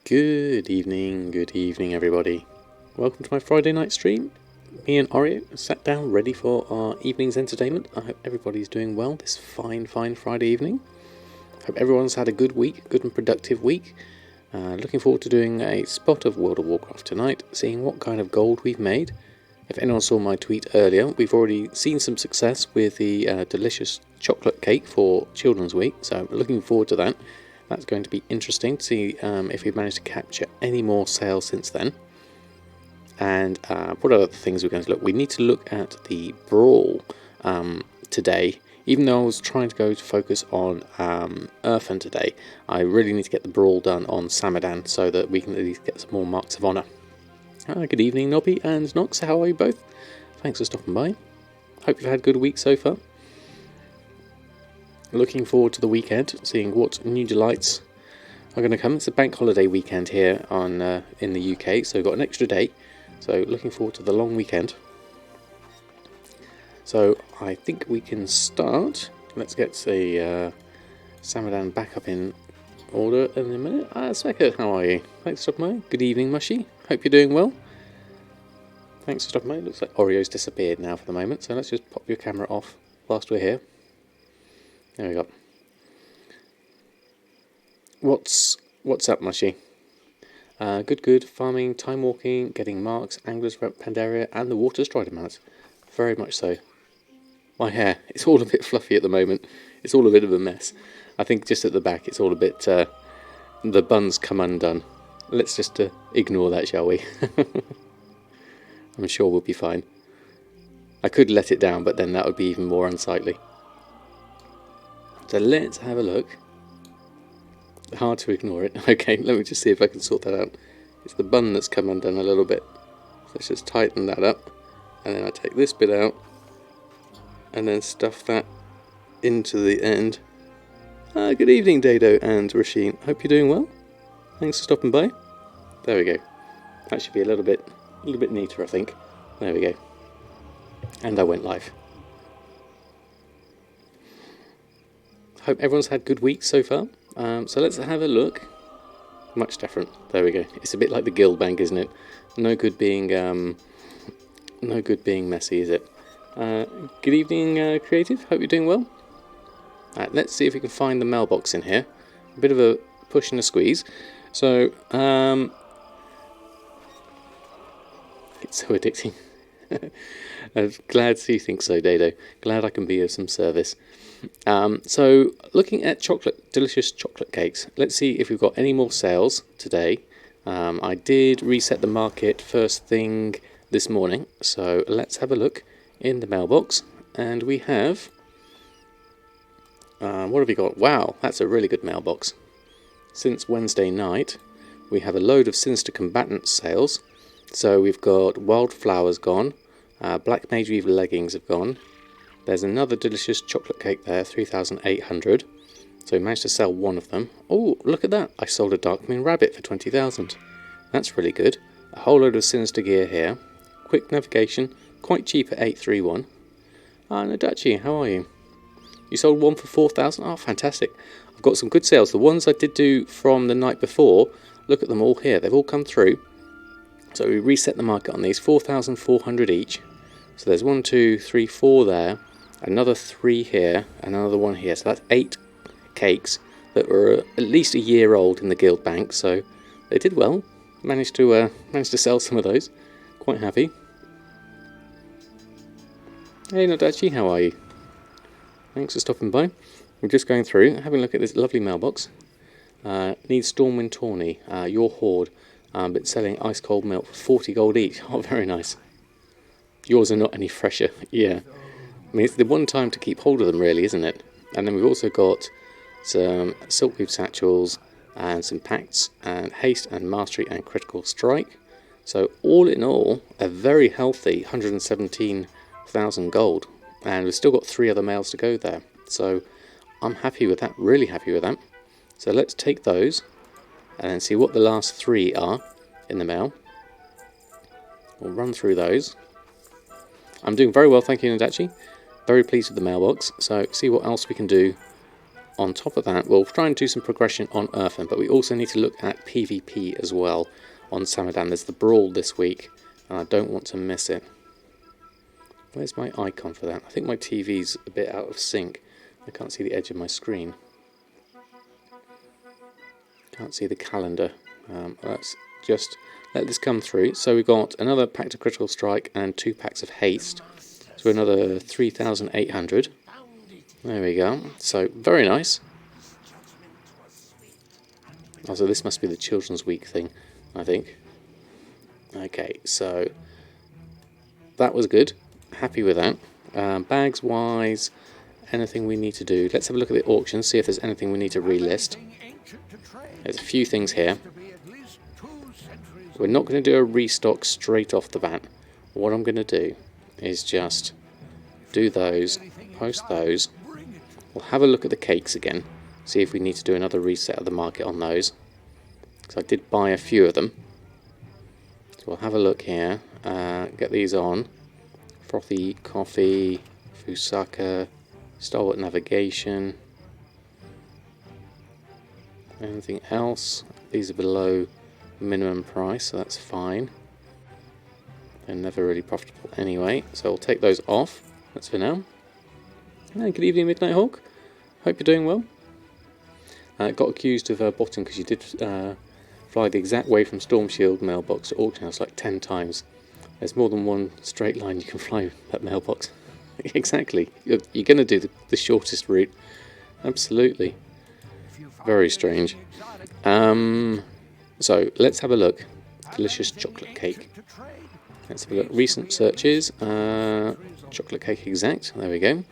Good evening everybody. Welcome to my Friday night stream. Me and Oreo sat down ready for our evening's entertainment. I hope everybody's doing well this fine Friday evening. Hope everyone's had a good week, good and productive week. Looking forward to doing a spot of World of Warcraft tonight, seeing what kind of gold we've made. If anyone saw my tweet earlier, we've already seen some success with the delicious chocolate cake for Children's Week, so I'm looking forward to that. That's going to be interesting to see if we've managed to capture any more sales since then. And what other things we're going to look? We need to look at the Brawl today. Even though I was trying to go to focus on Erfen today, I really need to get the Brawl done on Samadan so that we can at least get some more marks of honour. Good evening, Nobby and Nox. How are you both? Thanks for stopping by. Hope you've had a good week so far. Looking forward to the weekend, seeing what new delights are going to come. It's a bank holiday weekend here on in the UK, so we've got an extra day. So looking forward to the long weekend. So I think we can start. Let's get the Samadan back up in order in a minute. Sveka, how are you? Thanks for stopping by. Good evening, Mushy. Hope you're doing well. Thanks for stopping by. Looks like Oreo's disappeared now for the moment, so let's just pop your camera off whilst we're here. There we go. What's up, Mushy? Good. Farming, time walking, getting marks, anglers rep Pandaria, and the water strider mounts. Very much so. My hair, it's all a bit fluffy at the moment. It's all a bit of a mess. I think just at the back, it's all a bit. The bun's come undone. Let's just ignore that, shall we? I'm sure we'll be fine. I could let it down, but then that would be even more unsightly. So let's have a look. Hard to ignore it. Okay, let me just see if I can sort that out. It's the bun that's come undone a little bit. So let's just tighten that up. And then I take this bit out. And then stuff that into the end. Good evening, Dado and Rasheen. Hope you're doing well. Thanks for stopping by. There we go. That should be a little bit neater, I think. There we go. And I went live. Hope everyone's had good weeks so far. So let's have a look. Much different. There we go. It's a bit like the guild bank, isn't it? No good being messy, is it? Good evening, Creative. Hope you're doing well. Let's see if we can find the mailbox in here. A bit of a push and a squeeze. So it's so addicting. I'm glad you think so, Dado. Glad I can be of some service. So looking at delicious chocolate cakes, let's see if we've got any more sales today. I did reset the market first thing this morning, so let's have a look in the mailbox. And we have, what have we got? Wow, that's a really good mailbox. Since Wednesday night, we have a load of Sinister Combatant sales. So we've got Wildflowers gone, Black Mage Weave leggings have gone. There's another delicious chocolate cake there, 3,800. So we managed to sell one of them. Oh, look at that. I sold a Darkmoon Rabbit for 20,000. That's really good. A whole load of Sinister gear here. Quick navigation, quite cheap at 831. Nadachi, how are you? You sold one for 4,000? Oh, fantastic. I've got some good sales. The ones I did do from the night before, look at them all here. They've all come through. So we reset the market on these, 4,400 each. So there's 1, 2, 3, 4 there. Another 3 here, and another one here. So that's 8 cakes that were at least a year old in the guild bank. So they did well. Managed to sell some of those. Quite happy. Hey Nodachi, how are you? Thanks for stopping by. We're just going through, having a look at this lovely mailbox. Needs Stormwind Tawny, your horde, but selling ice cold milk for 40 gold each. Oh, very nice. Yours are not any fresher. Yeah. I mean, it's the one time to keep hold of them, really, isn't it? And then we've also got some Silkweave satchels and some pacts and haste and mastery and critical strike. So all in all, a very healthy 117,000 gold. And we've still got 3 other mails to go there. So I'm happy with that, really happy with that. So let's take those and then see what the last 3 are in the mail. We'll run through those. I'm doing very well, thank you, Nadachi. Very pleased with the mailbox, so see what else we can do on top of that, we'll try and do some progression on Erfen, but we also need to look at PvP as well on Samadan. There's the Brawl this week, and I don't want to miss it. Where's my icon for that? I think my TV's a bit out of sync. I can't see the edge of my screen. Can't see the calendar. Let's just let this come through. So we've got another pack to Critical Strike and 2 packs of Haste. So another 3,800. There we go. So very nice. Also, this must be the Children's Week thing, I think. Okay, so that was good. Happy with that. Bags wise, anything we need to do? Let's have a look at the auction, see if there's anything we need to relist. There's a few things here. We're not going to do a restock straight off the bat. What I'm going to do is just do those, post those. We'll have a look at the cakes again, see if we need to do another reset of the market on those. Because I did buy a few of them. So we'll have a look here, get these on. Frothy Coffee, Fusaka, Stalwart Navigation. Anything else? These are below minimum price, so that's fine. They're never really profitable anyway, so we'll take those off. That's for now. And good evening, Midnight Hawk. Hope you're doing well. Got accused of botting because you did fly the exact way from Storm Shield mailbox to auction house like 10 times. There's more than one straight line you can fly that mailbox. Exactly. You're going to do the shortest route. Absolutely. Very strange. So let's have a look. Delicious chocolate cake. Let's have a look. Recent searches. Chocolate cake exact. There we go.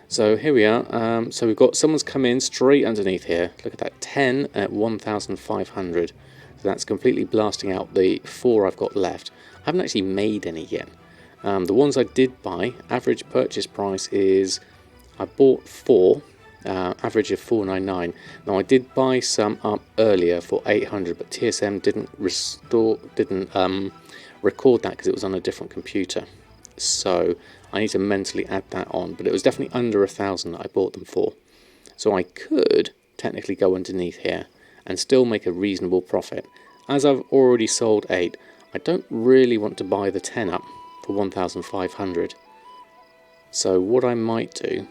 So here we are. So we've got someone's come in straight underneath here. Look at that. 10 at 1,500. So that's completely blasting out the 4 I've got left. I haven't actually made any yet. The ones I did buy, average purchase price is, I bought 4, average of 499. Now I did buy some up earlier for 800, but TSM didn't record that because it was on a different computer. So I need to mentally add that on, but it was definitely under 1,000 that I bought them for. So I could technically go underneath here and still make a reasonable profit. As I've already sold 8, I don't really want to buy the 10 up for 1,500. So what I might do,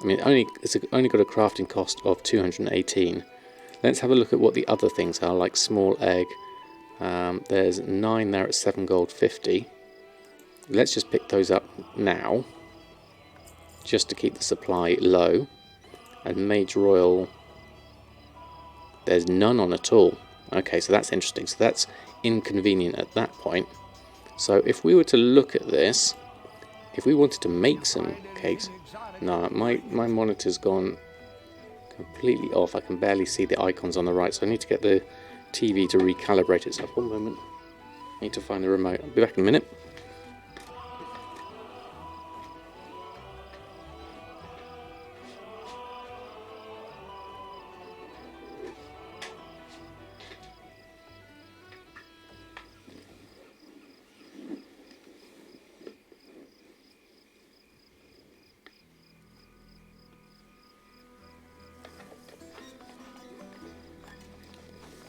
I mean, it's only got a crafting cost of 218. Let's have a look at what the other things are, like small egg. There's 9 there at 7 gold 50. Let's just pick those up now, just to keep the supply low. And Mage Royal, there's none on at all. Okay, so that's interesting. So that's inconvenient at that point. So if we were to look at this, if we wanted to make some cakes, no, my monitor's gone completely off. I can barely see the icons on the right, so I need to get the TV to recalibrate itself. One moment. I need to find the remote. I'll be back in a minute.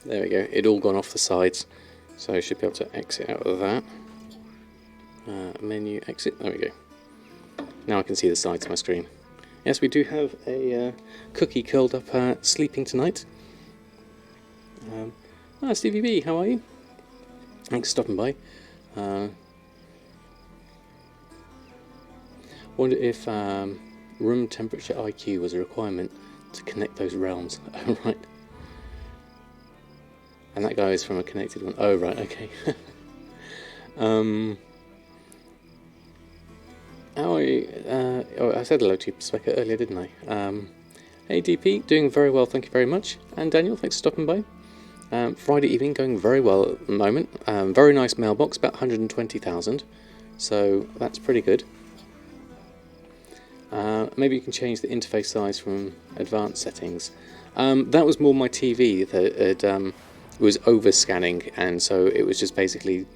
There we go, it all gone off the sides, so I should be able to exit out of that. Menu, exit, there we go. Now I can see the sides of my screen. Yes, we do have a cookie curled up sleeping tonight. Stevie B, how are you? Thanks for stopping by. Wonder if room temperature IQ was a requirement to connect those realms. Oh, right. And that guy is from a connected one. Oh, right, okay. How are you? I said hello to you, Spec, earlier, didn't I? Hey, DP, doing very well, thank you very much. And Daniel, thanks for stopping by. Friday evening going very well at the moment. Very nice mailbox, about 120,000. So that's pretty good. Maybe you can change the interface size from advanced settings. That was more my TV that was over scanning, and so it was just basically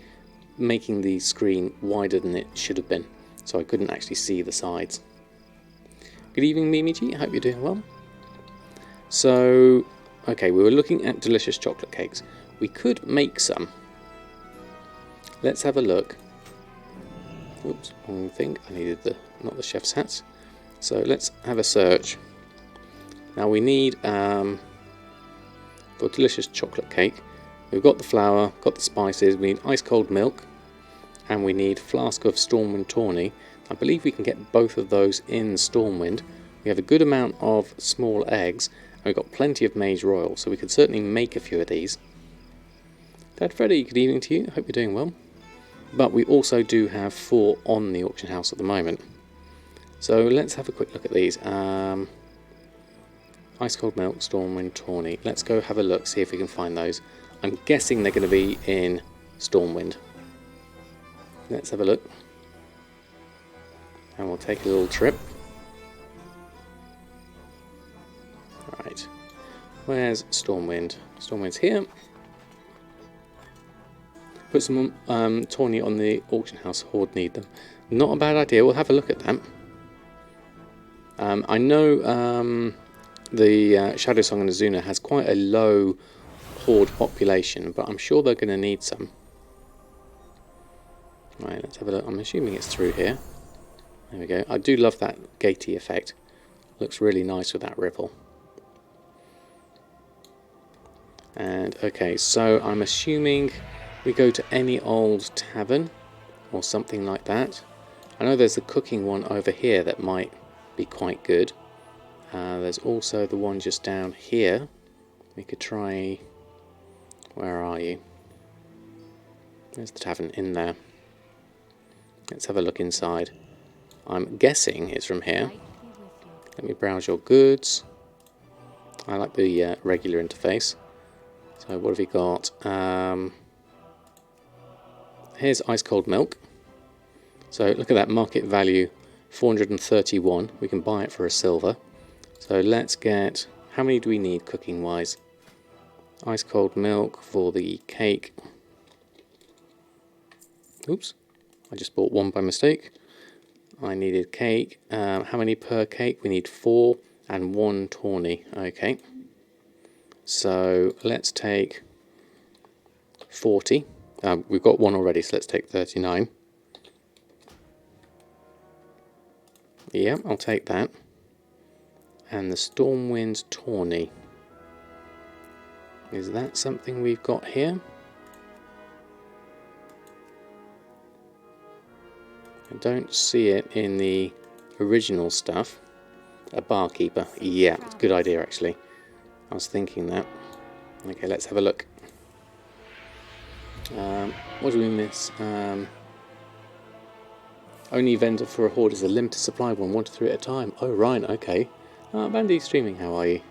making the screen wider than it should have been, so I couldn't actually see the sides. Good evening, Mimiji, I hope you're doing well. So, okay, we were looking at delicious chocolate cakes. We could make some. Let's have a look. Oops, wrong thing. I needed not the chef's hats. So let's have a search. Now we need, for delicious chocolate cake, we've got the flour, got the spices, we need ice cold milk, and we need flask of Stormwind Tawny. I believe we can get both of those in Stormwind. We have a good amount of small eggs, and we've got plenty of Mage Royal, so we could certainly make a few of these. Dad Freddy, good evening to you. Hope you're doing well. But we also do have 4 on the auction house at the moment. So let's have a quick look at these. Ice cold milk, Stormwind Tawny. Let's go have a look, see if we can find those. I'm guessing they're going to be in Stormwind. Let's have a look. And we'll take a little trip. Right. Where's Stormwind? Stormwind's here. Put some Tawny on the auction house. Horde need them. Not a bad idea. We'll have a look at them. I know the Shadow Song and Azuna has quite a low Horde population, but I'm sure they're going to need some. Right, let's have a look. I'm assuming it's through here. There we go. I do love that gatey effect. Looks really nice with that ripple. And okay, so I'm assuming we go to any old tavern or something like that. I know there's a cooking one over here that might be quite good. There's also the one just down here. We could try... Where are you? There's the tavern in there. Let's have a look inside. I'm guessing it's from here. Let me browse your goods. I like the regular interface. So what have we got? Here's ice cold milk. So look at that market value, 431. We can buy it for a silver. So let's get, how many do we need cooking wise? Ice cold milk for the cake. Oops, I just bought one by mistake. I needed cake. How many per cake? We need 4 and 1 tawny. Okay. So let's take 40. We've got one already, so let's take 39. Yeah, I'll take that. And the Stormwind Tawny. Is that something we've got here? I don't see it in the original stuff. A barkeeper. Yeah, it's a good idea actually. I was thinking that. Okay, let's have a look. What do we miss? Only vendor for a horde is a limited supply, 1 to 3 at a time. Oh, right, okay. Bandy Streaming, how are you?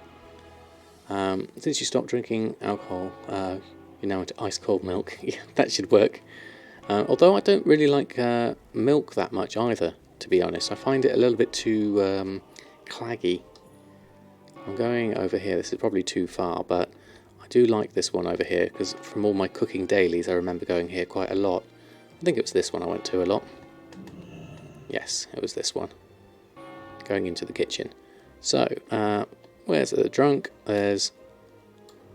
Since you stopped drinking alcohol, you're now into ice cold milk. Yeah, that should work. Although I don't really like milk that much either, to be honest. I find it a little bit too claggy. I'm going over here. This is probably too far, but I do like this one over here because from all my cooking dailies, I remember going here quite a lot. I think it was this one I went to a lot. Yes, it was this one. Going into the kitchen. So, where's the drunk? Where's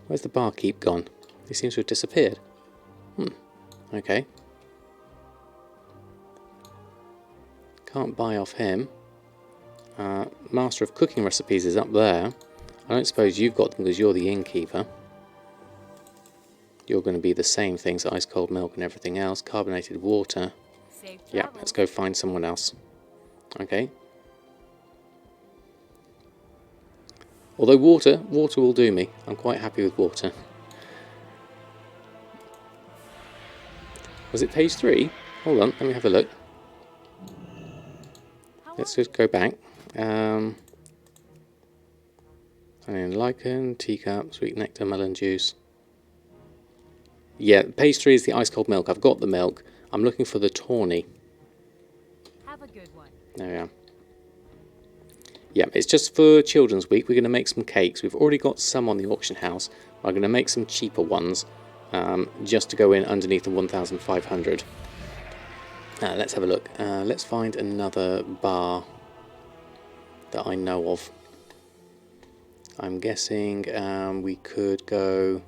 the barkeep gone? He seems to have disappeared. Okay. Can't buy off him. Master of Cooking Recipes is up there. I don't suppose you've got them because you're the innkeeper. You're going to be the same things, ice cold milk and everything else. Carbonated water. Yeah, let's go find someone else. Okay. Although water will do me. I'm quite happy with water. Was it page 3? Hold on, let me have a look. Let's just go back. And lichen, teacup, sweet nectar, melon juice. Yeah, page 3 is the ice cold milk. I've got the milk. I'm looking for the tawny. Have a good one. There we are. Yeah, it's just for Children's Week. We're going to make some cakes. We've already got some on the auction house. I'm going to make some cheaper ones just to go in underneath the 1,500. Let's have a look. Let's find another bar that I know of. I'm guessing we could go...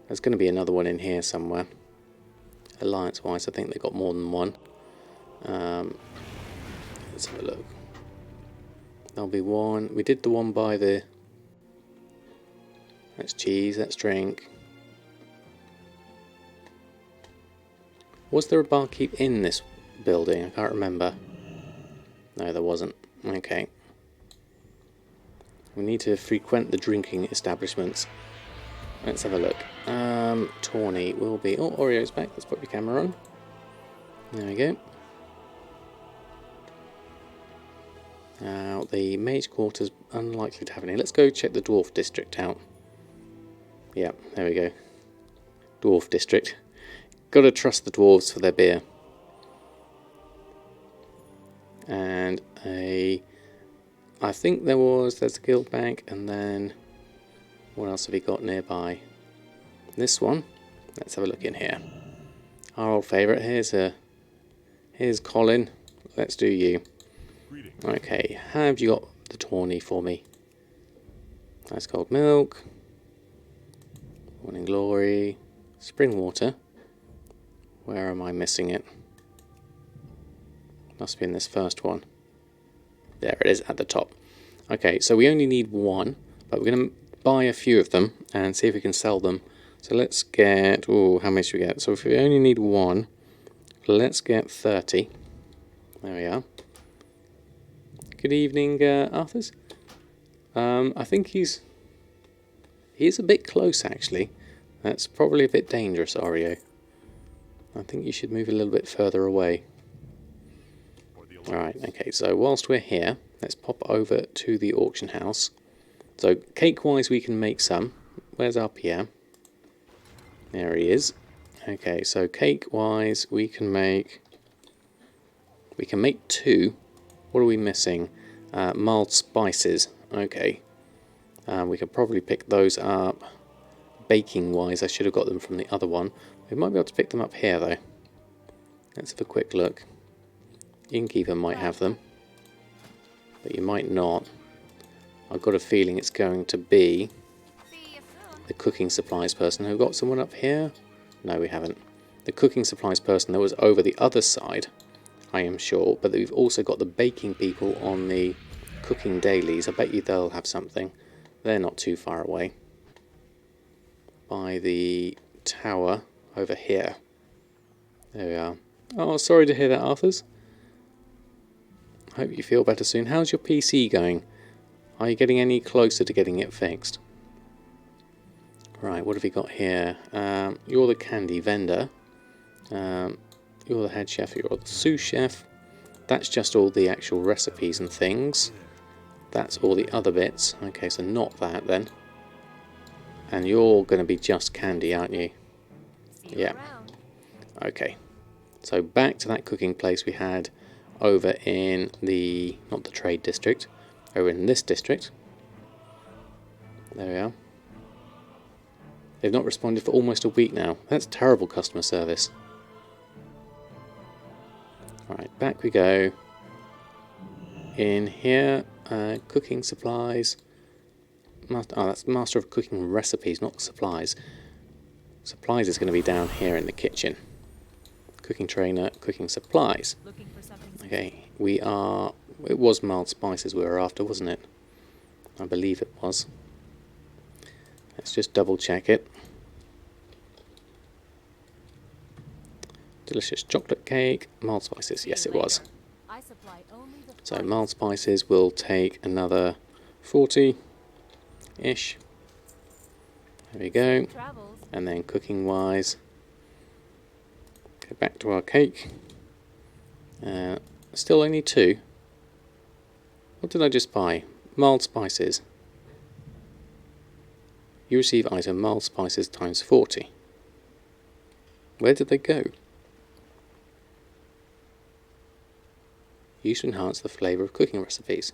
There's going to be another one in here somewhere. Alliance-wise, I think they got more than one. Let's have a look. There'll be one. We did the one by the... That's cheese, that's drink. Was there a barkeep in this building? I can't remember. No, there wasn't. Okay. We need to frequent the drinking establishments. Let's have a look. Tawny will be... Oh, Oreo's back. Let's put your camera on. There we go. Now, the mage quarters unlikely to have any. Let's go check the dwarf district out. Yeah, there we go. Dwarf district. Gotta trust the dwarves for their beer. And I think there's a guild bank, and then what else have we got nearby? This one. Let's have a look in here. Our old favourite. Here's Colin. Let's do you. Okay, have you got the tawny for me? Nice cold milk. Morning glory. Spring water. Where am I missing it? Must be in this first one. There it is at the top. Okay, so we only need one, but we're going to buy a few of them and see if we can sell them. So let's get... Oh, how many should we get? So if we only need one, let's get 30. There we are. Good evening, Arthurs. I think he's a bit close, actually. That's probably a bit dangerous, Oreo. I think you should move a little bit further away. Alright, okay, so whilst we're here, let's pop over to the auction house. So, cake-wise, we can make some. Where's our Pierre? There he is. Okay, so cake-wise, we can make 2. What are we missing? Mild spices. Okay. We could probably pick those up. Baking-wise, I should have got them from the other one. We might be able to pick them up here, though. Let's have a quick look. Innkeeper might have them, but you might not. I've got a feeling it's going to be the cooking supplies person. Have we got someone up here? No, we haven't. The cooking supplies person that was over the other side, I am sure, but we've also got the baking people on the cooking dailies. I bet you they'll have something. They're not too far away. By the tower over here. There we are. Oh, sorry to hear that, Arthurs. Hope you feel better soon. How's your PC going? Are you getting any closer to getting it fixed? Right, what have we got here? You're the candy vendor. You're the head chef. You're the sous chef. That's just all the actual recipes and things. That's all the other bits. Okay, so not that then. And you're going to be just candy, aren't you? Yeah. Okay. So back to that cooking place we had over in the, not the trade district, over in this district. There we are. They've not responded for almost a week now. That's terrible customer service. Right, back we go. In here, cooking supplies. That's Master of Cooking Recipes, not supplies. Supplies is going to be down here in the kitchen. Cooking trainer, cooking supplies. Okay, we are... It was mild spices we were after, wasn't it? I believe it was. Let's just double check it. Delicious chocolate cake, mild spices. Yes, it was. So mild spices will take another 40-ish. There we go. And then cooking wise, go back to our cake. Still only 2. What did I just buy? Mild spices. You receive item mild spices times 40. Where did they go? Used to enhance the flavour of cooking recipes.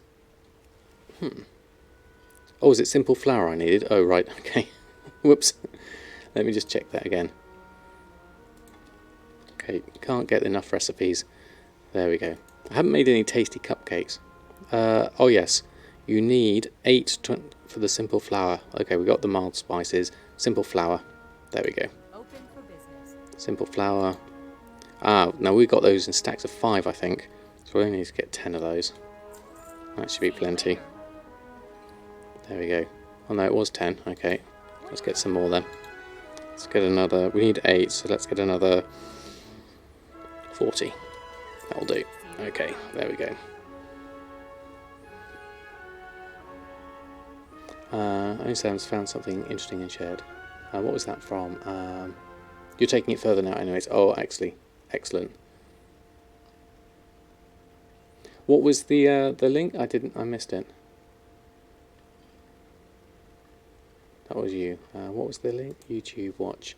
Oh, is it simple flour I needed? Oh, right, okay. Whoops. Let me just check that again. Okay, can't get enough recipes. There we go. I haven't made any tasty cupcakes. Oh yes, You need 8 for the simple flour. Okay, we got the mild spices. Simple flour. There we go. Open for business. Simple flour. Ah, now we got those in stacks of 5, I think. So we only need to get 10 of those. That should be plenty. There we go. Oh no, it was 10. Okay, let's get some more then. Let's get another. We need 8, so let's get another 40. That'll do. Okay, there we go. Only Sam's found something interesting and shared. What was that from? You're taking it further now, anyways. Oh, actually, excellent. What was the link? I missed it. That was you. What was the link? YouTube watch.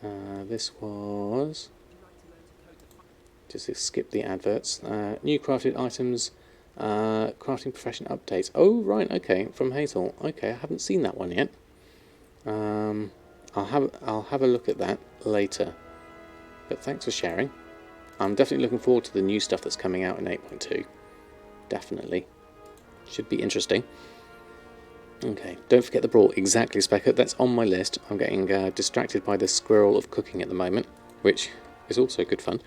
This was. Just skip the adverts. New crafted items. Crafting profession updates. Oh right, okay, from Hazel. Okay, I haven't seen that one yet. I'll have a look at that later. But thanks for sharing. I'm definitely looking forward to the new stuff that's coming out in 8.2. Definitely. Should be interesting. Okay, don't forget the Brawl. Exactly, Specker. That's on my list. I'm getting distracted by this squirrel of cooking at the moment, which is also good fun.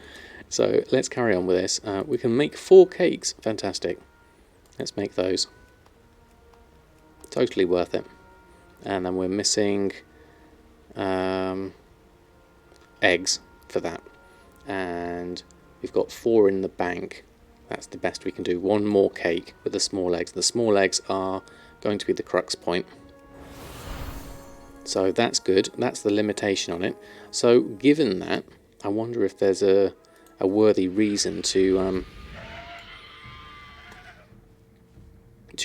So let's carry on with this. We can make 4 cakes. Fantastic. Let's make those. Totally worth it. And then we're missing eggs for that. And we've got 4 in the bank. That's the best we can do. 1 more cake with the small eggs. The small eggs are going to be the crux point. So that's good. That's the limitation on it. So given that, I wonder if there's a worthy reason to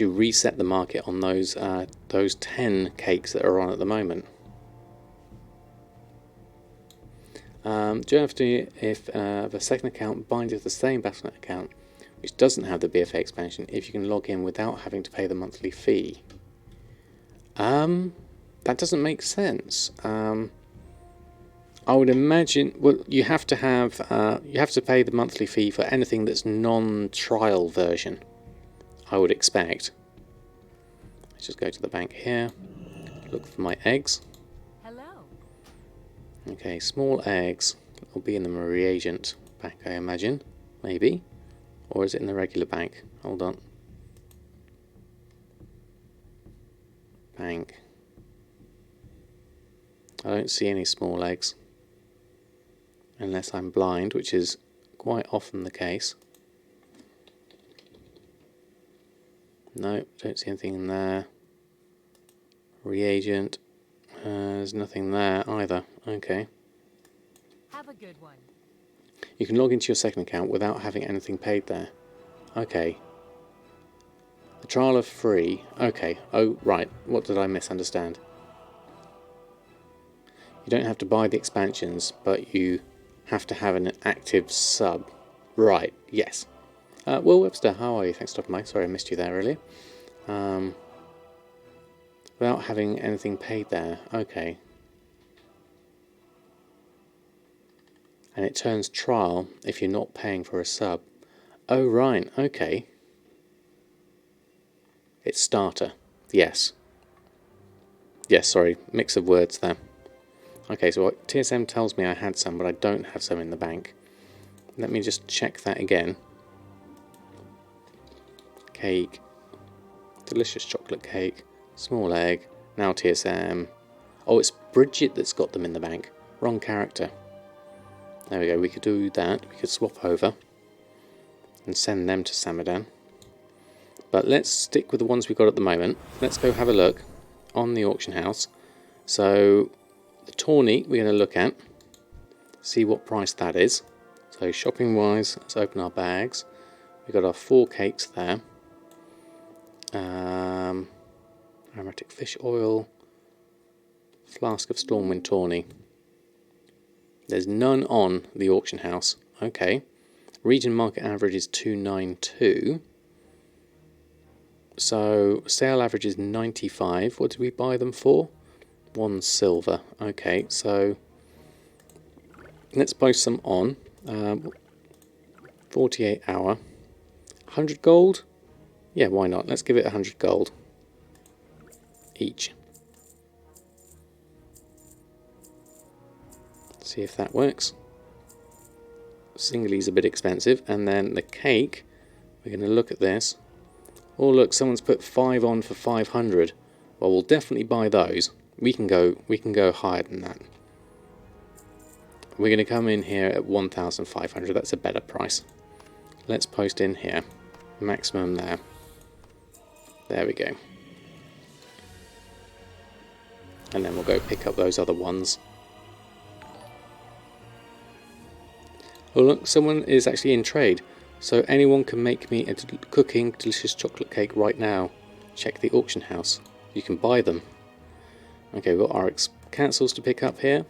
reset the market on those 10 cakes that are on at the moment. Do you have to, if the second account binds with the same Battle.net account, which doesn't have the BFA expansion, if you can log in without having to pay the monthly fee? That doesn't make sense. I would imagine, well, you have to pay the monthly fee for anything that's non-trial version, I would expect. Let's just go to the bank here, look for my eggs. Hello. Okay, small eggs will be in the reagent bank, I imagine, maybe. Or is it in the regular bank? Hold on. Bank. I don't see any small eggs. Unless I'm blind, which is quite often the case. No, don't see anything in there. Reagent. There's nothing there either. Okay. Have a good one. You can log into your second account without having anything paid there. Okay. A trial of free. Okay. Oh, right. What did I misunderstand? You don't have to buy the expansions, but you have to have an active sub. Right. Yes. Will Webster, how are you? Thanks for stopping by. Sorry I missed you there earlier. Without having anything paid there. Okay. And it turns trial if you're not paying for a sub. Oh, right. Okay. It's starter. Yes. Yes, sorry. Mix of words there. Okay, so TSM tells me I had some, but I don't have some in the bank. Let me just check that again. Cake. Delicious chocolate cake. Small egg. Now TSM. Oh, it's Bridget that's got them in the bank. Wrong character. There we go. We could do that. We could swap over and send them to Samadan. But let's stick with the ones we've got at the moment. Let's go have a look on the auction house. So the tawny we're going to look at, see what price that is. So shopping wise, let's open our bags. We've got our 4 cakes there. Aromatic fish oil, flask of Stormwind tawny. There's none on the auction house. Okay. Region market average is 292. So sale average is 95. What did we buy them for? 1 silver. Okay, so let's post some on. 48 hour. 100 gold? Yeah, why not? Let's give it 100 gold each. See if that works. Singly is a bit expensive, and then the cake, we're going to look at this. Oh look, someone's put 5 on for 500. Well, we'll definitely buy those. We can go higher than that. We're going to come in here at 1,500. That's a better price. Let's post in here. Maximum there. There we go. And then we'll go pick up those other ones. Oh look, someone is actually in trade. So anyone can make me a cooking delicious chocolate cake right now. Check the auction house. You can buy them. Okay, we've got our cancels to pick up here.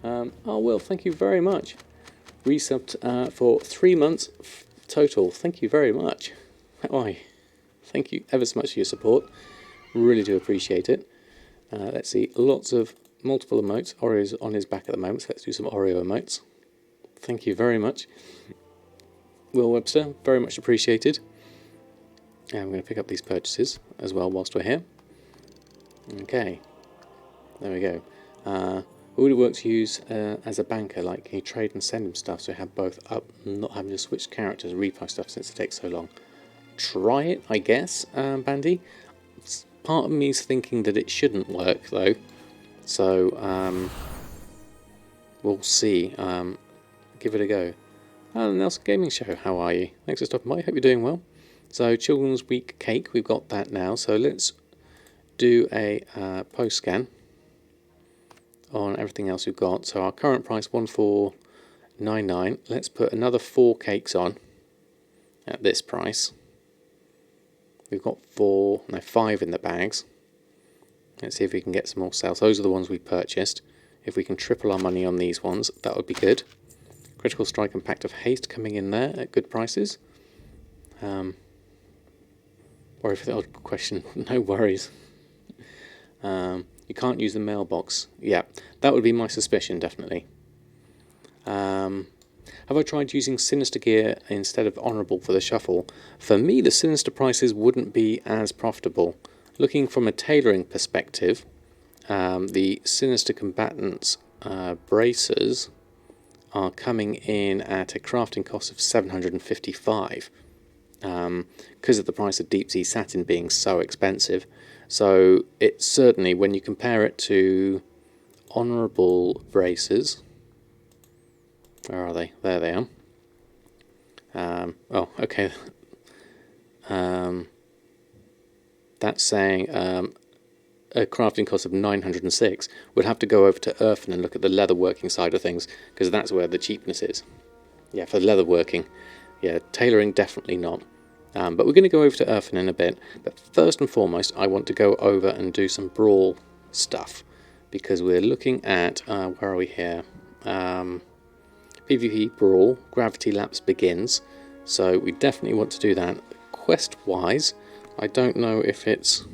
Oh Will, thank you very much. Resubbed for 3 months total. Thank you very much. Why? Thank you ever so much for your support. Really do appreciate it. Let's see, lots of multiple emotes. Oreo's on his back at the moment, so let's do some Oreo emotes. Thank you very much. Will Webster, very much appreciated. And I'm going to pick up these purchases as well whilst we're here. Okay, there we go. Would it work to use as a banker, like can you trade and send him stuff so you have both up, not having to switch characters, repo stuff since it takes so long? Try it, I guess, Bandy. Part of me is thinking that it shouldn't work though, so we'll see. Give it a go. Nelson Gaming Show, how are you? Thanks for stopping by, hope you're doing well. So Children's Week cake, we've got that now, so let's do a post scan on everything else we've got. So our current price 1499. Let's put another 4 cakes on at this price. We've got 5 in the bags. Let's see if we can get some more sales. Those are the ones we purchased. If we can triple our money on these ones, that would be good. Critical Strike and Pact of Haste coming in there at good prices. Worry for the odd question. No worries. You can't use the mailbox. Yeah, that would be my suspicion, definitely. Have I tried using Sinister gear instead of Honourable for the shuffle? For me, the Sinister prices wouldn't be as profitable. Looking from a tailoring perspective, the Sinister Combatants bracers are coming in at a crafting cost of 755 because of the price of deep sea satin being so expensive. So it certainly, when you compare it to Honourable bracers, where are they? There they are. Oh, okay. That's saying a crafting cost of 906. We'd have to go over to Erfen and look at the leather working side of things, because that's where the cheapness is. Yeah, for leather working. Yeah, tailoring definitely not. But we're going to go over to Erfen in a bit. But first and foremost, I want to go over and do some Brawl stuff, because we're looking at, where are we here? PvP Brawl, Gravity Lapse begins, so we definitely want to do that. Quest-wise, I don't know if it's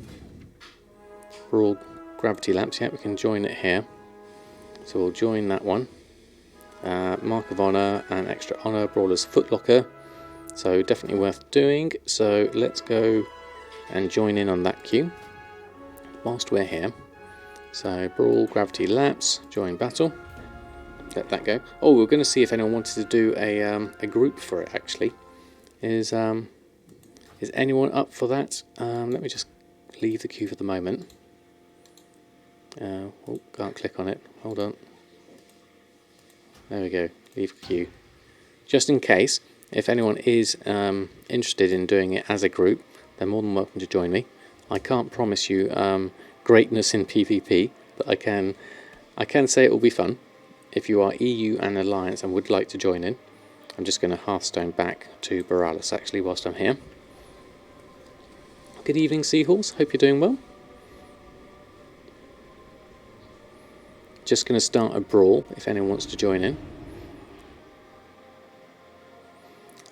Brawl Gravity Lapse yet. We can join it here, so we'll join that one. Mark of Honour and Extra Honour, Brawler's Footlocker, so definitely worth doing. So let's go and join in on that queue whilst we're here. So Brawl Gravity Lapse, join battle. Let that go. Oh, we're going to see if anyone wanted to do a group for it. Actually, is anyone up for that? Let me just leave the queue for the moment. Oh, can't click on it. Hold on. There we go. Leave queue. Just in case, if anyone is interested in doing it as a group, they're more than welcome to join me. I can't promise you greatness in PvP, but I can say it will be fun. If you are EU and Alliance and would like to join in, I'm just going to Hearthstone back to Borealis actually whilst I'm here. Good evening, Seahorse. Hope you're doing well. Just going to start a brawl if anyone wants to join in.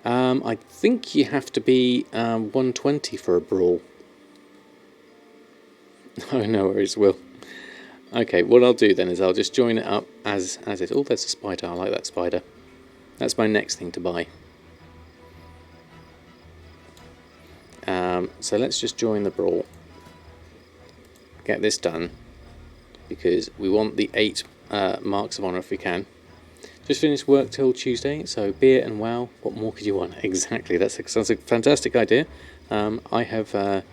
I think you have to be 120 for a brawl. Oh, no worries, Will. Okay, what I'll do then is I'll just join it up as it. Oh, there's a spider. I like that spider. That's my next thing to buy. So let's just join the brawl. Get this done, because we want the 8 marks of honour if we can. Just finished work till Tuesday, so beer and WoW, what more could you want? Exactly, that's a fantastic idea. I have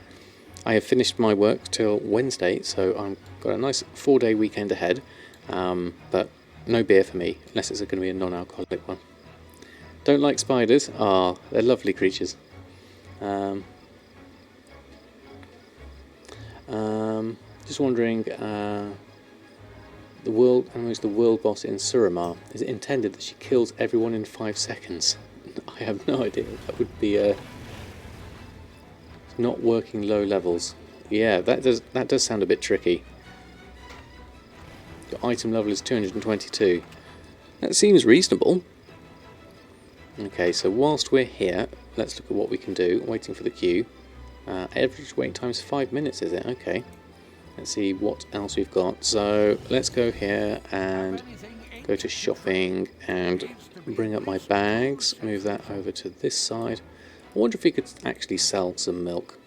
finished my work till Wednesday, so I've got a nice 4-day weekend ahead, but no beer for me, unless it's going to be a non-alcoholic one. Don't like spiders? Ah, they're lovely creatures. Just wondering, the world boss in Suramar, is it intended that she kills everyone in 5 seconds? I have no idea. That would be not working low levels. Yeah, that does sound a bit tricky. Your item level is 222. That seems reasonable. Okay, so whilst we're here, let's look at what we can do. Waiting for the queue. Average wait time is 5 minutes, is it? Okay. Let's see what else we've got. So let's go here and go to shopping and bring up my bags. Move that over to this side. I wonder if we could actually sell some milk.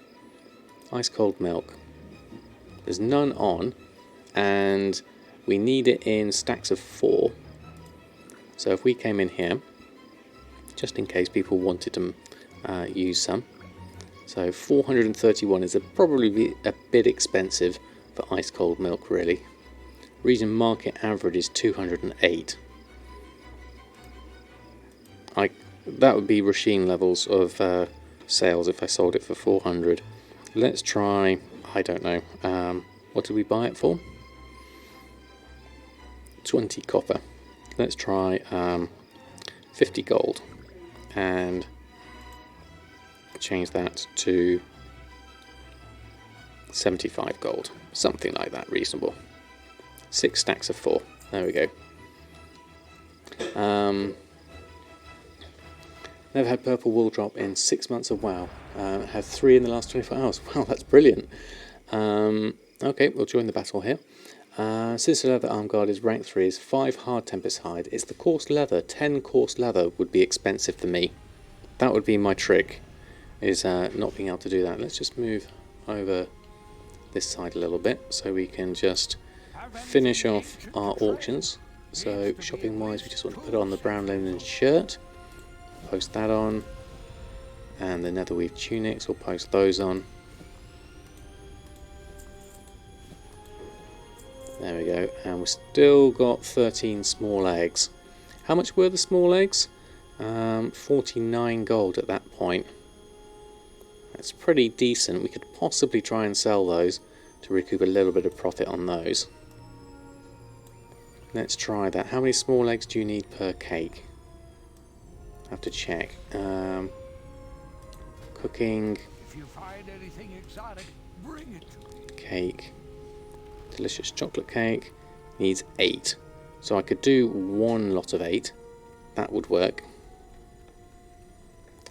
Ice cold milk. There's none on, and we need it in stacks of 4. So if we came in here, just in case people wanted to use some. So 431 is probably a bit expensive for ice cold milk, really. Region market average is 208. That would be Rasheen levels of sales if I sold it for 400. Let's try, I don't know, what did we buy it for? 20 copper. Let's try 50 gold and change that to 75 gold. Something like that, reasonable. 6 stacks of 4. There we go. Never had purple wool drop in 6 months of WoW. Had 3 in the last 24 hours. Wow, that's brilliant. Okay, we'll join the battle here. Sinister Leather Arm Guard is rank 3, is 5 hard Tempest Hide. It's the coarse leather. 10 coarse leather would be expensive for me. That would be my trick, is not being able to do that. Let's just move over this side a little bit so we can just finish off our auctions. So shopping wise, we just want to put on the brown linen shirt, post that on, and the netherweave tunics, we'll post those on. There we go, and we've still got 13 small eggs. How much were the small eggs? 49 gold at that point. That's pretty decent. We could possibly try and sell those to recoup a little bit of profit on those. Let's try that. How many small eggs do you need per cake? I have to check. Cooking. If you find anything exotic, bring it to me. Cake. Delicious chocolate cake. Needs 8. So I could do 1 lot of 8. That would work.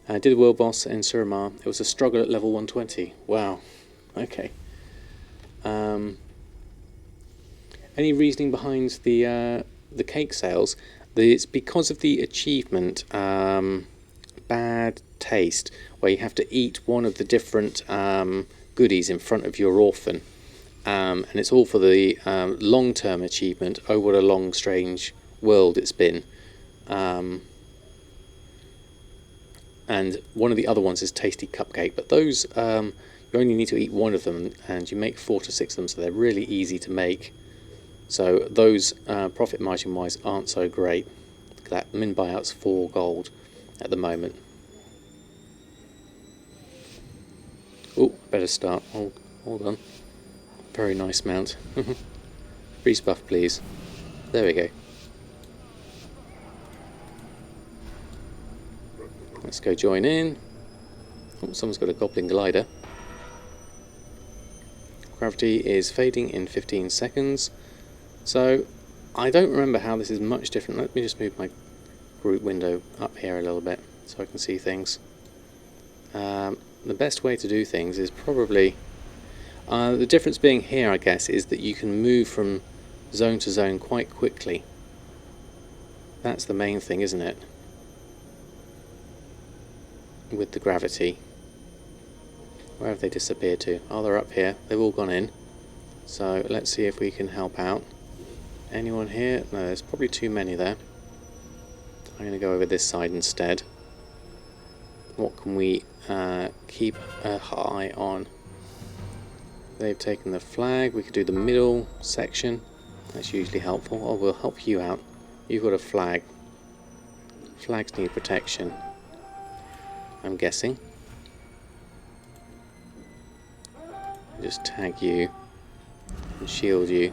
I did the world boss in Suramar. It was a struggle at level 120. Wow. Okay. Any reasoning behind the cake sales? It's because of the achievement bad taste, where you have to eat one of the different goodies in front of your orphan, and it's all for the long-term achievement. Oh, what a long, strange world it's been. And one of the other ones is Tasty Cupcake, but those you only need to eat one of them, and you make 4 to 6 of them, so they're really easy to make. So those profit margin wise aren't so great. That min buyout's 4 gold at the moment. Oh, better start. Hold on. Very nice mount. Freeze buff, please. There we go. Let's go join in. Oh, someone's got a goblin glider. Gravity is fading in 15 seconds. So, I don't remember how this is much different. Let me just move my group window up here a little bit so I can see things. The best way to do things is probably... the difference being here, I guess, is that you can move from zone to zone quite quickly. That's the main thing, isn't it? With the gravity. Where have they disappeared to? Oh, they're up here. They've all gone in. So let's see if we can help out. Anyone here? No, there's probably too many there. I'm going to go over this side instead. What can we keep an eye on? They've taken the flag. We could do the middle section. That's usually helpful. Oh, we'll help you out. You've got a flag. Flags need protection, I'm guessing. Just tag you and shield you.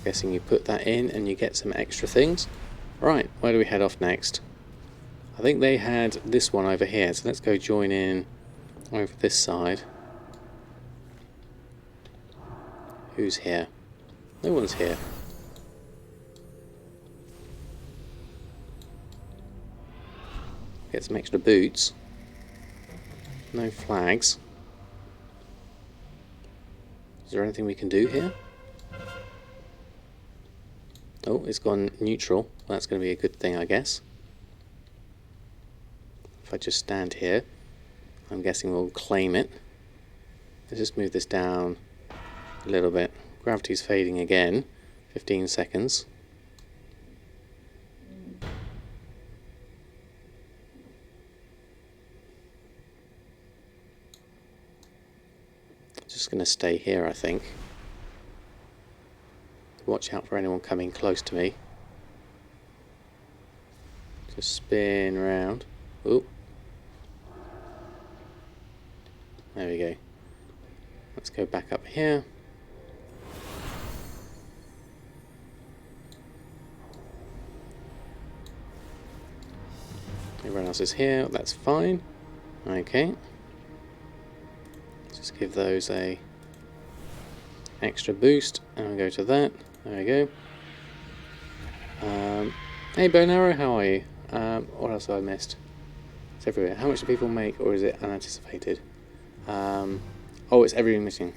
Guessing you put that in and you get some extra things. Right, where do we head off next? I think they had this one over here, so let's go join in over this side. Who's here? No one's here. Get some extra boots. No flags. Is there anything we can do here? Oh, it's gone neutral. That's going to be a good thing, I guess. If I just stand here, I'm guessing we'll claim it. Let's just move this down a little bit. Gravity's fading again. 15 seconds. Just going to stay here, I think. Watch out for anyone coming close to me. Just spin around. Oop. There we go. Let's go back up here. Everyone else is here. That's fine. Okay. Just give those a extra boost and we'll go to that. There we go. Hey Bone Arrow, how are you? What else have I missed? It's everywhere. How much do people make, or is it unanticipated? Oh, it's everything missing.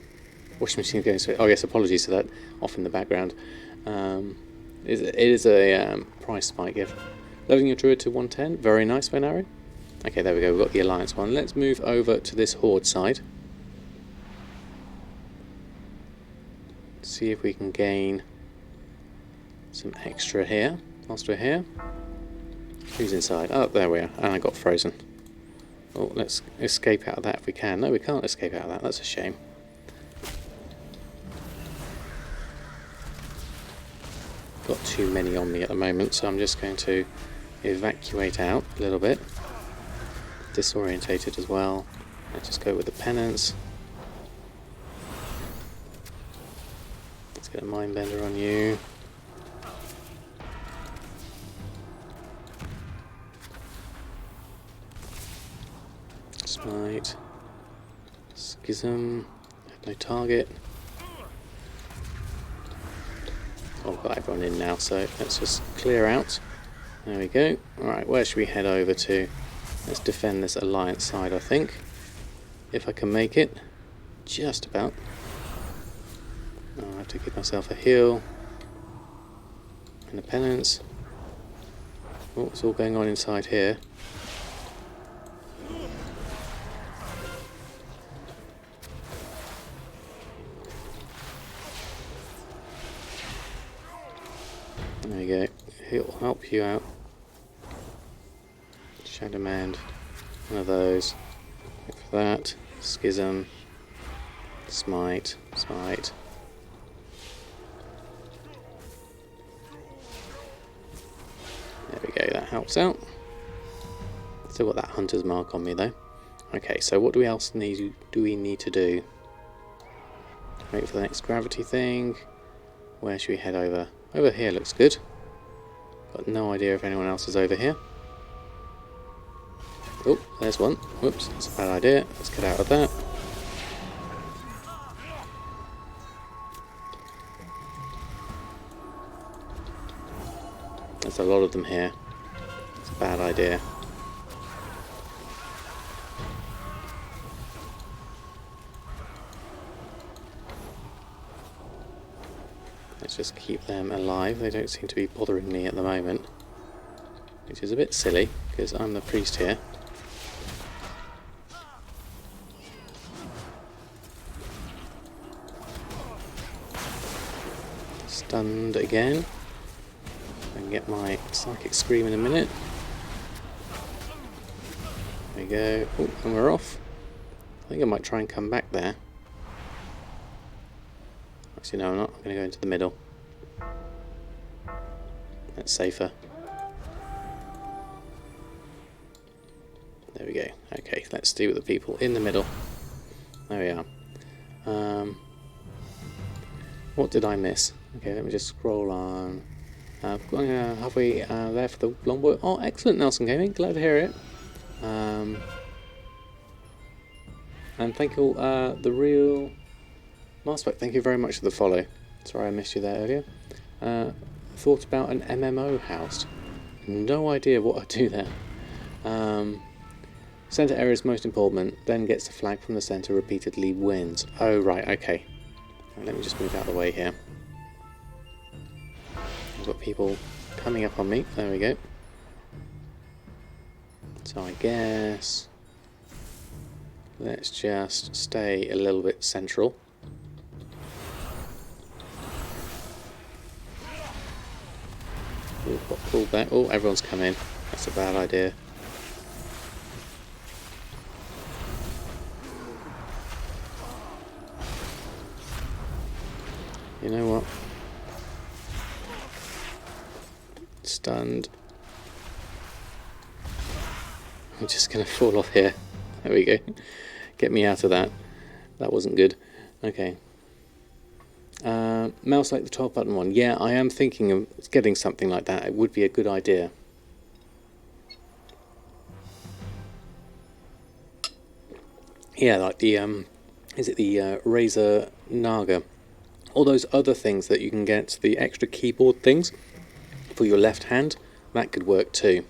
Washing machine going straight. Oh yes, apologies for that. Off in the background. It is a price spike gift. Leveling your druid to 110. Very nice, Bone Arrow. Okay, there we go. We've got the alliance one. Let's move over to this horde side. See if we can gain some extra here whilst we're here. Who's inside? Oh, there we are. And I got frozen. Oh, let's escape out of that if we can. No, we can't escape out of that. That's a shame. Got too many on me at the moment, so I'm just going to evacuate out a little bit. Disorientated as well. Let's just go with the penance. Let's get a mindbender on you. Smite. Schism. No target. Oh, I've got everyone in now, so let's just clear out. There we go. Alright, where should we head over to? Let's defend this alliance side, I think. If I can make it. Just about. Oh, I have to give myself a heal. And a penance. Oh, what's all going on inside here? There you go. He'll help you out. Shadow Man. One of those. Go for that. Schism. Smite. Smite. There we go. That helps out. Still got that hunter's mark on me though. Okay, so what do we need to do? Wait for the next gravity thing. Where should we head over? Over here looks good. Got no idea if anyone else is over here. Oh, there's one. Whoops, that's a bad idea. Let's get out of that. There's a lot of them here. It's a bad idea. Let's just keep them alive. They don't seem to be bothering me at the moment, which is a bit silly because I'm the priest here. Stunned again. I can get my psychic scream in a minute. There we go. Oh, and we're off. I think I might try and come back there. Actually, no, I'm not. I'm going to go into the middle. That's safer. There we go. Okay, let's deal with the people in the middle. There we are. What did I miss? Okay, let me just scroll on. Halfway there for the longbow. Oh, excellent, Nelson Gaming. Glad to hear it. And thank you, the real Masterback. Thank you very much for the follow. Sorry I missed you there earlier. Thought about an MMO house. No idea what I'd do there. Centre area is most important, then gets the flag from the centre repeatedly wins. Oh, right, okay. Right, let me just move out of the way here. I've got people coming up on me. There we go. So I guess let's just stay a little bit central. Ooh, got pulled back. Oh, everyone's come in. That's a bad idea. You know what? Stunned. I'm just going to fall off here. There we go. Get me out of that. That wasn't good. Okay. Mouse like the 12 button one. Yeah, I am thinking of getting something like that. It would be a good idea. Yeah, like the is it the Razer Naga? All those other things that you can get, the extra keyboard things for your left hand, that could work too.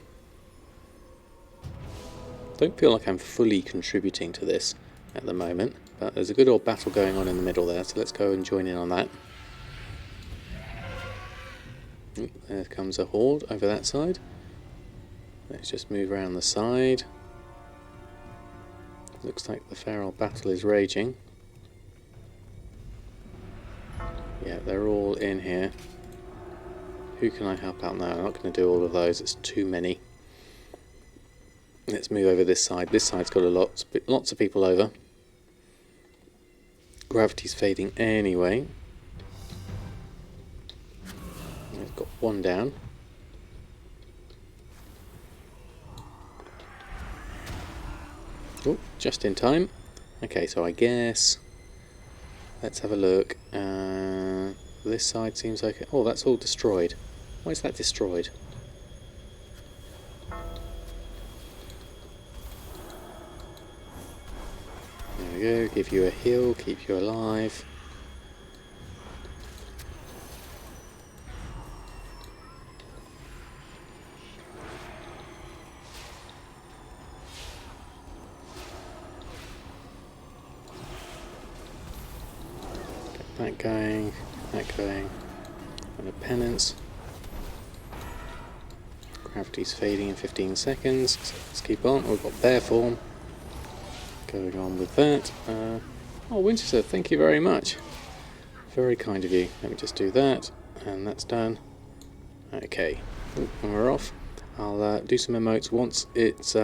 Don't feel like I'm fully contributing to this at the moment, but there's a good old battle going on in the middle there, so let's go and join in on that. There comes a horde over that side. Let's just move around the side. Looks like the feral battle is raging. Yeah, they're all in here. Who can I help out now? I'm not going to do all of those, it's too many. Let's move over this side. This side's got lots of people over. Gravity's fading anyway. We've got one down. Oh, just in time. Okay, so I guess let's have a look. This side seems like... Oh, that's all destroyed. Why is that destroyed? There we go. Give you a heal, keep you alive. Get that going, and a penance. Gravity's fading in 15 seconds, so let's keep on. We've got bear form going on with that. Oh, Winchester, thank you very much. Very kind of you. Let me just do that, and that's done. Okay, and we're off. I'll do some emotes once it's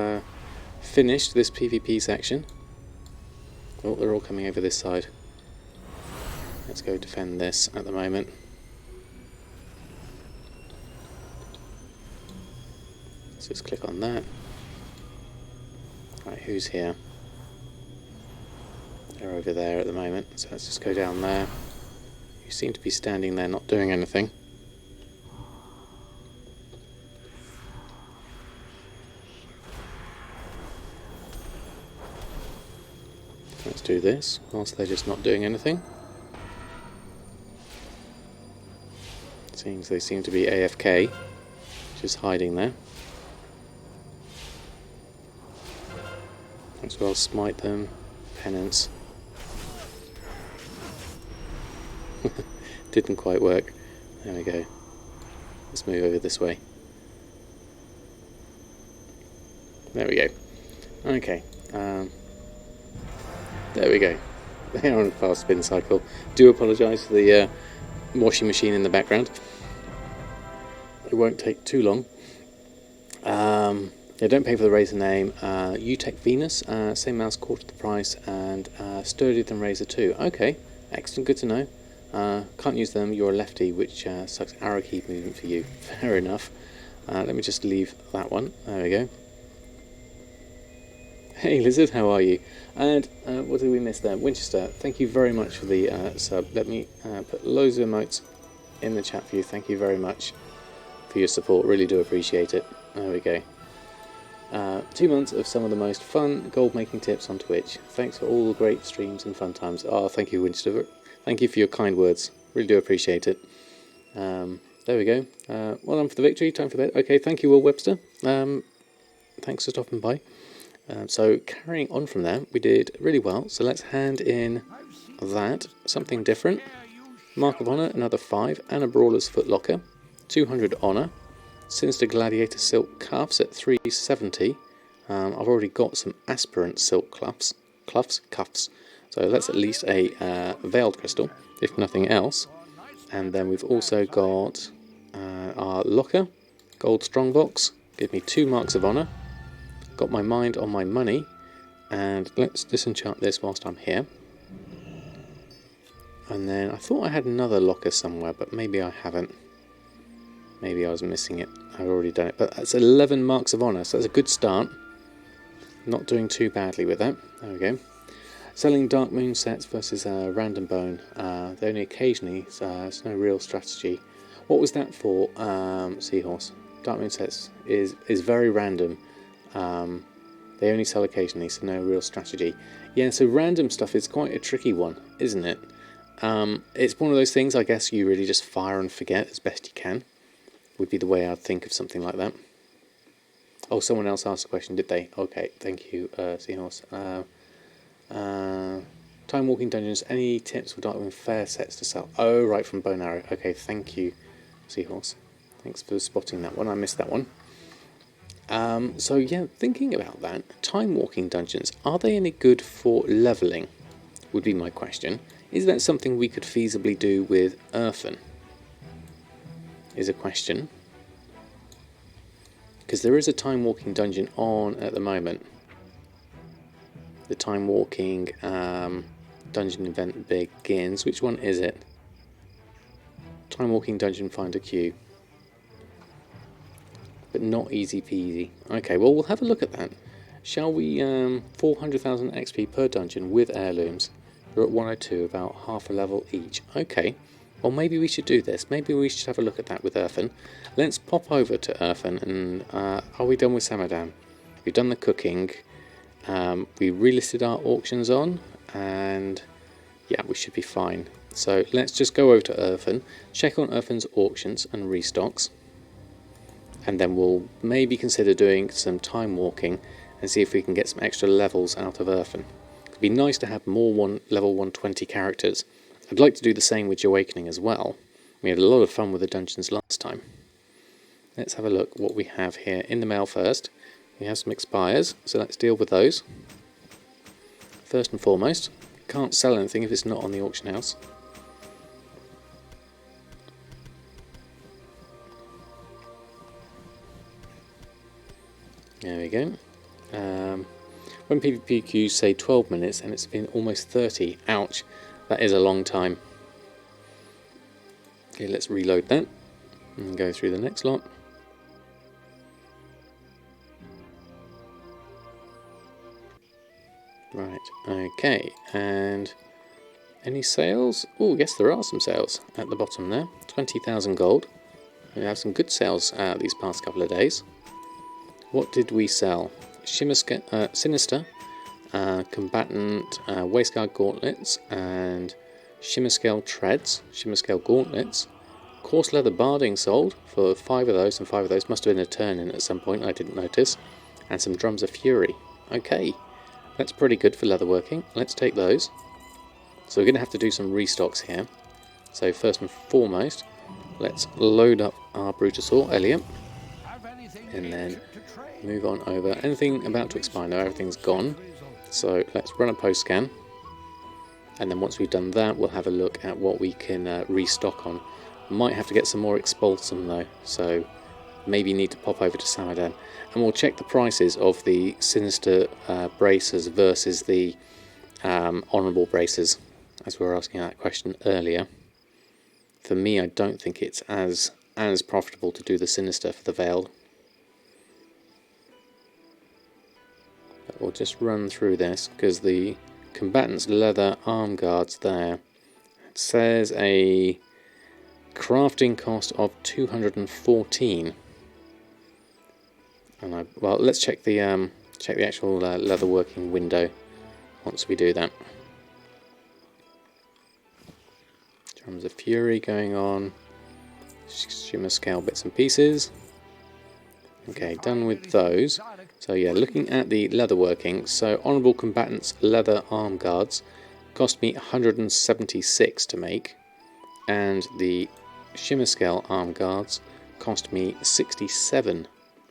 finished, this PvP section. Oh, they're all coming over this side. Let's go defend this at the moment. Let's just click on that. Right, who's here? They're over there at the moment, so let's just go down there. You seem to be standing there not doing anything. Let's do this whilst they're just not doing anything. Seems they seem to be AFK, just hiding there. Might as well smite them. Penance. Didn't quite work. There we go. Let's move over this way. There we go. Okay. There we go. They're on a fast spin cycle. Do apologise for the washing machine in the background. It won't take too long. Yeah, don't pay for the Razor name. Utech Venus, same mouse, quarter the price, and sturdier than Razor 2. Okay, excellent, good to know. Can't use them, you're a lefty, which sucks arrow key movement for you. Fair enough. Let me just leave that one. There we go. Hey Lizard, how are you? And what did we miss there? Winchester, thank you very much for the sub. Let me put loads of emotes in the chat for you. Thank you very much for your support. Really do appreciate it. There we go. 2 months of some of the most fun gold making tips on Twitch. Thanks for all the great streams and fun times. Oh, thank you, Winchester. Thank you for your kind words. Really do appreciate it. There we go. Well done for the victory. Time for bed. Okay, thank you, Will Webster. Thanks for stopping by. So carrying on from there, we did really well. So let's hand in that. Something different. Mark of Honour, another 5, and a Brawler's Footlocker. 200 Honour. Sinister Gladiator Silk Cuffs at 370. I've already got some Aspirant Silk Cuffs. So that's at least a Veiled Crystal, if nothing else. And then we've also got our Locker, Gold Strongbox, give me 2 Marks of Honour. Got my mind on my money, and let's disenchant this whilst I'm here. And then I thought I had another locker somewhere, but maybe I haven't. Maybe I was missing it. I've already done it, but that's 11 Marks of Honour, so that's a good start. Not doing too badly with that. There we go. Selling Dark Moon sets versus Random Bone. They only occasionally, so there's no real strategy. What was that for, Seahorse? Dark Moon sets is very random. They only sell occasionally, so no real strategy. Yeah, so random stuff is quite a tricky one, isn't it? It's one of those things, I guess, you really just fire and forget as best you can. Would be the way I'd think of something like that. Oh, someone else asked a question, did they? Okay, thank you, Seahorse. Timewalking Dungeons, any tips for Darkwing Fair sets to sell? Oh, right, from Bone Arrow. Okay, thank you, Seahorse. Thanks for spotting that one. I missed that one. So yeah, thinking about that, Timewalking Dungeons, are they any good for levelling? Would be my question. Is that something we could feasibly do with Erfen? Is a question. Because there is a Timewalking Dungeon on at the moment. The Timewalking Dungeon event begins. Which one is it? Timewalking Dungeon Finder Queue. But not easy peasy. Okay, well, we'll have a look at that. Shall we, 400,000 XP per dungeon with heirlooms. We're at 102, about half a level each. Okay, well, maybe we should do this. Maybe we should have a look at that with Erfen. Let's pop over to Erfen, and are we done with Samadan? We've done the cooking. We relisted our auctions on, and yeah, we should be fine. So let's just go over to Erfen, check on Erfen's auctions and restocks. And then we'll maybe consider doing some time walking and see if we can get some extra levels out of Erfen. It'd be nice to have more level 120 characters. I'd like to do the same with Awakening as well. We had a lot of fun with the dungeons last time. Let's have a look what we have here in the mail first. We have some expires, so let's deal with those. First and foremost, can't sell anything if it's not on the auction house. There we go. When PvP queues say 12 minutes and it's been almost 30, ouch, that is a long time. Okay, let's reload that and go through the next lot. Right, okay, and any sales? Oh, yes, there are some sales at the bottom there. 20,000 gold. We have some good sales these past couple of days. What did we sell? Sinister, Combatant, Waistguard Gauntlets, and Shimmerscale Treads, Shimmerscale Gauntlets. Coarse Leather Barding sold for 5 of those, and 5 of those must have been a turn in at some point, I didn't notice. And some Drums of Fury. Okay, that's pretty good for leatherworking. Let's take those. So we're going to have to do some restocks here. So first and foremost, let's load up our Brutosaur, Elliot. And then move on over. Anything about to expire? No, everything's gone. So let's run a post scan. And then once we've done that, we'll have a look at what we can restock on. Might have to get some more expulsum though, so maybe need to pop over to Samadan. And we'll check the prices of the Sinister bracers versus the Honourable bracers, as we were asking that question earlier. For me, I don't think it's as profitable to do the Sinister for the Veiled. But we'll just run through this, because the Combatant's Leather Arm Guards there, it says a crafting cost of 214. And well, let's check the actual leather working window once we do that. Drums of Fury going on, shimmer scale bits and pieces. Okay, done with those. So yeah, looking at the leather working, so Honourable Combatant's Leather Arm Guards cost me 176 to make, and the Shimmer Scale Arm Guards cost me 67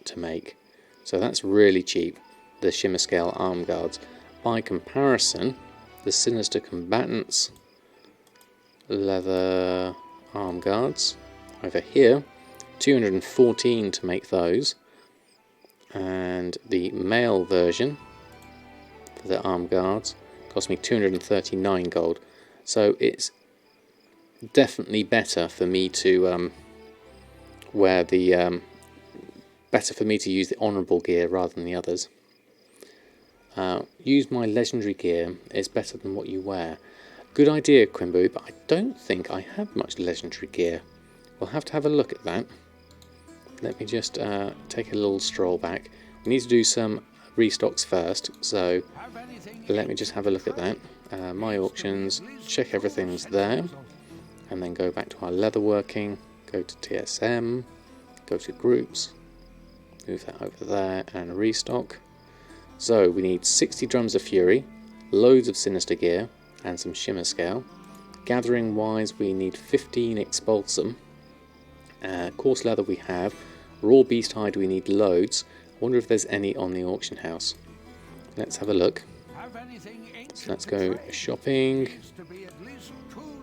to make. So that's really cheap, the Shimmer Scale Arm Guards. By comparison, the Sinister Combatant's Leather Arm Guards over here, 214 to make those, and the male version for the arm guards cost me 239 gold. So it's definitely better for me to wear the better for me to use the honourable gear rather than the others. Use my legendary gear is better than what you wear. Good idea, Quimbu, but I don't think I have much legendary gear. We'll have to have a look at that. Let me just take a little stroll back. We need to do some restocks first, so let me just have a look at that. My auctions, check everything's there, and then go back to our leatherworking, go to TSM, go to groups, move that over there, and restock. So we need 60 drums of fury, loads of sinister gear, and some shimmer scale. Gathering wise, we need 15 expulsum. Coarse leather we have. Raw beast hide we need loads. I wonder if there's any on the auction house. Let's have a look. So let's go shopping,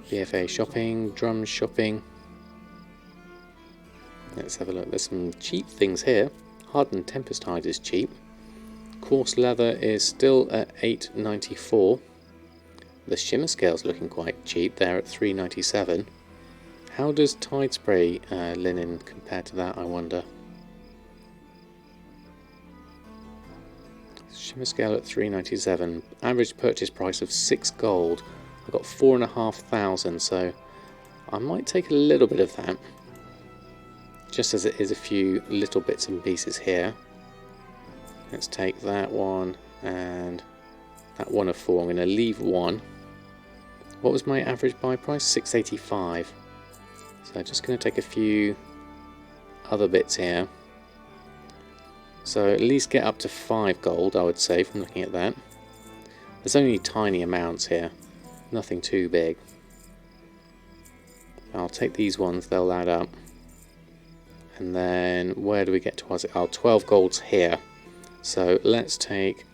BFA shopping, drums shopping. Let's have a look. There's some cheap things here. Hardened Tempest hide is cheap. Coarse leather is still at 8.94. The shimmer scale's looking quite cheap there at 3.97. How does Tide Spray linen compare to that, I wonder? Shimmer scale at 3.97. Average purchase price of 6 gold. I've got 4,500, so I might take a little bit of that. Just as it is a few little bits and pieces here. Let's take that one and that one of 4. I'm going to leave one. What was my average buy price? 6.85. So just going to take a few other bits here. So at least get up to 5 gold, I would say, from looking at that. There's only tiny amounts here, nothing too big. I'll take these ones, they'll add up. And then where do we get to? Oh, 12 golds here. So let's take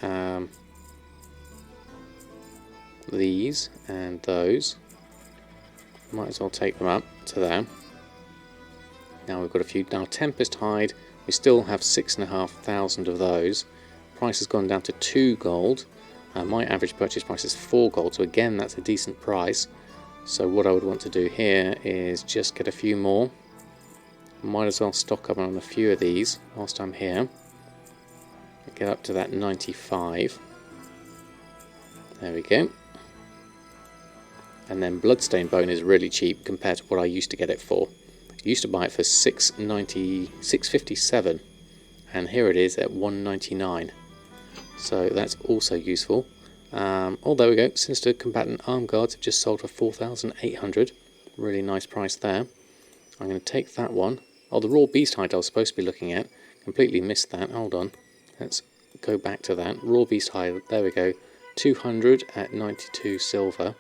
these and those. Might as well take them up to there. Now we've got a few. Now Tempest hide, we still have 6,500 of those. Price has gone down to 2 gold. My average purchase price is 4 gold, so again that's a decent price. So what I would want to do here is just get a few more. Might as well stock up on a few of these whilst I'm here. Get up to that 95. There we go. And then Bloodstained Bone is really cheap compared to what I used to get it for. I used to buy it for 6.57, and here it is at 1.99. So that's also useful. Oh, there we go. Sinister Combatant Arm Guards have just sold for 4,800. Really nice price there. I'm going to take that one. Oh, the Raw Beast Hide I was supposed to be looking at. Completely missed that. Hold on. Let's go back to that. Raw Beast Hide. There we go. 200 at 92 silver.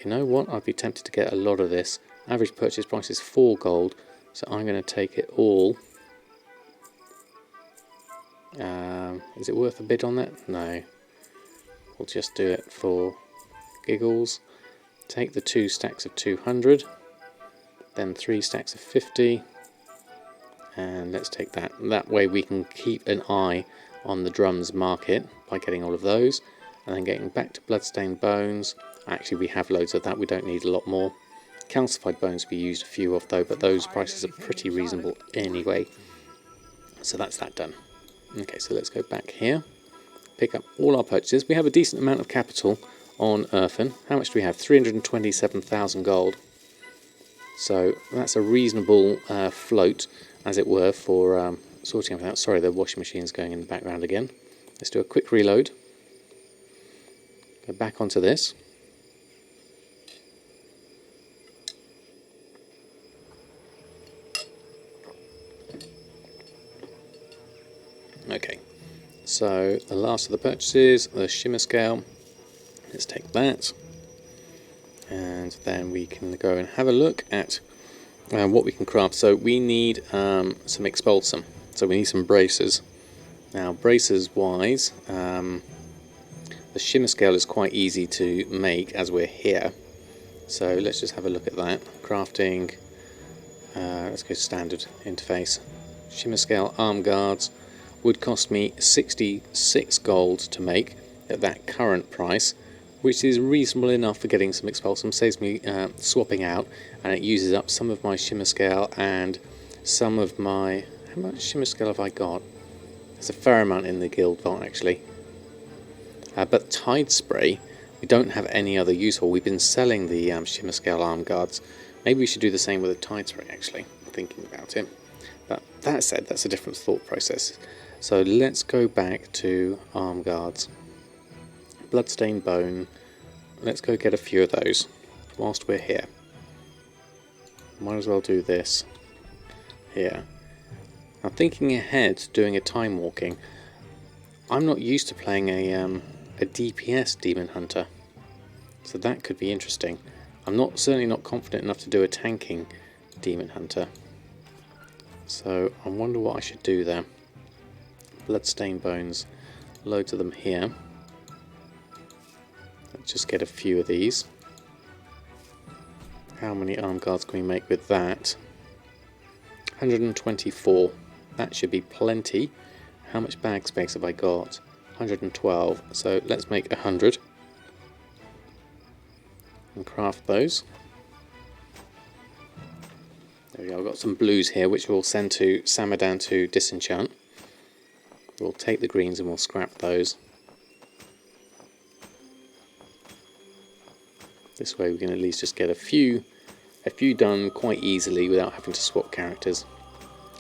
You know what? I'd be tempted to get a lot of this. Average purchase price is 4 gold, so I'm going to take it all. Is it worth a bid on that? No. We'll just do it for giggles. Take the 2 stacks of 200, then 3 stacks of 50, and let's take that. That way we can keep an eye on the drums market by getting all of those, and then getting back to bloodstained bones. Actually, we have loads of that, we don't need a lot more. Calcified bones we used a few of though, but those prices are pretty reasonable anyway. So that's that done. Okay, so let's go back here, pick up all our purchases. We have a decent amount of capital on Erfen. How much do we have? 327,000 gold. So that's a reasonable float, as it were, for sorting everything out. Sorry, the washing machine's going in the background again. Let's do a quick reload. Go back onto this. Okay, so the last of the purchases, the shimmer scale. Let's take that, and then we can go and have a look at what we can craft. So we need some expulsum, so we need some bracers. Now bracers wise, the shimmer scale is quite easy to make as we're here, so let's just have a look at that. Crafting, let's go standard interface. Shimmer scale arm guards would cost me 66 gold to make at that current price, which is reasonable enough for getting some expulsum. Saves me swapping out, and it uses up some of my shimmer scale and some of my... How much shimmer scale have I got? There's a fair amount in the guild vault actually. But tide spray, we don't have any other use for. We've been selling the shimmer scale arm guards. Maybe we should do the same with a tide spray actually, thinking about it. But that said, that's a different thought process. So let's go back to arm guards. Bloodstained bone. Let's go get a few of those whilst we're here. Might as well do this here. Now thinking ahead, doing a time walking. I'm not used to playing a DPS demon hunter, so that could be interesting. I'm certainly not confident enough to do a tanking demon hunter. So I wonder what I should do there. Bloodstained bones, loads of them here. Let's just get a few of these. How many arm guards can we make with that? 124. That should be plenty. How much bag space have I got? 112. So let's make 100 and craft those. There we go. I've got some blues here, which we'll send to Samadan to disenchant. We'll take the greens and we'll scrap those. This way we can at least just get a few done quite easily without having to swap characters.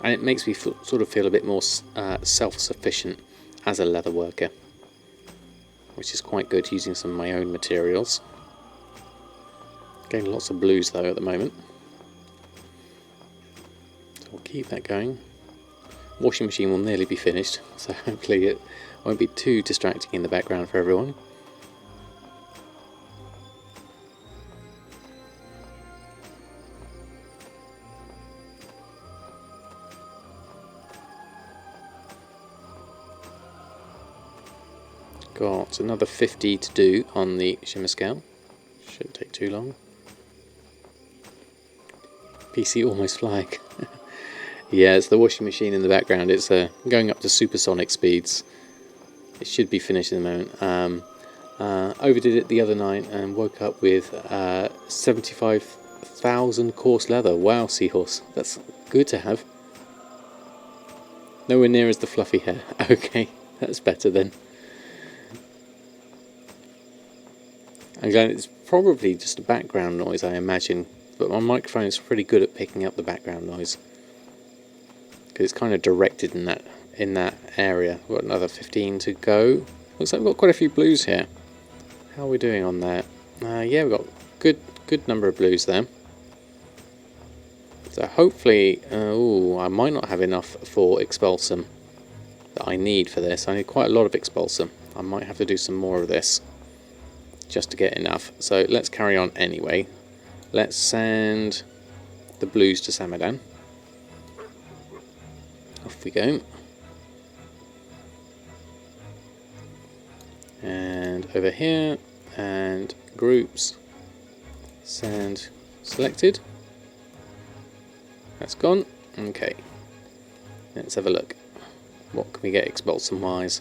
And it makes me sort of feel a bit more self-sufficient as a leather worker, which is quite good, using some of my own materials. Getting lots of blues though at the moment. So we'll keep that going. Washing machine will nearly be finished, so hopefully it won't be too distracting in the background for everyone. Got another 50 to do on the shimmer scale. Shouldn't take too long. PC almost flying. Yeah, it's the washing machine in the background. It's going up to supersonic speeds. It should be finished in a moment. Overdid it the other night and woke up with 75,000 coarse leather. Wow, seahorse. That's good to have. Nowhere near as the fluffy hair. Okay, that's better then. I'm glad it's probably just a background noise, I imagine, but my microphone is pretty good at picking up the background noise because it's kind of directed in that area. We've got another 15 to go. Looks like we've got quite a few blues here. How are we doing on that? Yeah, we've got good number of blues there. So hopefully, I might not have enough for expulsum that I need for this. I need quite a lot of expulsum. I might have to do some more of this just to get enough. So let's carry on anyway. Let's send the blues to Samadan. Off we go. And over here, and groups, sand selected. That's gone. Okay, let's have a look. What can we get expulsum wise?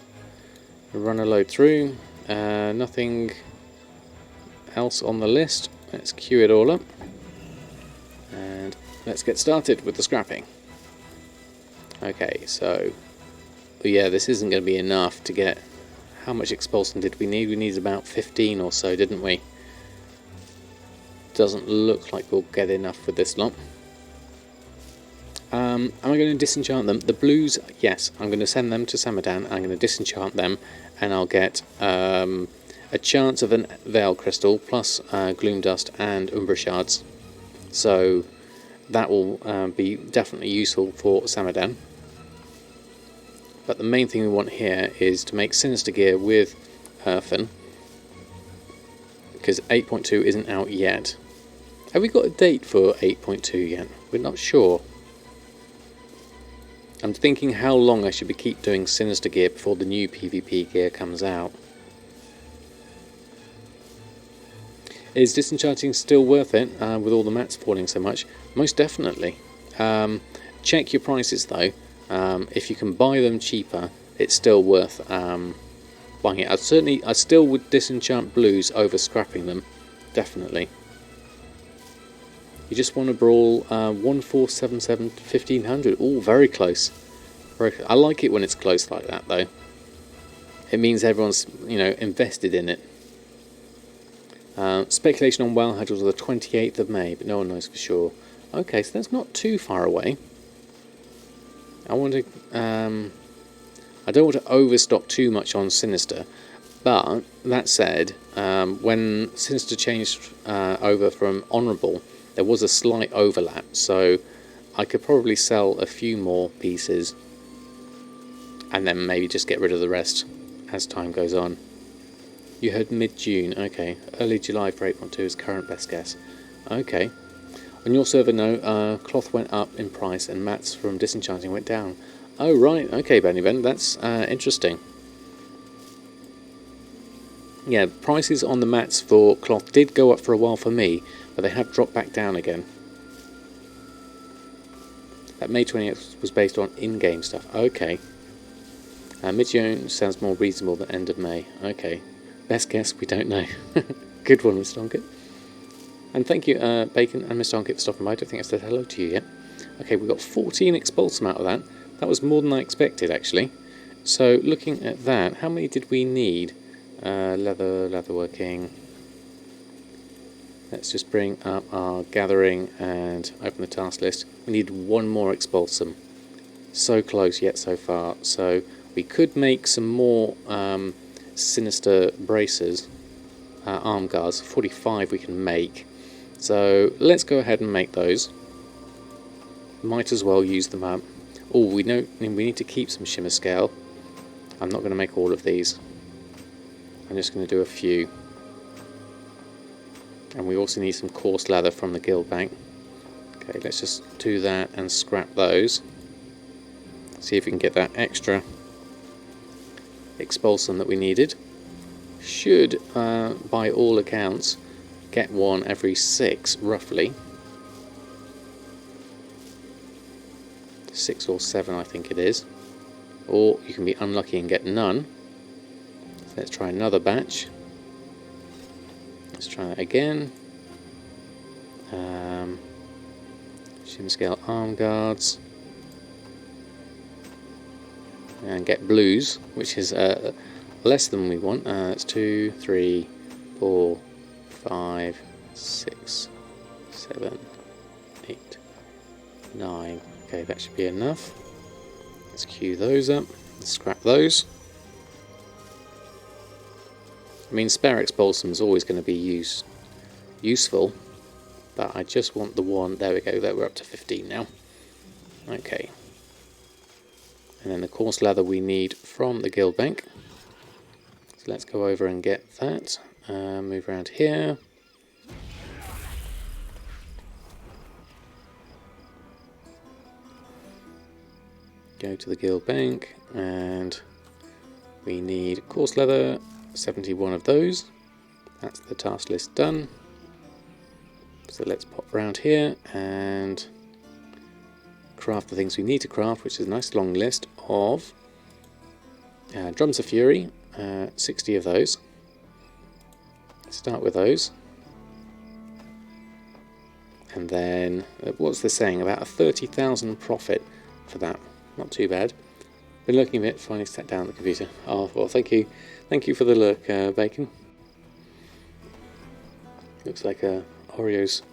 Run a load through. Nothing else on the list. Let's queue it all up and let's get started with the scrapping. Okay, so yeah, this isn't going to be enough to get. How much expulsum did we need? We needed about 15 or so, didn't we? Doesn't look like we'll get enough with this lot. Am I going to disenchant them? The blues, yes. I'm going to send them to Samadan. I'm going to disenchant them, and I'll get a chance of an Veil Crystal plus Gloom Dust and Umbra Shards. So that will be definitely useful for Samadan. But the main thing we want here is to make Sinister Gear with Erfen, because 8.2 isn't out yet. Have we got a date for 8.2 yet? We're not sure. I'm thinking how long I should keep doing Sinister Gear before the new PvP gear comes out. Is disenchanting still worth it with all the mats falling so much? Most definitely. Check your prices though. If you can buy them cheaper, it's still worth buying it. I still would disenchant blues over scrapping them, definitely. You just want to brawl 1477 1500. Oh, very close. I like it when it's close like that, though. It means everyone's, invested in it. Speculation on Well Hedge was the 28th of May, but no one knows for sure. Okay, so that's not too far away. I want to. I don't want to overstock too much on Sinister, but that said, when Sinister changed over from Honourable, there was a slight overlap, so I could probably sell a few more pieces and then maybe just get rid of the rest as time goes on. You heard mid-June, okay. Early July for 8.2 is current best guess. Okay. On your server, no, cloth went up in price and mats from disenchanting went down. Oh, right, okay, Benny Ben, that's interesting. Yeah, prices on the mats for cloth did go up for a while for me, but they have dropped back down again. That May 28th was based on in-game stuff. Okay. Mid-June sounds more reasonable than end of May. Okay. Best guess, we don't know. Good one, Mr. Donkett. And thank you, Bacon and Mr. Donkett, for stopping by. I don't think I said hello to you yet. Okay, we got 14 expulsum out of that. That was more than I expected, actually. So, looking at that, how many did we need? Leatherworking. Let's just bring up our gathering and open the task list. We need one more expulsum. So close yet so far. So we could make some more sinister bracers, arm guards. 45 we can make. So let's go ahead and make those. Might as well use them up. Oh, we need to keep some shimmer scale. I'm not going to make all of these. I'm just going to do a few. And we also need some coarse leather from the guild bank. Okay, let's just do that and scrap those. See if we can get that extra expulsum that we needed. Should, by all accounts, get one every 6, roughly. 6 or 7, I think it is. Or you can be unlucky and get none. So let's try another batch. Let's try that again. Shim scale arm guards. And get blues, which is less than we want. It's 2, 3, 4, 5, 6, 7, 8, 9. Okay, that should be enough. Let's queue those up. Let's scrap those. I mean, spare expulsum is always going to be useful, but I just want the one. There we go. There, we're up to 15 now. Okay. And then the coarse leather we need from the guild bank. So let's go over and get that. Move around here. Go to the guild bank, and we need coarse leather, 71 of those. That's the task list done. So let's pop round here and craft the things we need to craft, which is a nice long list of Drums of Fury, 60 of those. Start with those. And then, what's this saying? About a 30,000 profit for that. Not too bad. Been looking a bit, finally sat down at the computer. Oh, well, thank you. Thank you for the look, Bacon. Looks like Oreo's...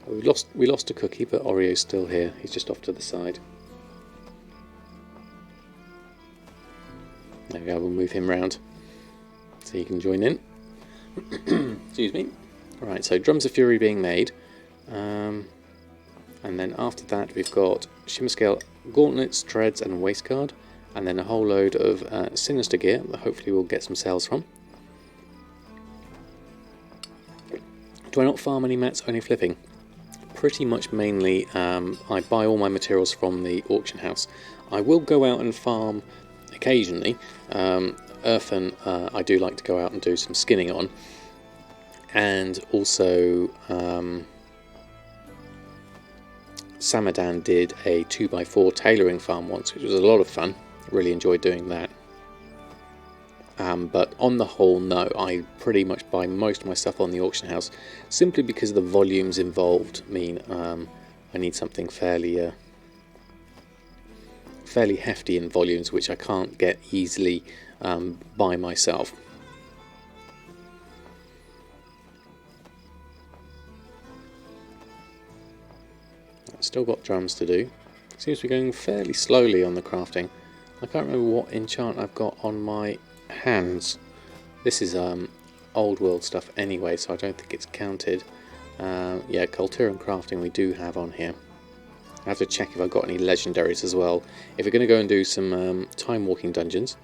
We lost a cookie, but Oreo's still here. He's just off to the side. There we go, we'll move him round so he can join in. Excuse me. Right, so Drums of Fury being made. And then after that we've got Shimmer Scale Gauntlets, Treads and Waistguard. And then a whole load of Sinister Gear that hopefully we'll get some sales from. Do I not farm any mats, only flipping? Pretty much mainly I buy all my materials from the auction house. I will go out and farm occasionally. Erfen I do like to go out and do some skinning on, and also Samadan did a 2x4 tailoring farm once, which was a lot of fun. Really enjoyed doing that. But on the whole, no, I pretty much buy most of my stuff on the auction house, simply because the volumes involved mean I need something fairly hefty in volumes, which I can't get easily by myself. I've still got drums to do. Seems to be going fairly slowly on the crafting. I can't remember what enchant I've got on my hands. This is old world stuff anyway, so I don't think it's counted. Yeah, Culture and Crafting we do have on here. I have to check if I've got any legendaries as well. If we're going to go and do some Timewalking Dungeons.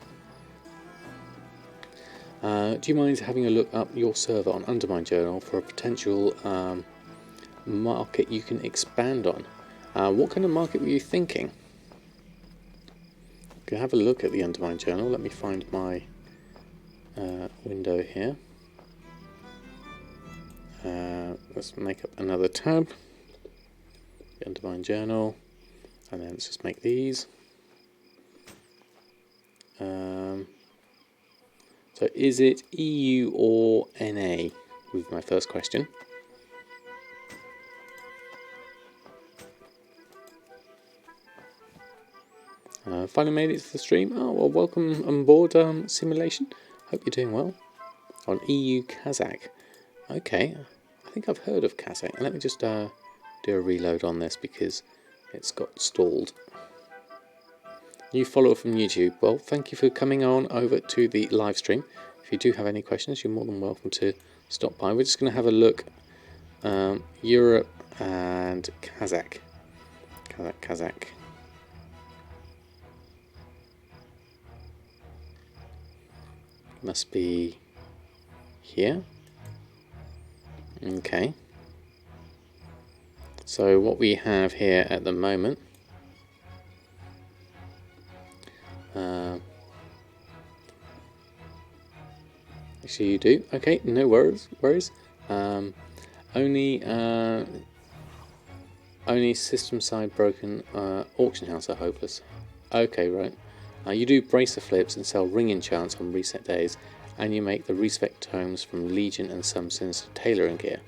Do you mind having a look up your server on Undermine Journal for a potential market you can expand on? What kind of market were you thinking? You can have a look at the Undermine Journal. Let me find my window here. Let's make up another tab. The Undermine Journal, and then let's just make these. So is it EU or NA? With my first question. Finally made it to the stream. Oh well, welcome on board, Simulation. Hope you're doing well. On EU Kazakh. Okay, I think I've heard of Kazakh. Let me just do a reload on this because it's got stalled. New follower from YouTube. Well, thank you for coming on over to the live stream. If you do have any questions, you're more than welcome to stop by. We're just going to have a look. Europe and Kazakh. Kazakh. Must be here. Okay. So what we have here at the moment. Actually, you do. Okay, no worries. Only system side broken. Auction house are hopeless. Okay, right. You do bracer flips and sell ring enchants on reset days, and you make the respec tomes from Legion and some sinister tailoring gear.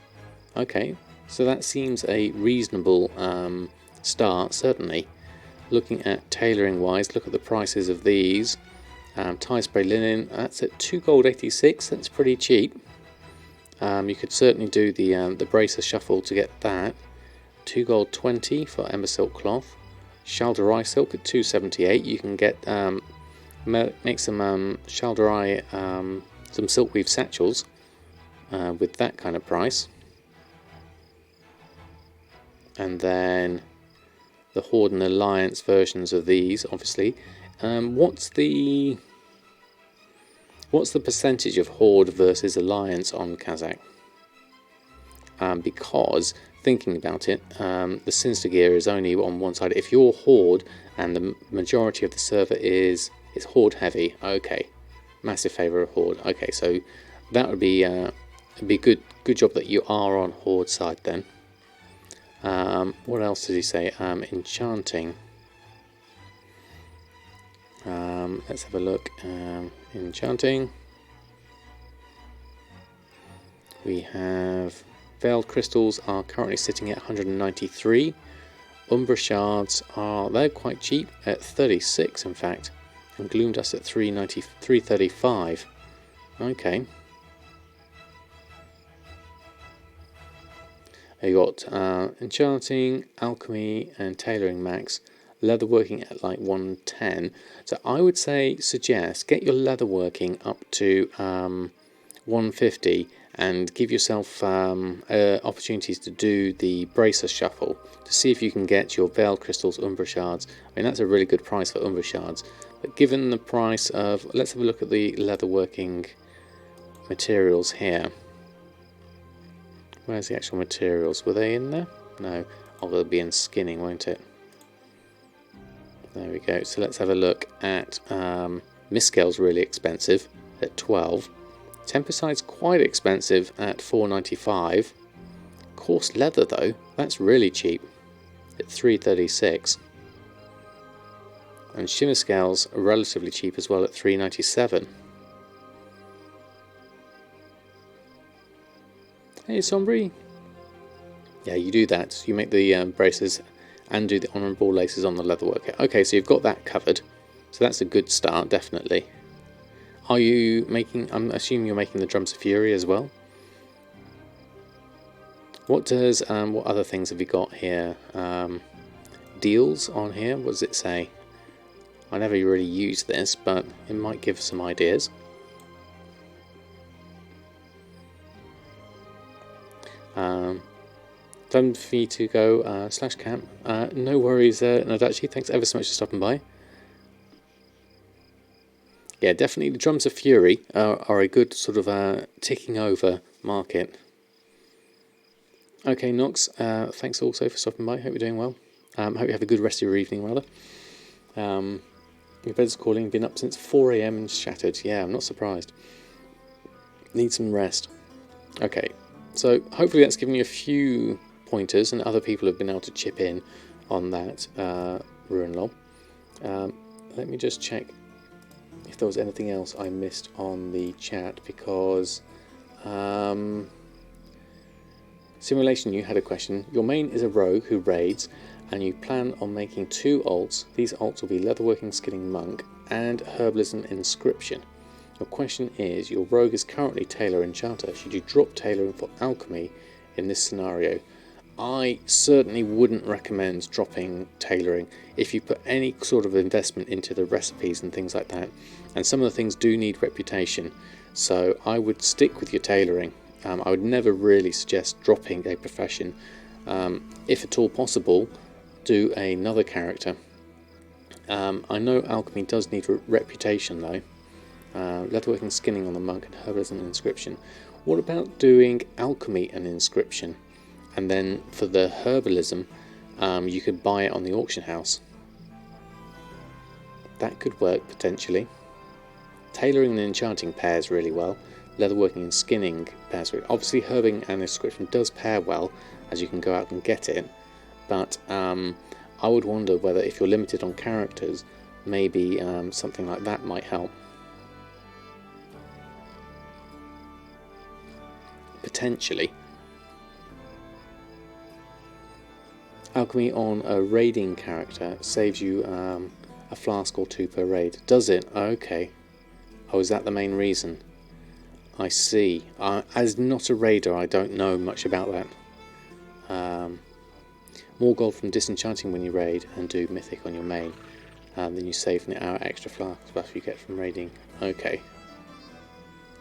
Okay, so that seems a reasonable start, certainly. Looking at tailoring wise, look at the prices of these. Tie spray linen, that's at 2 gold 86, that's pretty cheap. You could certainly do the bracer shuffle to get that. 2 gold 20 for Ember Silk Cloth. Shalderai Silk at 278. You can get make some Shalderai, some Silkweave satchels with that kind of price. And then the Horde and Alliance versions of these, obviously. What's the percentage of Horde versus Alliance on Kazakh? Because thinking about it, the Sinister Gear is only on one side. If you're Horde and the majority of the server is Horde heavy, okay, massive favour of Horde. Okay, so that would be it'd be good job that you are on Horde side then. What else did he say? Enchanting. Let's have a look. Enchanting. We have Veiled Crystals are currently sitting at 193. Umbra Shards they're quite cheap at 36 in fact. And Gloom Dust at 335. Okay. You got Enchanting, Alchemy and Tailoring max. Leatherworking at like 110. So I would suggest get your leatherworking up to 150 and give yourself opportunities to do the Bracer Shuffle to see if you can get your Veiled Crystals, Umbra Shards. I mean, that's a really good price for Umbra Shards. But given the price of... Let's have a look at the leatherworking materials here. Where's the actual materials? Were they in there? No. Oh, they'll be in skinning, won't it? There we go. So let's have a look at Miscale's really expensive at 12. Temperside's quite expensive at 4.95. Coarse leather though, that's really cheap at 3.36. And Shimmer Scales are relatively cheap as well at 3.97. Hey Sombri. Yeah, you do that. You make the braces and do the honourable laces on the leatherwork. Okay, so you've got that covered. So that's a good start, definitely. Are you making... I'm assuming you're making the Drums of Fury as well? What other things have you got here? Deals on here? What does it say? I never really use this, but it might give some ideas. Time for you to go /camp. No worries, Nadachi. Thanks ever so much for stopping by. Yeah, definitely the Drums of Fury are a good sort of ticking over market. Okay, Nox, thanks also for stopping by. Hope you're doing well. Hope you have a good rest of your evening, rather. Your bed's calling. Been up since 4 AM and shattered. Yeah, I'm not surprised. Need some rest. Okay, so hopefully that's given you a few pointers, and other people have been able to chip in on that ruin lol. Let me just check if there was anything else I missed on the chat, because Simulation, you had a question. Your main is a rogue who raids, and you plan on making 2 alts. These alts will be Leatherworking, Skinning Monk and Herbalism Inscription. Your question is, your rogue is currently Tailor Enchanter. Should you drop Tailoring for Alchemy in this scenario? I certainly wouldn't recommend dropping tailoring if you put any sort of investment into the recipes and things like that. And some of the things do need reputation, so I would stick with your tailoring. I would never really suggest dropping a profession. If at all possible, do another character. I know alchemy does need reputation though. Leatherworking, Skinning on the Monk and Herbalism and Inscription. What about doing alchemy and inscription? And then for the herbalism, you could buy it on the auction house. That could work potentially. Tailoring and enchanting pairs really well. Leatherworking and skinning pairs really well. Obviously herbing and inscription does pair well, as you can go out and get it. But I would wonder whether if you're limited on characters, maybe something like that might help. Potentially. Alchemy on a raiding character saves you a flask or 2 per raid. Does it? Okay. Oh, is that the main reason? I see. As not a raider, I don't know much about that. More gold from disenchanting when you raid and do mythic on your main. Then you save an hour extra flask buff you get from raiding. Okay.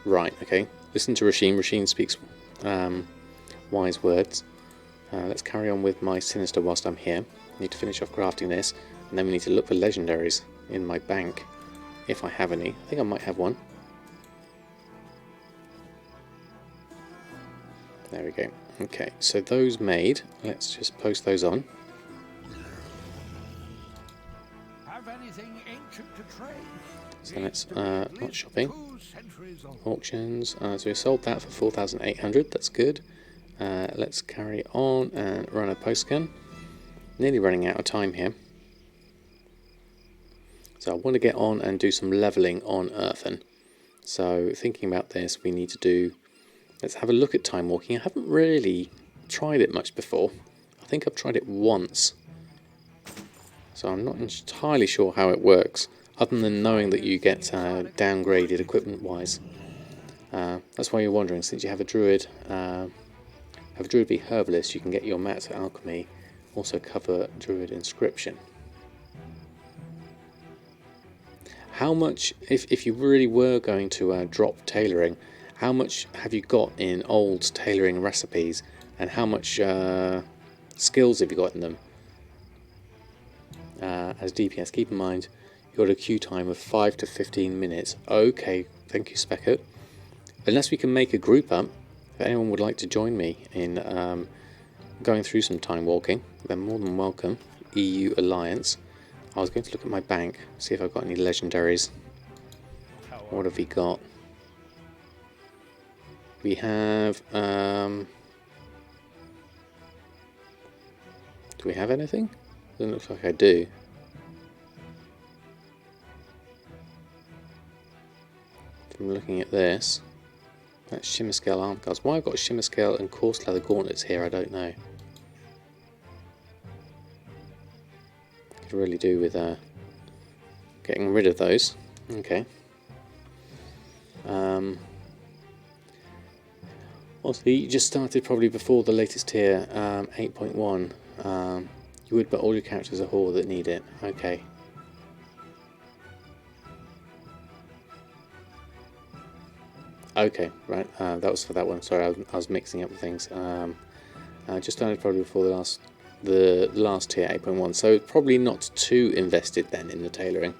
Right, okay. Listen to Rasheen. Rasheen speaks wise words. Let's carry on with my Sinister whilst I'm here. I need to finish off crafting this, and then we need to look for legendaries in my bank, if I have any. I think I might have one. There we go. Okay, so those made. Let's just post those on. have anything ancient to trade? So let's, Needs to be at not least shopping. 2 centuries old. Auctions. So we sold that for 4,800. That's good. Let's carry on and run a post scan. Nearly running out of time here. So I want to get on and do some leveling on Erfen. So thinking about this, we need to do... Let's have a look at time walking. I haven't really tried it much before. I think I've tried it once. So I'm not entirely sure how it works, other than knowing that you get downgraded equipment-wise. That's why you're wondering, since you have a druid be herbalist, you can get your mats of alchemy, also cover druid inscription. How much, if you really were going to drop tailoring, how much have you got in old tailoring recipes, and how much skills have you got in them? As DPS, keep in mind you've got a queue time of 5 to 15 minutes. Okay, thank you, Speckert. Unless we can make a group up, if anyone would like to join me in going through some time walking, they're more than welcome. EU Alliance. I was going to look at my bank, see if I've got any legendaries. What have we got? We have... do we have anything? Doesn't look like I do. From looking at this, that's Shimmer Scale arm cards. Why I've got Shimmer Scale and Coarse Leather gauntlets here, I don't know. Could really do with getting rid of those. Okay. Also, you just started probably before the latest tier, 8.1. You would, but all your characters are whore that need it. Okay. Okay, right. That was for that one. Sorry, I was mixing up things. Just started probably before the last tier, 8.1. So probably not too invested then in the tailoring.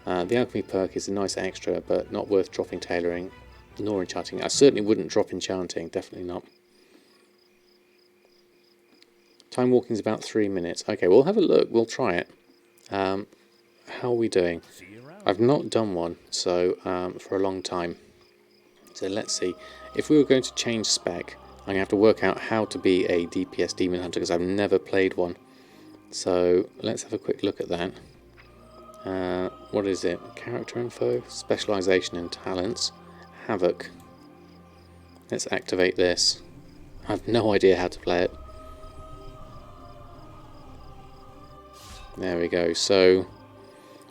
The alchemy perk is a nice extra, but not worth dropping tailoring nor enchanting. I certainly wouldn't drop enchanting. Definitely not. Time walking is about 3 minutes. Okay, we'll have a look. We'll try it. How are we doing? I've not done one so for a long time. So let's see. If we were going to change spec, I'm going to have to work out how to be a DPS Demon Hunter because I've never played one. So let's have a quick look at that. What is it? Character info, specialization and talents, Havoc. Let's activate this. I have no idea how to play it. There we go. So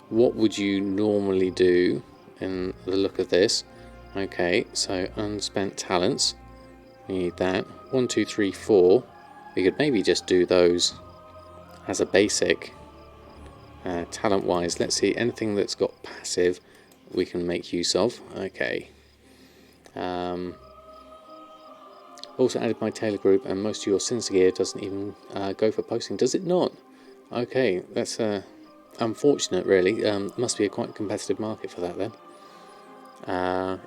what would you normally do in the look of this? Okay, so unspent talents. We need that. 1, 2, 3, 4. We could maybe just do those as a basic. Talent wise, let's see, anything that's got passive we can make use of. Okay. Also added my tailor group, and most of your sensor gear doesn't even go for posting, does it not? Okay, that's unfortunate really. Must be a quite competitive market for that then.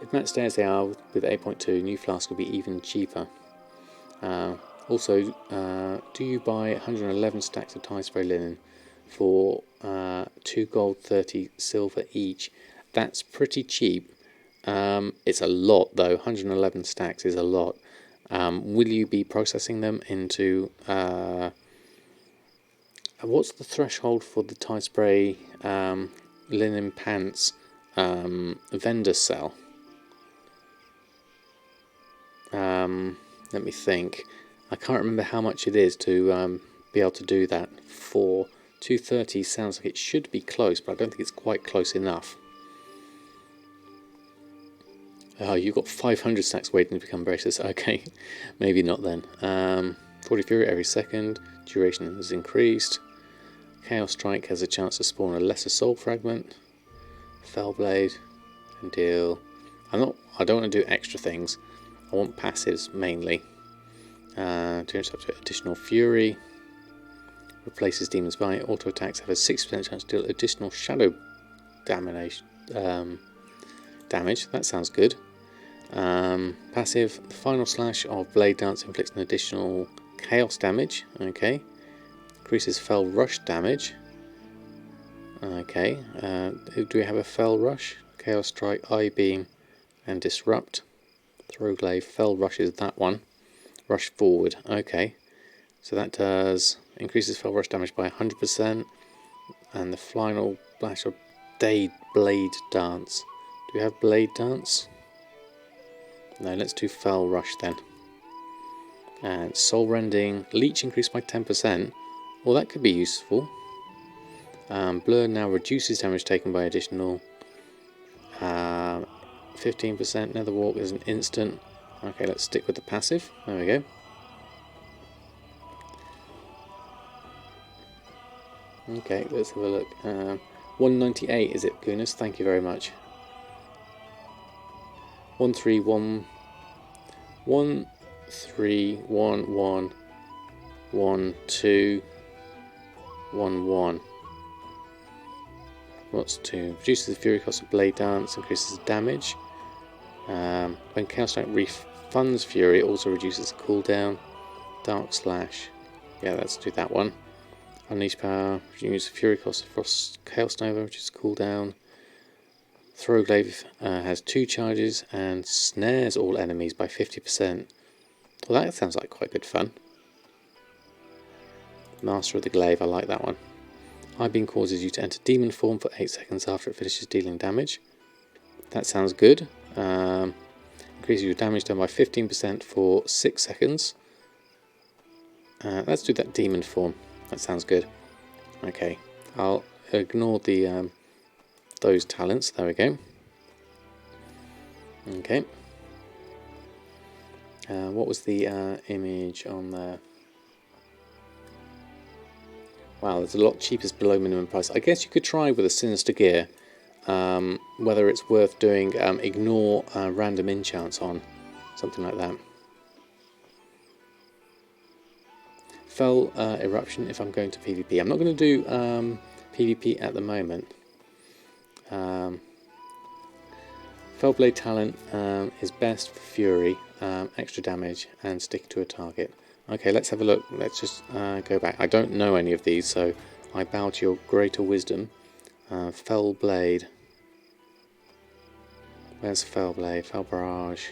If Matt stays they are with 8.2, new flask will be even cheaper. Also, do you buy 111 stacks of tie spray linen for 2 gold, 30 silver each? That's pretty cheap. It's a lot though. 111 stacks is a lot. Will you be processing them into what's the threshold for the tie spray linen pants vendor sell? Let me think. I can't remember how much it is to be able to do that. For 230 sounds like it should be close, but I don't think it's quite close enough. Oh, you've got 500 stacks waiting to become bracelets. Okay, maybe not then. 40 Fury every second. Duration has increased. Chaos Strike has a chance to spawn a lesser soul fragment. Fellblade and deal. I don't want to do extra things. I want passives mainly. To intercept additional fury. Replaces demons by auto attacks have a 6% chance to deal additional shadow damage. That sounds good. Passive, the final slash of blade dance inflicts an additional chaos damage. Okay. Increases fell rush damage. Okay, do we have a Fell Rush? Chaos Strike, Eye Beam, and Disrupt. Throw Glaive, Fell Rush is that one. Rush Forward, okay. So that does increases Fell Rush damage by 100%. And the final Flash of Blade Dance. Do we have Blade Dance? No, let's do Fell Rush then. And Soul Rending, Leech increased by 10%. Well, that could be useful. Blur now reduces damage taken by additional 15%. Nether Walk is an instant. Okay, let's stick with the passive. There we go. Okay, let's have a look. 198 is it, Goonus? Thank you very much. 131 1 3 1 1 1 2 1 1. What's 2? Reduces the fury cost of Blade Dance, increases damage. When Chaos Strike refunds fury, it also reduces the cooldown. Dark Slash. Yeah, let's do that one. Unleash Power, reduce the fury cost of Frost Chaos Nova, which is cooldown. Throw Glaive has 2 charges and snares all enemies by 50%. Well, that sounds like quite good fun. Master of the Glaive, I like that one. Eye Beam causes you to enter demon form for 8 seconds after it finishes dealing damage. That sounds good. Increases your damage done by 15% for 6 seconds. Let's do that demon form. That sounds good. Okay, I'll ignore the those talents. There we go. Okay. What was the image on there? Wow, there's a lot cheaper below minimum price. I guess you could try with a Sinister Gear, whether it's worth doing ignore random enchants on, something like that. Fell Eruption if I'm going to PvP. I'm not going to do PvP at the moment. Fell Blade Talent is best for Fury, extra damage, and stick to a target. Okay, let's have a look. Let's just go back. I don't know any of these, so I bow to your greater wisdom. Fell Blade. Where's Fell Blade? Fell Barrage.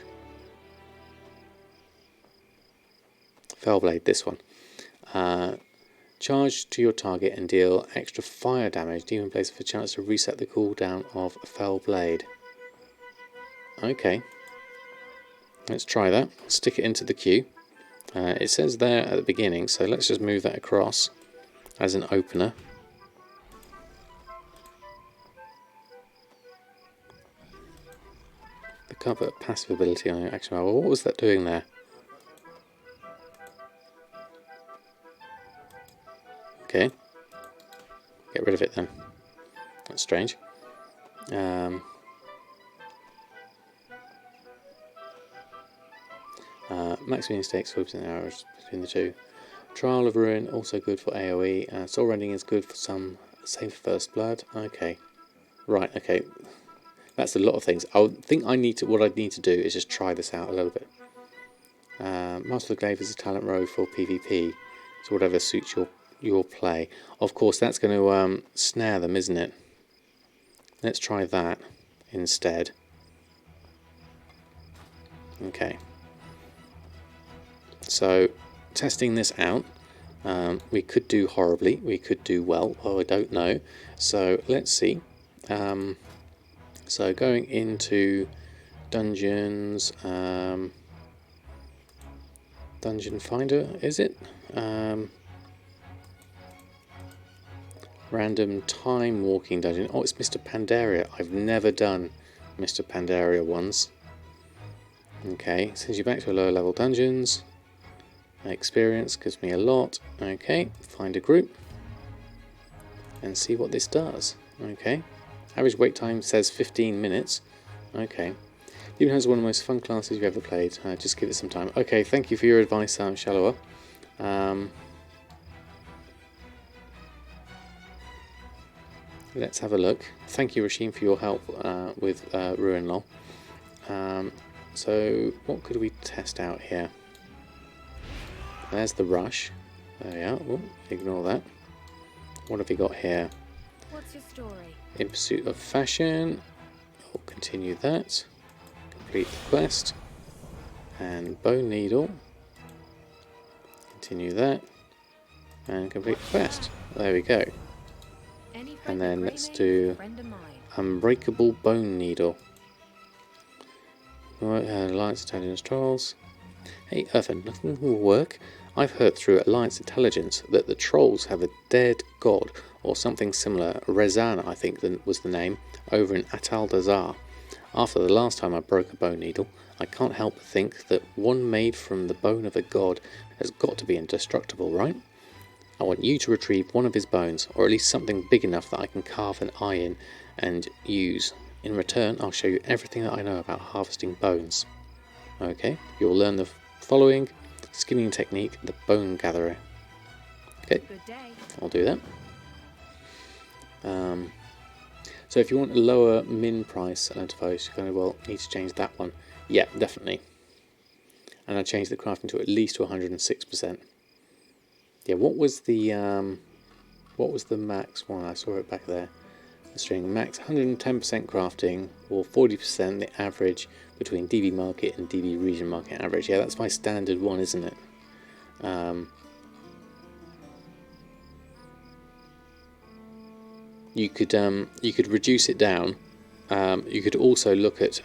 Fell Blade, this one. Charge to your target and deal extra fire damage. Demon Blaze for a chance to reset the cooldown of Fell Blade. Okay. Let's try that. Stick it into the queue. It says there at the beginning, so let's just move that across as an opener. The cover passive ability on your action bar. What was that doing there? Okay. Get rid of it then. That's strange. Maximum stakes swoops and arrows between the two. Trial of Ruin, also good for AoE. Soul Rending is good for some, same for First Blood. Okay. Right, okay. That's a lot of things. I think what I need to do is just try this out a little bit. Master of the Glaive is a talent row for PvP, so whatever suits your play. Of course, that's going to snare them, isn't it? Let's try that instead. Okay. So, testing this out, we could do horribly, we could do well, oh, I don't know. So, let's see. So, going into dungeons, Dungeon Finder, is it? Random Timewalking Dungeon. Oh, it's Mr. Pandaria. I've never done Mr. Pandaria ones. Okay, sends you back to a lower level dungeons. Experience gives me a lot. Okay, find a group and see what this does. Okay, average wait time says 15 minutes. Okay, Demon Hunter is one of the most fun classes you've ever played. Just give it some time. Okay, thank you for your advice, Shallower. Let's have a look. Thank you, Rashim, for your help with Ruin Lol. So, what could we test out here? There's the rush. There we are. Ooh, ignore that. What have we got here? What's your story? In pursuit of fashion. We'll continue that. Complete the quest. And bone needle. Continue that. And complete the quest. There we go. Any friend And of then let's Greymane's do a friend of mine. Unbreakable Bone Needle. Right, Alliance Intelligence Trolls. Hey, Erfen, nothing will work. I've heard through Alliance Intelligence that the Trolls have a dead god, or something similar, Rezana I think was the name, over in Ataldazar. After the last time I broke a bone needle, I can't help but think that one made from the bone of a god has got to be indestructible, right? I want you to retrieve one of his bones, or at least something big enough that I can carve an eye in and use. In return, I'll show you everything that I know about harvesting bones. Okay, you'll learn the following: skinning technique, the bone gatherer. Okay, Good day. I'll do that. So if you want a lower min price identifier, you're going to need to change that one. Yeah, definitely. And I changed the crafting to at least to 106%. Yeah, what was the max one? I saw it back there. The string max 110% crafting, or 40% the average between DB market and DB region market average. Yeah, that's my standard one, isn't it? You could reduce it down. You could also look at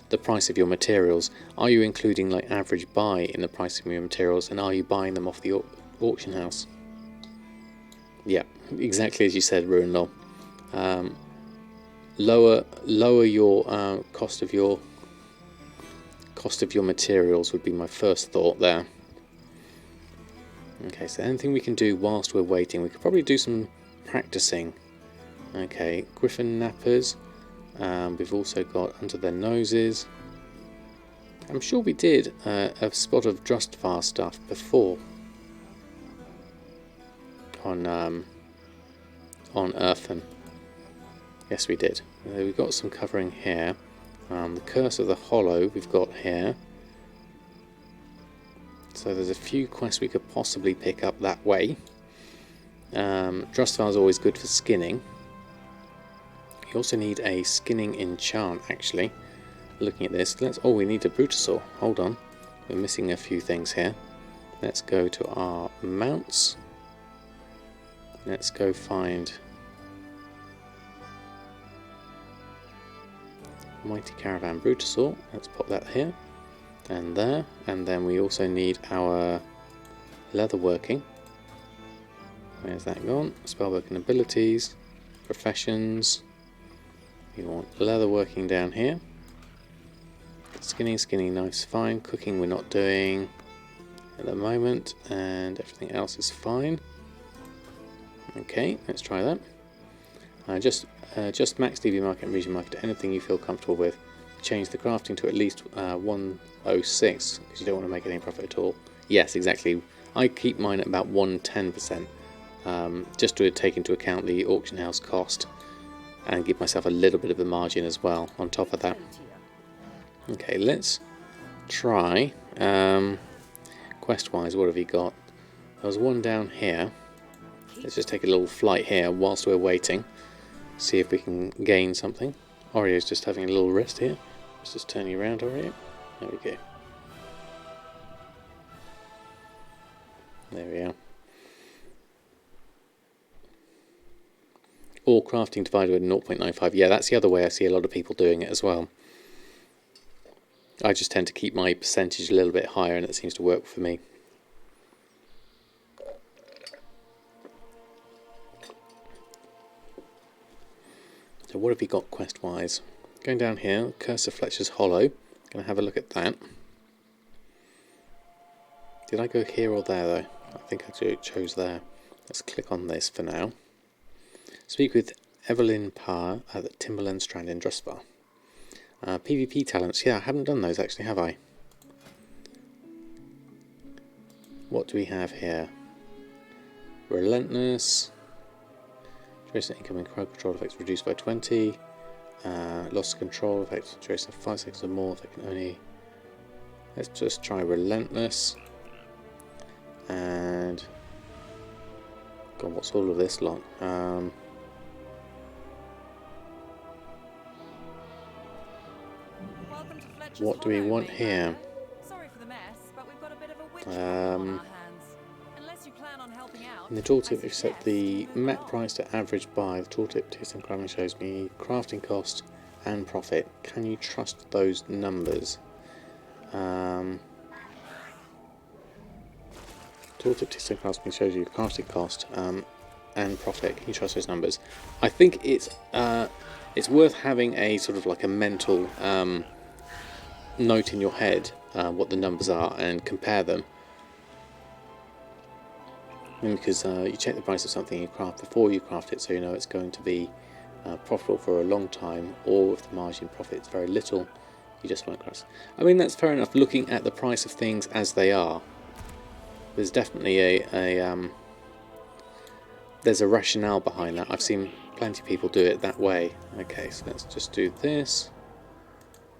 the price of your materials. Are you including like average buy in the price of your materials, and are you buying them off the auction house? Yeah, exactly as you said, Ruin Law. Lower your cost of your materials would be my first thought there. Okay, so anything we can do whilst we're waiting, we could probably do some practicing. Okay, griffin nappers. We've also got under their noses. I'm sure we did a spot of Drustvar stuff before on Erfen. Yes, we did. We've got some covering here. The Curse of the Hollow we've got here. So there's a few quests we could possibly pick up that way. Drustvar is always good for skinning. You also need a skinning enchant, actually. Looking at this, we need a Brutasaur. Hold on, we're missing a few things here. Let's go to our mounts. Let's go find Mighty Caravan Brutasaur. Let's pop that here and there, and then we also need our leatherworking. Where's that gone? Spellworking abilities, professions. We want leatherworking down here. Skinning, nice, fine. Cooking we're not doing at the moment, and everything else is fine. Okay, let's try that. Just max DB market and region market to anything you feel comfortable with. Change the crafting to at least 106 because you don't want to make any profit at all. Yes, exactly. I keep mine at about 110%, just to take into account the auction house cost and give myself a little bit of a margin as well on top of that. Okay, let's try quest-wise. What have you got? There was one down here. Let's just take a little flight here whilst we're waiting. See if we can gain something. Oreo's just having a little rest here. Let's just turn you around, Oreo. There we go. There we are. All crafting divided with 0.95. Yeah, that's the other way I see a lot of people doing it as well. I just tend to keep my percentage a little bit higher, and it seems to work for me. So what have we got quest-wise? Going down here, Curse of Fletcher's Hollow. Going to have a look at that. Did I go here or there though? I think I chose there. Let's click on this for now. Speak with Evelyn Parr at the Timberland Strand in Drustvar. PvP talents. Yeah, I haven't done those actually, have I? What do we have here? Relentless. Duration incoming crowd control effects reduced by 20. Loss of control effects. Duration of 5 seconds or more. They can only. Let's just try Relentless. And. God, what's all of this lot? What do we want here? Sorry for the mess, but we've got a bit of a witch problem on our hands. Unless you plan on helping out. In the tooltip, we've set the map price to average buy. The tooltip system currently shows me crafting cost and profit. Can you trust those numbers? Tooltip system currently shows you crafting cost and profit. Can you trust those numbers? I think it's worth having a sort of like a mental note in your head what the numbers are and compare them. Because you check the price of something you craft before you craft it, so you know it's going to be profitable for a long time, or if the margin profit is very little, you just won't craft. I mean, that's fair enough, looking at the price of things as they are. There's definitely there's a rationale behind that. I've seen plenty of people do it that way. Okay, so let's just do this.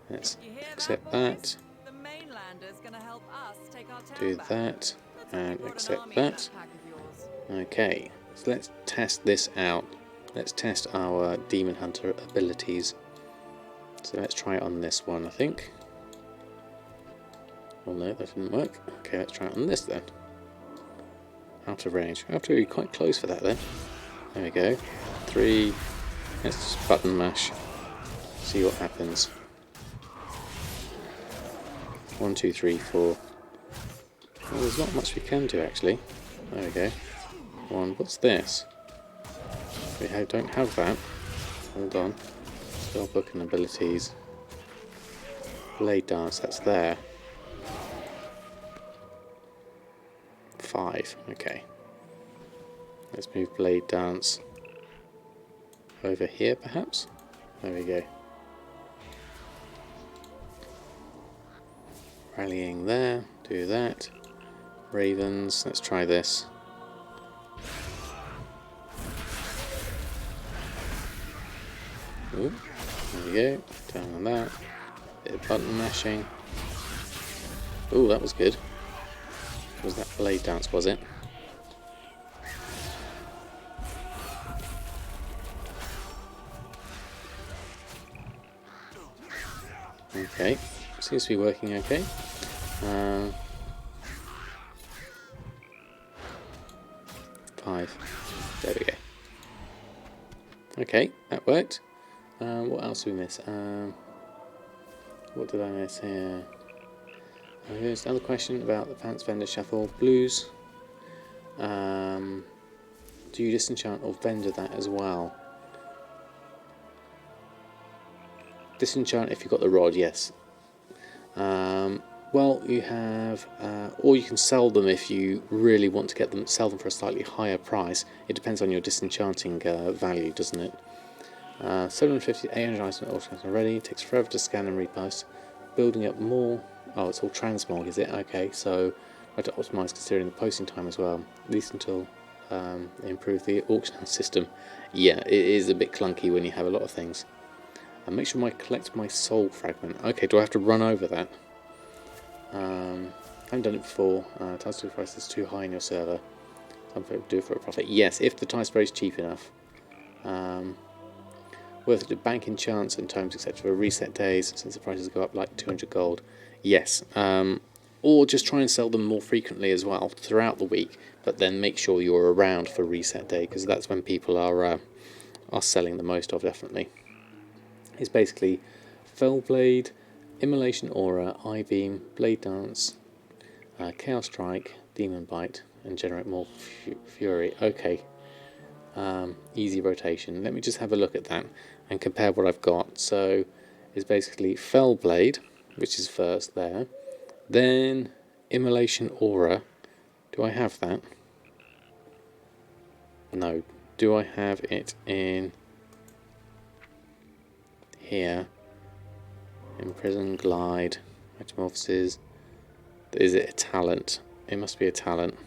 Let's accept that. The mainlander's gonna help us take our town Do back. that. Looks like And you brought an accept army in that. pack of yours. Okay, so let's test this out. Let's test our Demon Hunter abilities. So let's try it on this one, I think. Oh no, that didn't work. Okay, let's try it on this then. Out of range. I have to be quite close for that then. There we go. 3. Let's just button mash. See what happens. 1, 2, 3, 4. Well, there's not much we can do actually. There we go. 1. What's this? We don't have that. Hold on. Spellbook and abilities. Blade Dance, that's there. 5. Okay. Let's move Blade Dance over here perhaps. There we go. Rallying there. Do that. Ravens, let's try this. Ooh, there we go. Down on that. Bit of button mashing. Ooh, that was good. Was that Blade Dance, was it? Okay, seems to be working okay. 5. There we go. Okay, that worked. What else did we miss? What did I miss here? Here's another question about the Pants Vendor Shuffle. Blues. Do you disenchant or vendor that as well? Disenchant if you've got the rod, yes. Well, you have, or you can sell them if you really want to get them, sell them for a slightly higher price. It depends on your disenchanting value, doesn't it? 750, 800 items already. Takes forever to scan and repost. Building up more. Oh, it's all transmog, is it? Okay, so I have to optimise considering the posting time as well. At least until they improve the auction system. Yeah, it is a bit clunky when you have a lot of things. And make sure I collect my soul fragment. Okay, do I have to run over that? I haven't done it before. Title price is too high in your server. Something to do for a profit. Yes, if the tie spray is cheap enough. Worth it to bank in chance and times etc. for reset days since the prices go up like 200 gold. Yes. Or just try and sell them more frequently as well throughout the week, but then make sure you're around for reset day because that's when people are selling the most of, definitely. It's basically Fell Blade, Immolation Aura, Eye Beam, Blade Dance, Chaos Strike, Demon Bite, and generate more Fury. Okay. Easy rotation. Let me just have a look at that and compare what I've got. So it's basically Fell Blade, which is first there. Then Immolation Aura. Do I have that? No. Do I have it in here? Imprison, Glide, Metamorphosis. Is it a talent? It must be a talent.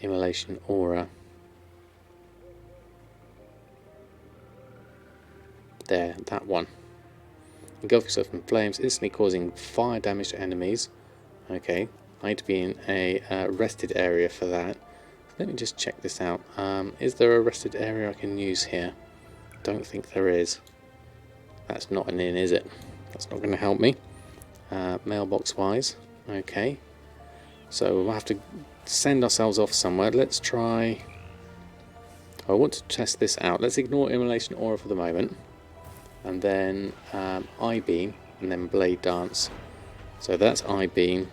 Immolation Aura. There, that one. Engulf yourself in flames, instantly causing fire damage to enemies. Okay, I need to be in a rested area for that. Let me just check this out. Is there a rested area I can use here? Don't think there is. That's not an inn, is it? That's not going to help me. Mailbox wise. Okay. So we'll have to send ourselves off somewhere. Let's try... I want to test this out. Let's ignore Immolation Aura for the moment. And then I-Beam, and then Blade Dance. So that's I-Beam.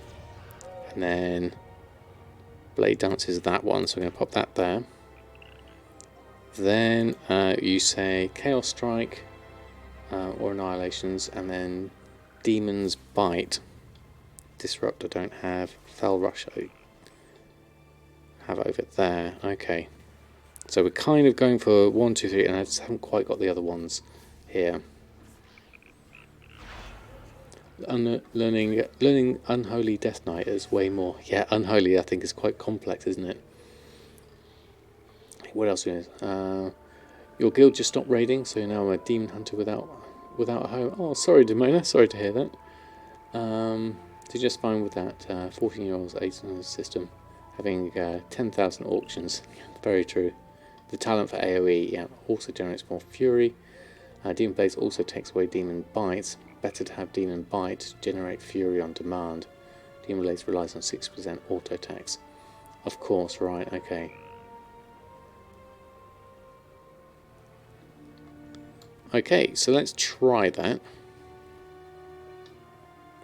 And then Blade Dance is that one, so I'm going to pop that there. Then you say Chaos Strike or Annihilations, and then Demon's Bite. Disrupt I don't have. Fell Rush I have over there. Okay. So we're kind of going for 1, 2, 3, and I just haven't quite got the other ones here. Learning Unholy Death Knight is way more. Yeah, Unholy I think is quite complex, isn't it? What else is? Your guild just stopped raiding, so now I'm a demon hunter without a home. Oh, sorry, Demona. Sorry to hear that. Did just fine with that 14-year-old's 8 system, having 10,000 auctions. Very true. The talent for AoE also generates more fury. Demon Blaze also takes away Demon Bites. Better to have Demon Bite to generate fury on demand. Demon Blaze relies on 6% auto attacks. Of course, right, okay. Okay, so let's try that.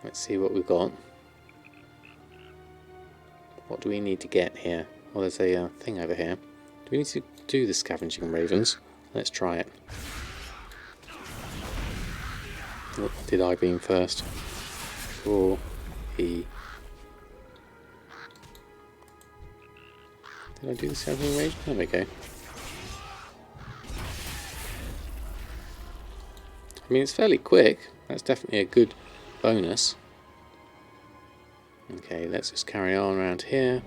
Let's see what we've got. What do we need to get here? Well, there's a thing over here. Do we need to do the Scavenging Ravens? Let's try it. What did I beam first? 4 E. Did I do the Scavenging Raven? There we go. I mean, it's fairly quick. That's definitely a good bonus. Okay, let's just carry on around here.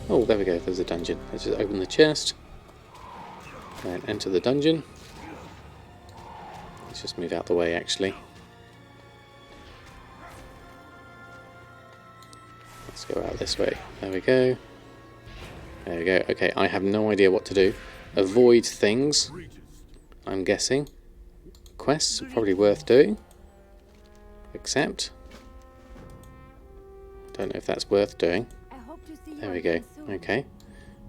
Oh, there we go, there's a dungeon. Let's just open the chest and enter the dungeon. Let's just move out the way, actually. Let's go out this way. There we go. There we go. Okay, I have no idea what to do. Avoid things, I'm guessing. Quests are probably worth doing. Accept. Don't know if that's worth doing. There we go. Okay.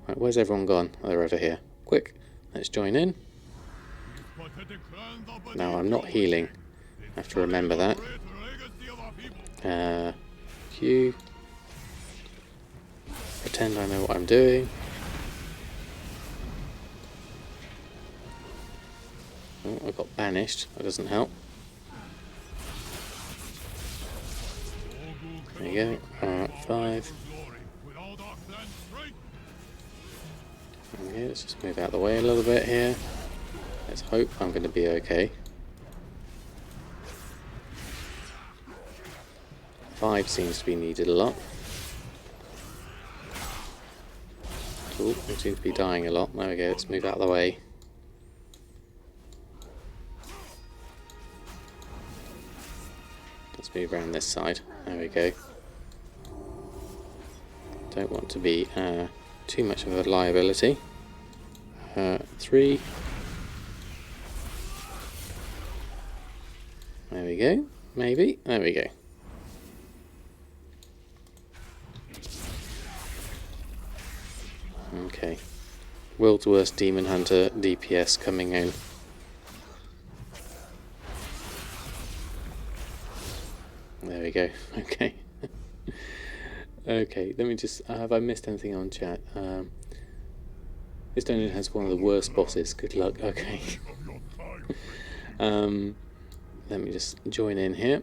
Right, where's everyone gone? Oh, they're over here. Quick, let's join in. Now I'm not healing. I have to remember that. Q. Pretend I know what I'm doing. Oh, I got banished. That doesn't help. There you go. Alright, 5. Okay, let's just move out the way a little bit here. Let's hope I'm going to be okay. 5 seems to be needed a lot. Oh, we seem to be dying a lot. There we go, let's move out of the way. Let's move around this side. There we go. Don't want to be too much of a liability. 3. There we go. Maybe. There we go. Okay. World's worst demon hunter DPS coming in. There we go. Okay. Okay, let me just... have I missed anything on chat? This dungeon has one of the worst bosses. Good luck. Okay. Let me just join in here.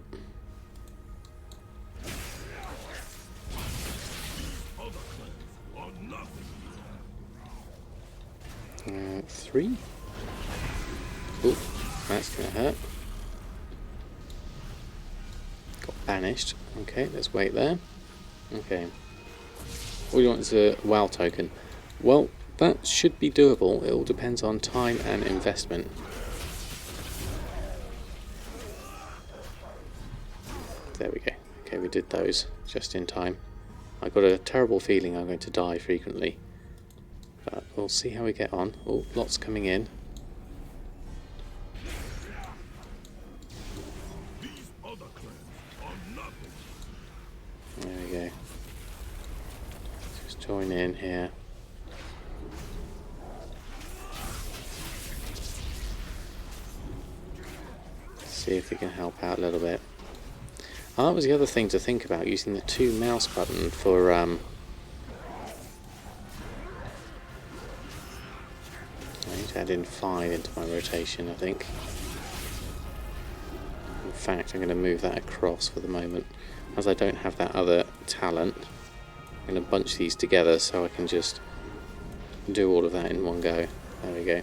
Three. Oh, that's going to hurt. Got banished. Okay, let's wait there. Okay. All you want is a WoW token. Well, that should be doable. It all depends on time and investment. There we go. Okay, we did those just in time. I got a terrible feeling I'm going to die frequently. But we'll see how we get on. Oh, lots coming in. here. See if we can help out a little bit. Oh, that was the other thing to think about, using the 2 mouse button for I need to add in 5 into my rotation, I think. In fact, I'm going to move that across for the moment, as I don't have that other talent. I'm going to bunch these together so I can just do all of that in one go. There we go.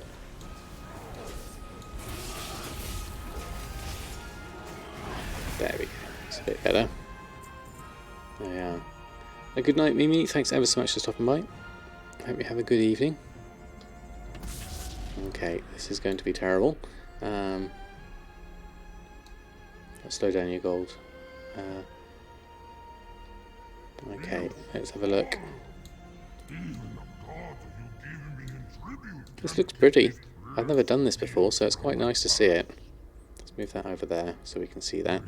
There we go. It's a bit better. There we are. A good night, Mimi. Thanks ever so much for stopping by. Hope you have a good evening. Okay, this is going to be terrible. Let's slow down your gold. Okay, let's have a look. This looks pretty. I've never done this before, so it's quite nice to see it. Let's move that over there so we can see that.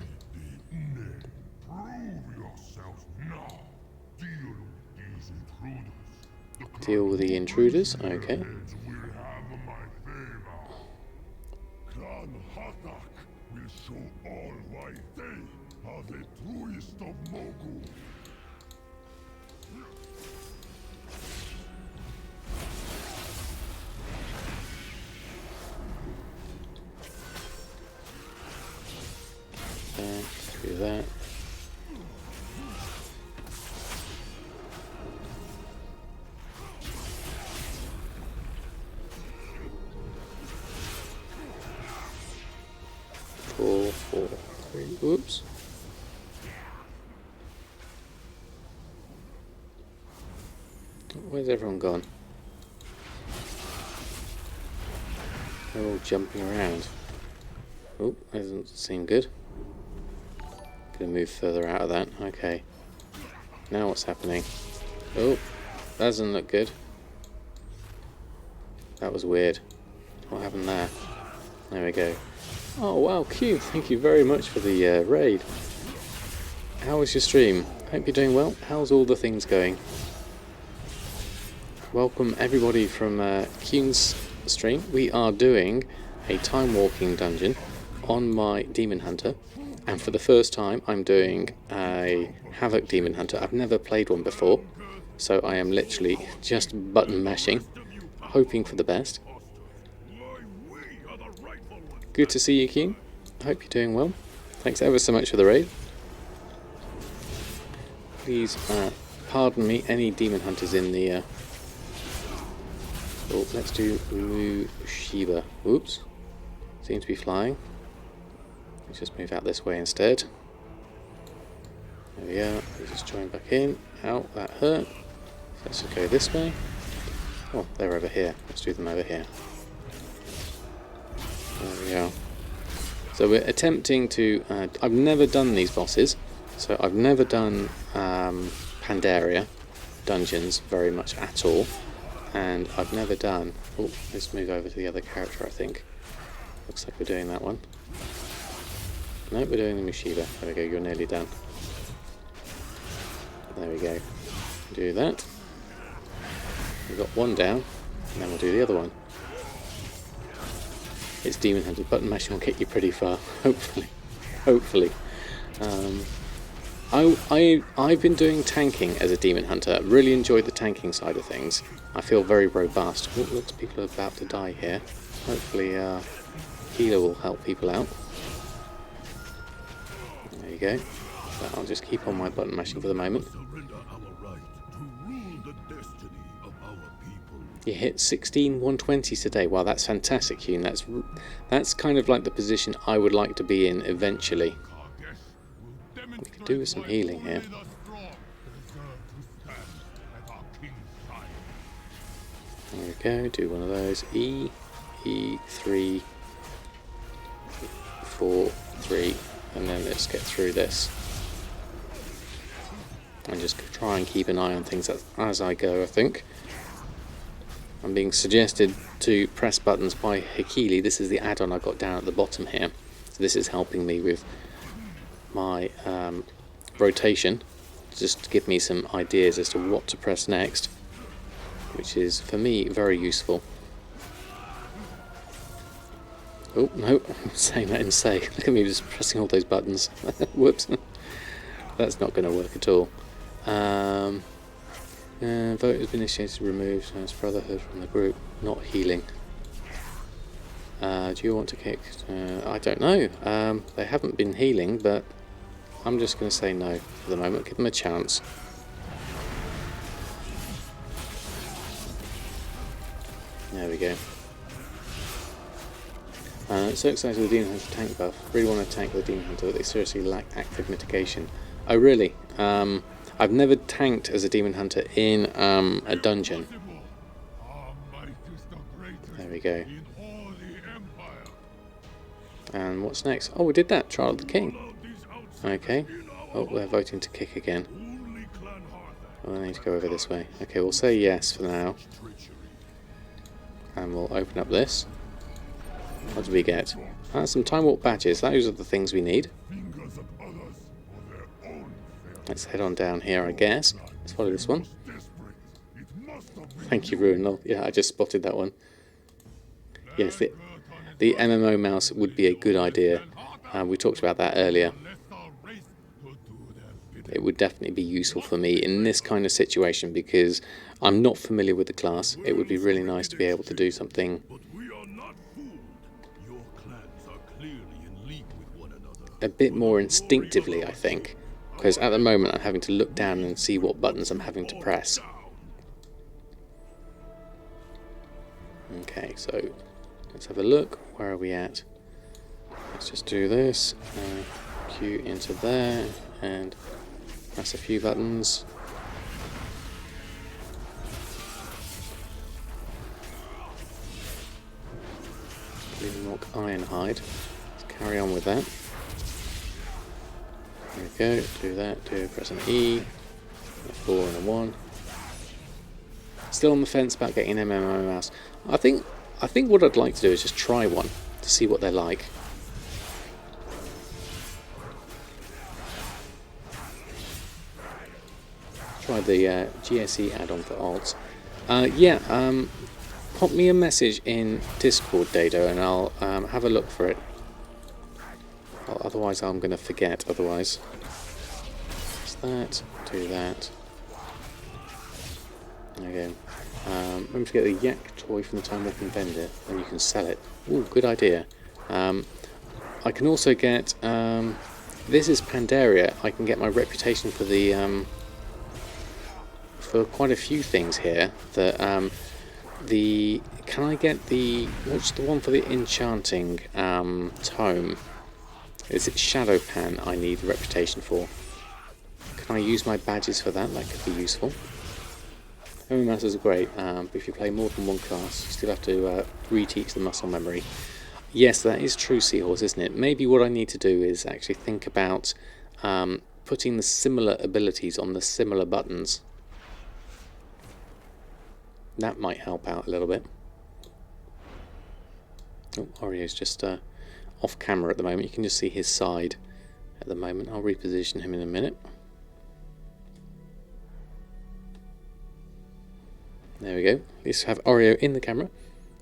Deal with the intruders, okay. Do that. Four, 3. Oops. Where's everyone gone? They're all jumping around. Oh, that doesn't seem good. Gonna move further out of that. Okay. Now what's happening? Oh, that doesn't look good. That was weird. What happened there? There we go. Oh wow, Q, thank you very much for the raid. How was your stream? Hope you're doing well. How's all the things going? Welcome everybody from Q's stream. We are doing a Timewalking Dungeon on my Demon Hunter. And for the first time, I'm doing a Havoc Demon Hunter. I've never played one before, so I am literally just button mashing, hoping for the best. Good to see you, Keen. I hope you're doing well. Thanks ever so much for the raid. Please pardon me, any Demon Hunters in the... Oh, let's do Mushiba. Oops. Seems to be flying. Let's just move out this way instead. There we are. Let's just join back in. Ow, that hurt. So let's just go this way. Oh, they're over here. Let's do them over here. There we are. So we're attempting to... I've never done these bosses. So I've never done Pandaria dungeons very much at all. And I've never done... Oh, let's move over to the other character, I think. Looks like we're doing that one. No, we're doing the Mushiba. There we go, you're nearly done. There we go. Do that. We've got one down, and then we'll do the other one. It's Demon Hunter. Button mashing will get you pretty far, hopefully. Hopefully. I've been doing tanking as a Demon Hunter. I really enjoyed the tanking side of things. I feel very robust. Oh, looks people are about to die here. Hopefully healer will help people out. There you go. So I'll just keep on my button mashing for the moment. You hit 16 120s today. Wow, that's fantastic, Hune. That's kind of like the position I would like to be in eventually. We could do with some healing here. There we go, do one of those. E3, 4, 3, and then let's get through this. And just try and keep an eye on things as I go, I think. I'm being suggested to press buttons by Hikili. This is the add-on I've got down at the bottom here. So this is helping me with my rotation, just to give me some ideas as to what to press next. which is, for me, very useful. Oh, no, I'm saying that in say. Look at me just pressing all those buttons. Whoops. That's not going to work at all. Vote has been initiated, removed as Brotherhood from the group. Not healing. Do you want to kick? I don't know. They haven't been healing, but I'm just going to say no for the moment. Give them a chance. There we go. So excited with the Demon Hunter tank buff. Really want to tank the Demon Hunter, but they seriously lack active mitigation. Oh really? I've never tanked as a Demon Hunter in a dungeon. There we go. And what's next? Oh, we did that. Trial of the King. Okay. Oh, they're voting to kick again. Oh, I need to go over this way. Okay, we'll say yes for now. And we'll open up this. What do we get? Some Time Walk badges. Those are the things we need. Let's head on down here, I guess. Let's follow this one. Thank you, Ruin. Yeah, I just spotted that one. Yes, the MMO mouse would be a good idea. We talked about that earlier. It would definitely be useful for me in this kind of situation because I'm not familiar with the class. It would be really nice to be able to do something a bit more instinctively, I think, because at the moment I'm having to look down and see what buttons I'm having to press. Okay, so let's have a look. Where are we at? Let's just do this. Q into there and press a few buttons. Unlock Ironhide. Let's carry on with that. There we go, do that, press an E, a 4 and a 1. Still on the fence about getting an MMO mouse. I think what I'd like to do is just try one to see what they're like. Try the GSE add-on for alts. Pop me a message in Discord, Dado, and I'll have a look for it. Otherwise I'm going to forget, otherwise. That's that, do that. There we go. Remember to get the yak toy from the Timewalking vendor, and you can sell it. Ooh, good idea. I can also get, this is Pandaria, I can get my reputation for the, for quite a few things here. That, can I get the, what's the one for the enchanting tome? Is it Shadowpan I need the reputation for? Can I use my badges for that? That could be useful. Memory masters are great, but if you play more than one class, you still have to reteach the muscle memory. Yes, that is true, Seahorse, isn't it? Maybe what I need to do is actually think about putting the similar abilities on the similar buttons. That might help out a little bit. Oh, Oreo's just off camera at the moment. You can just see his side at the moment. I'll reposition him in a minute. There we go. Let's have Oreo in the camera.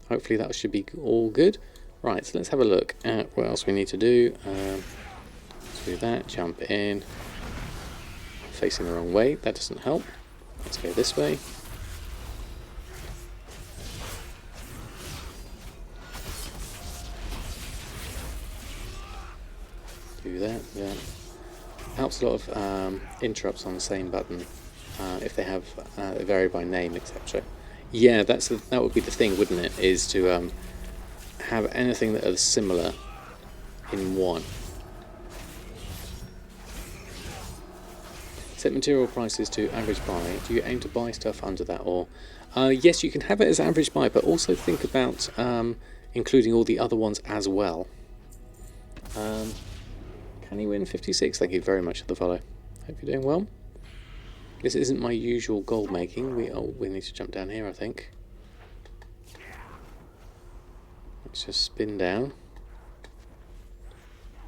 Hopefully that should be all good. Right, so let's have a look at what else we need to do. Let's do that, jump in. Facing the wrong way, that doesn't help. Let's go this way. Do that, yeah. Helps a lot of interrupts on the same button if they have they vary by name, etc. Yeah, that would be the thing, wouldn't it? Is to have anything that are similar in one. Set material prices to average buy. Do you aim to buy stuff under that, or yes, you can have it as average buy, but also think about including all the other ones as well. Can he win 56? Thank you very much for the follow. Hope you're doing well. This isn't my usual gold making. We need to jump down here, I think. Let's just spin down,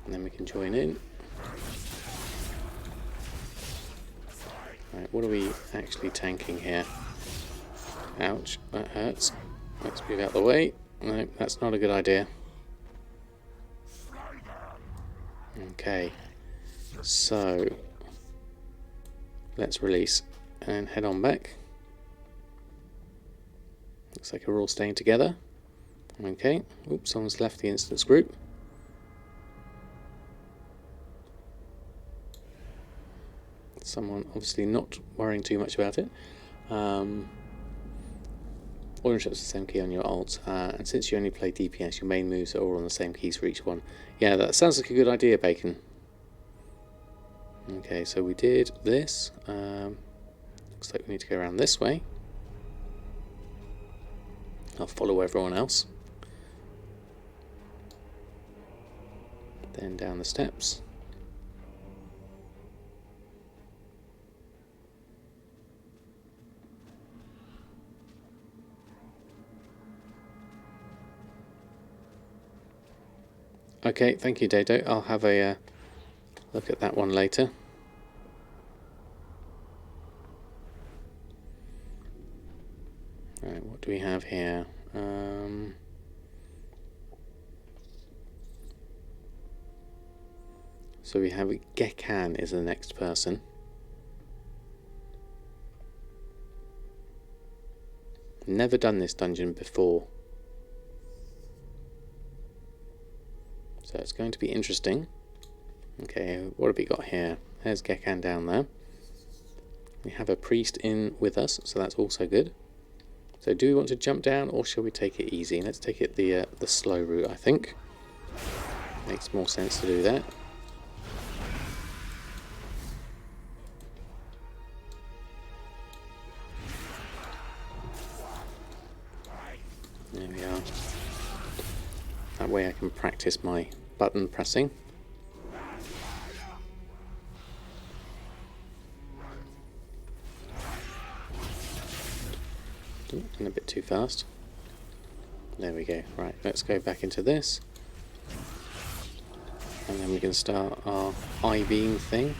and then we can join in. Right, what are we actually tanking here? Ouch, that hurts. Let's move out of the way. No, that's not a good idea. Okay, so let's release and head on back. Looks like we're all staying together. Okay, oops, someone's left the instance group. Someone obviously not worrying too much about it. All instructions the same key on your alt, and since you only play DPS, your main moves are all on the same keys for each one. Yeah, that sounds like a good idea, Bacon. Okay, so we did this. Looks like we need to go around this way. I'll follow everyone else. Then down the steps. Okay, thank you, Dado. I'll have a look at that one later. Alright, what do we have here? So we have Gekan is the next person. Never done this dungeon before. So it's going to be interesting. Okay, what have we got here? There's Gekan down there. We have a priest in with us, so that's also good. So do we want to jump down, or shall we take it easy? Let's take it the slow route, I think. Makes more sense to do that. There we are. That way I can practice my button pressing. And a bit too fast. There we go. Right, let's go back into this. And then we can start our I-beam thing.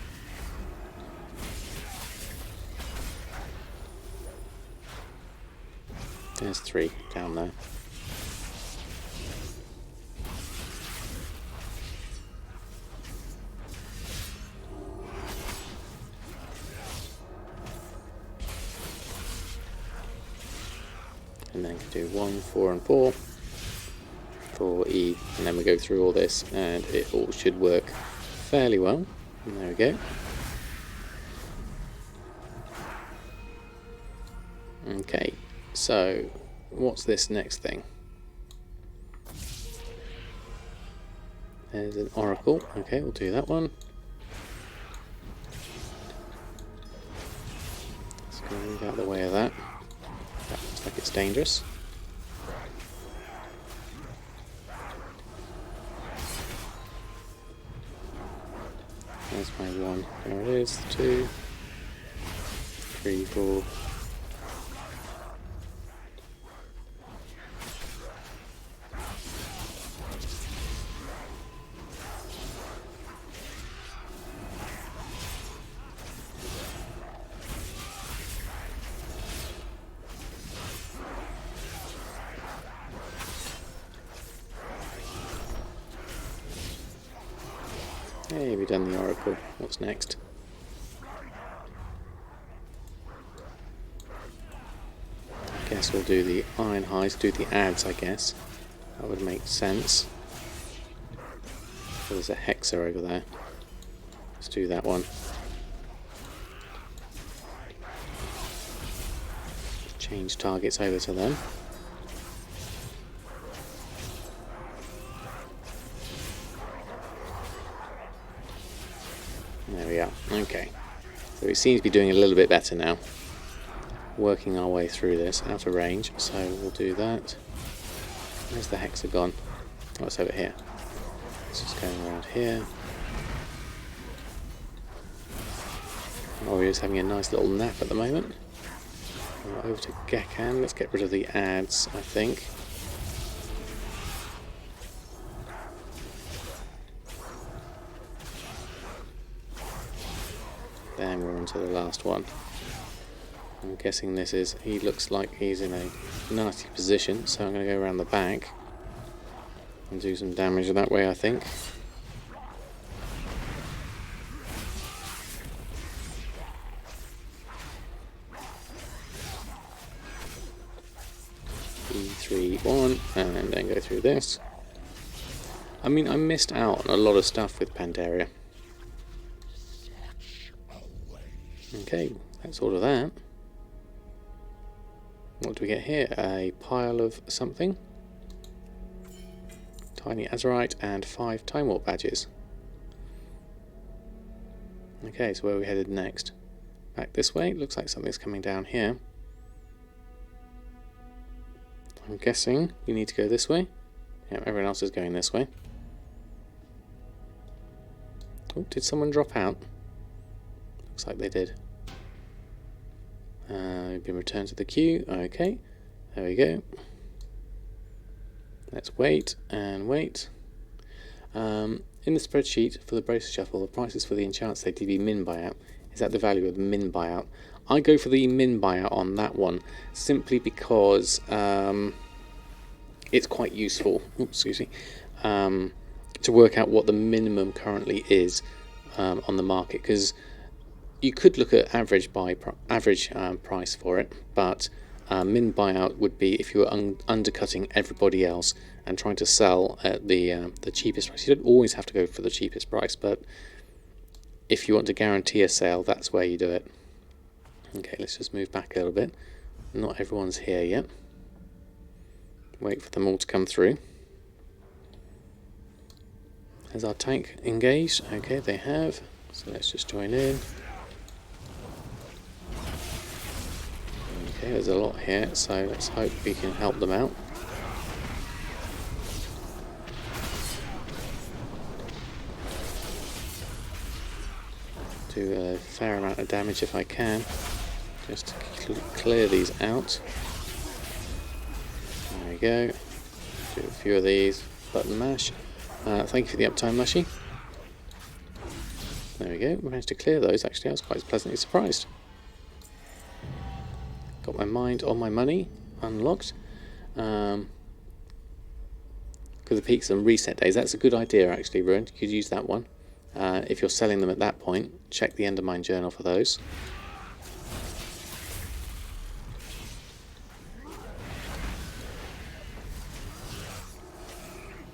There's 3 down there. And then do 1, 4 and 4 for E, and then we go through all this and it all should work fairly well. And there we go. Okay, so what's this next thing? There's an oracle. Okay, we'll do that one. Let's go move out of the way of that. That looks like it's dangerous. There's my 1. There it is. 2, 3, 4. Hey, we've done the oracle. What's next? I guess we'll do the iron highs, do the ads, I guess. That would make sense. So there's a hexer over there. Let's do that one. Change targets over to them. There we are. Okay. So it seems to be doing a little bit better now. Working our way through this, out of range. So we'll do that. Where's the hexagon? Oh, it's over here. Let's just go around here. Warrior's having a nice little nap at the moment. Over to Gekan. Let's get rid of the ads, I think. Then we're on to the last one. I'm guessing this is... He looks like he's in a nasty position, so I'm going to go around the back and do some damage that way, I think. E3, 1, and then go through this. I mean, I missed out on a lot of stuff with Pandaria. Okay, that's all of that. What do we get here? A pile of something. Tiny Azerite and 5 Time Warp badges. Okay, so where are we headed next? Back this way. Looks like something's coming down here. I'm guessing we need to go this way. Yeah, everyone else is going this way. Oh, did someone drop out? Looks like they did. We've been returned to the queue. Okay, there we go. Let's wait and wait. In the spreadsheet for the bracer shuffle, the prices for the enchants say DB min buyout. Is that the value of the min buyout? I go for the min buyout on that one simply because it's quite useful. Oops, excuse me. To work out what the minimum currently is on the market, because you could look at average price for it, but min buyout would be if you were undercutting everybody else and trying to sell at the cheapest price. You don't always have to go for the cheapest price, but if you want to guarantee a sale, that's where you do it. Okay, let's just move back a little bit. Not everyone's here yet. Wait for them all to come through. Has our tank engaged? Okay, they have. So let's just join in. Okay, there's a lot here, so let's hope we can help them out. Do a fair amount of damage if I can, just to clear these out. There we go. Do a few of these. Button mash. Thank you for the uptime, Mushy. There we go. We managed to clear those. Actually, I was quite pleasantly surprised. Got my mind on my money unlocked. Because the peaks and reset days, that's a good idea actually, Ruin. You could use that one. If you're selling them at that point, check the Endermine journal for those.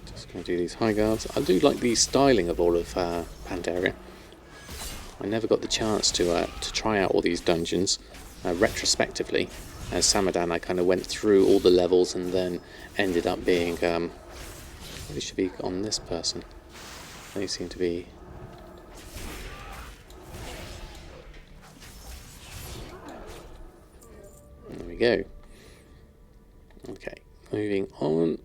Just going to do these high guards. I do like the styling of all of Pandaria. I never got the chance to try out all these dungeons retrospectively. As Samadan, I kind of went through all the levels and then ended up being... It should be on this person. They seem to be... There we go. Okay, moving on.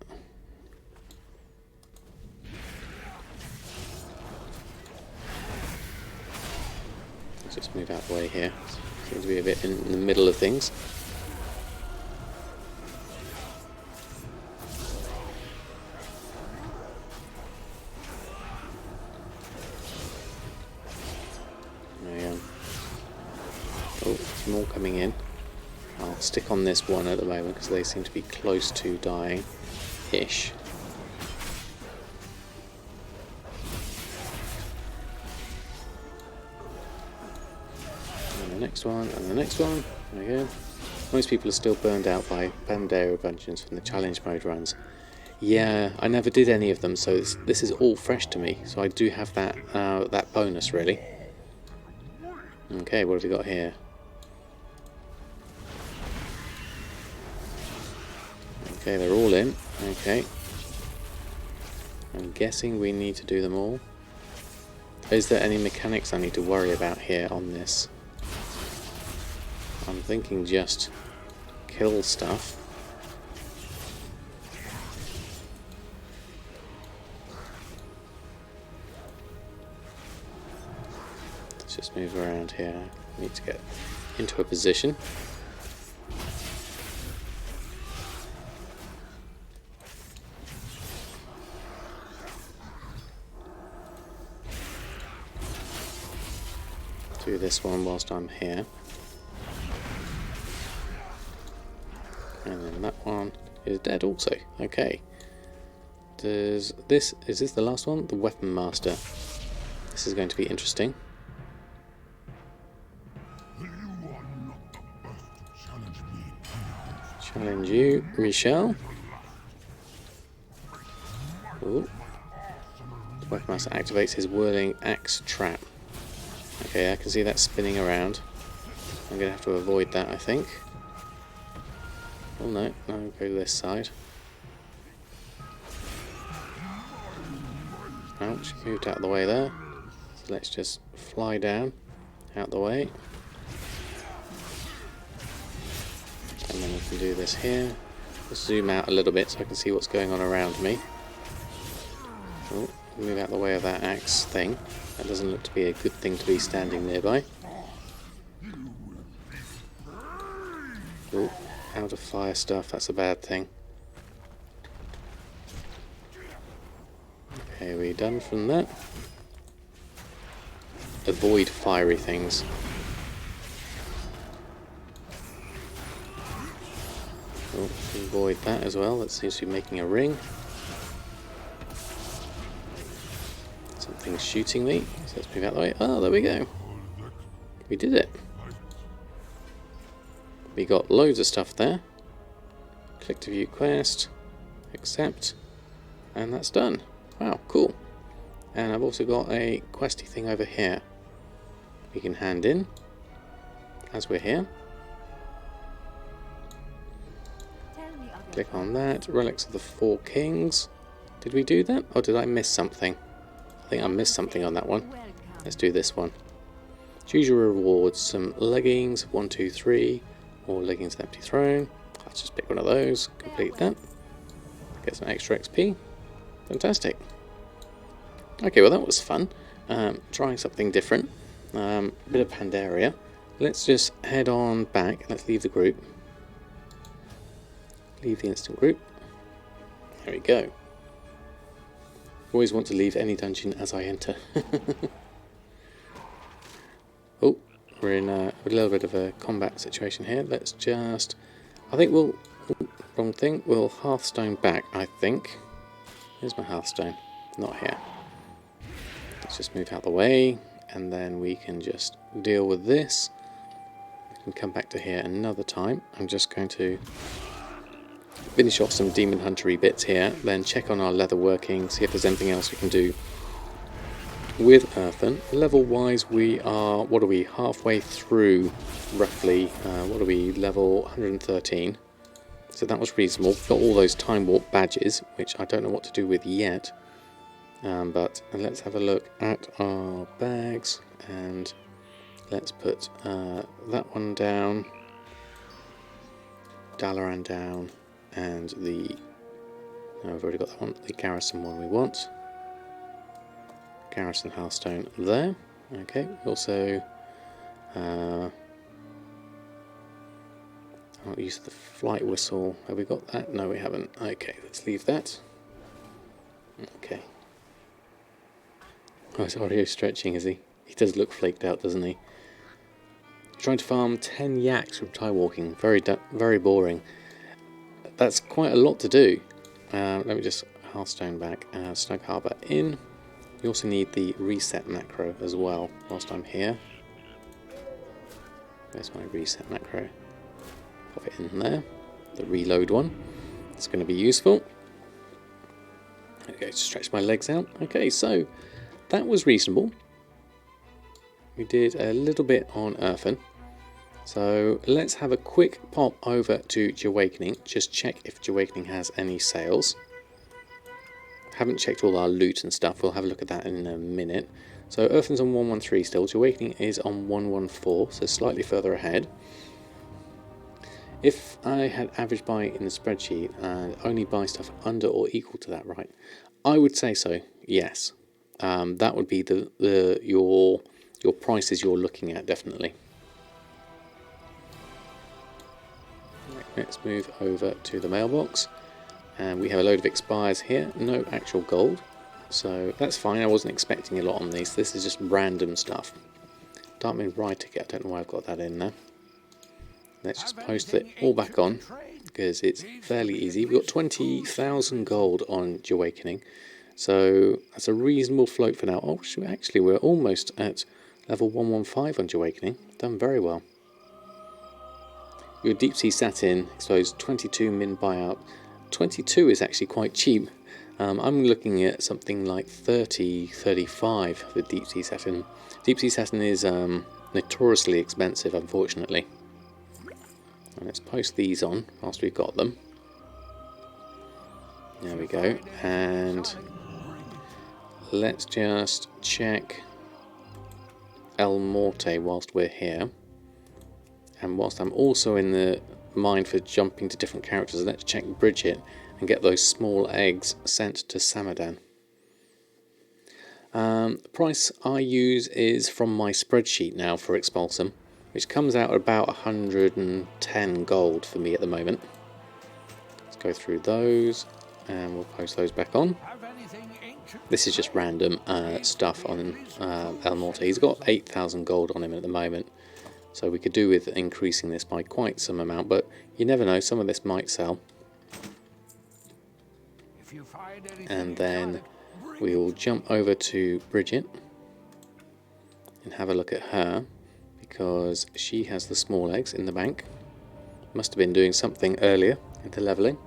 Let's just move out of the way here. Seems to be a bit in the middle of things. Oh, some more coming in. I'll stick on this one at the moment because they seem to be close to dying-ish. And the next one, and the next one. There we go. Most people are still burned out by Pandaria dungeons from the challenge mode runs. Yeah, I never did any of them, so this is all fresh to me. So I do have that that bonus, really. Okay, what have we got here? Okay, they're all in. Okay. I'm guessing we need to do them all. Is there any mechanics I need to worry about here on this? I'm thinking just kill stuff. Let's just move around here. Need to get into a position. Do this one whilst I'm here. is dead also. Okay. Is this the last one? The Weapon Master. This is going to be interesting. Challenge you, Michelle. Ooh. The Weapon Master activates his whirling axe trap. Okay, I can see that spinning around. I'm going to have to avoid that, I think. Oh no, I'll go this side. Ouch, moved out of the way there. So let's just fly down, out the way. And then we can do this here. Just zoom out a little bit so I can see what's going on around me. Oh, move out the way of that axe thing. That doesn't look to be a good thing to be standing nearby. Oh, out of fire stuff, that's a bad thing. Okay, we done from that? Avoid fiery things. Oh, avoid that as well, that seems to be making a ring. Something's shooting me, so let's move out the way. Oh, there we go. We did it. We got loads of stuff there. Click to view quest, accept, and that's done. Wow, cool. And I've also got a questy thing over here we can hand in as we're here. Click on that. Relics of the Four Kings. Did we do that? Or did I miss something? I think I missed something on that one. Let's do this one. Choose your rewards. Some leggings, 1, 2, 3, or leggings empty throne. Let's just pick one of those. Complete that. Get some extra XP. Fantastic. Okay, well that was fun. Trying something different. Bit of Pandaria. Let's just head on back. Let's leave the group. Leave the instant group. There we go. Always want to leave any dungeon as I enter. Oh, we're in a little bit of a combat situation here. Let's just... I think we'll... wrong thing. We'll Hearthstone back, I think. Here's my Hearthstone. Not here. Let's just move out the way, and then we can just deal with this. We can come back to here another time. I'm just going to finish off some demon huntery bits here, then check on our leather working, see if there's anything else we can do with Erfen. Level wise we are, what are we, halfway through roughly, what are we, level 113. So that was reasonable. Got all those time warp badges, which I don't know what to do with yet. But let's have a look at our bags, and let's put that one down, Dalaran down, and the... no, I've already got that one, the garrison one we want. Garrison Hearthstone there. Okay, also I'll use the flight whistle. Have we got that? No, we haven't. Okay, let's leave that. Okay. Oh, is Oreo stretching, is he? He does look flaked out, doesn't he? Trying to farm 10 yaks from Timewalking. Very boring. That's quite a lot to do. Let me just Hearthstone back. Snug Harbour in. You also need the reset macro as well whilst I'm here. There's my reset macro. Pop it in there. The reload one. It's going to be useful. Okay, stretch my legs out. Okay, so that was reasonable. We did a little bit on Erfen. So let's have a quick pop over to Awakening. Just check if Awakening has any sales. Haven't checked all our loot and stuff. We'll have a look at that in a minute. So Erfen's on 113 still. Awakening is on 114, so slightly further ahead. If I had average buy in the spreadsheet and only buy stuff under or equal to that, right? I would say so. Yes, that would be your prices you're looking at, definitely. Right, let's move over to the mailbox, and we have a load of expires here. No actual gold, so that's fine. I wasn't expecting a lot on these. This is just random stuff. Darkmoon Ride ticket. I don't know why I've got that in there. Let's just post it all back on. because it's fairly easy. We've got 20,000 gold on Awakening, so that's a reasonable float for now. Oh, actually, we're almost at level 115 on Awakening. Done very well. Your Deep Sea Satin exposed 22 min buyout. 22 is actually quite cheap. I'm looking at something like 30, 35 for Deep Sea Satin. Deep Sea Satin is notoriously expensive, unfortunately. And let's post these on whilst we've got them. There we go. And let's just check El Morte whilst we're here. And whilst I'm also in the mind for jumping to different characters, let's check Bridget and get those small eggs sent to Samadan. The price I use is from my spreadsheet now for Expulsum, which comes out at about 110 gold for me at the moment. Let's go through those and we'll post those back on. This is just random stuff on El Morte. He's got 8,000 gold on him at the moment. So we could do with increasing this by quite some amount, but you never know, some of this might sell. And then we will jump over to Bridget and have a look at her, because she has the small eggs in the bank. Must have been doing something earlier into leveling.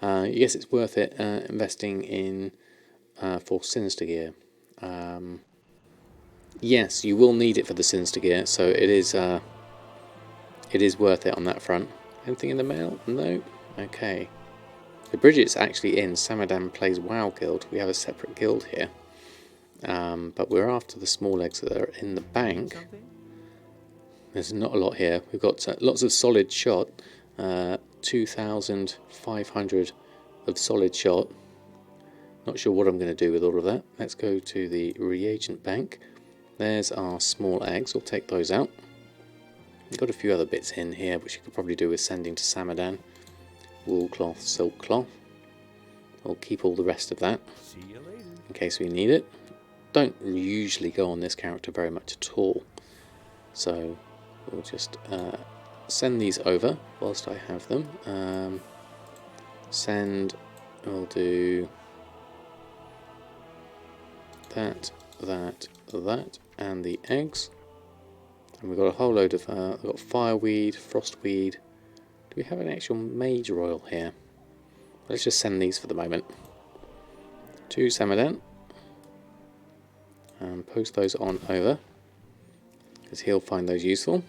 Yes, it's worth it investing in for Sinister Gear. Yes, you will need it for the Sinister Gear, so it is worth it on that front. Anything in the mail? No? Okay. So Bridget's actually in Samadan Plays WoW Guild. We have a separate guild here. But we're after the small eggs that are in the bank. There's not a lot here. We've got lots of solid shot. 2,500 of solid shot. Not sure what I'm going to do with all of that. Let's go to the reagent bank. There's our small eggs, we'll take those out. We've got a few other bits in here which you could probably do with sending to Samadan. Wool cloth, silk cloth. We'll keep all the rest of that in case we need it. Don't usually go on this character very much at all. So we'll just send these over whilst I have them. Send, we'll do that, and the eggs. And we've got a whole load of we've got fireweed, frostweed. Do we have an actual major oil here? Let's just send these for the moment to Samadan and post those on over, because he'll find those useful.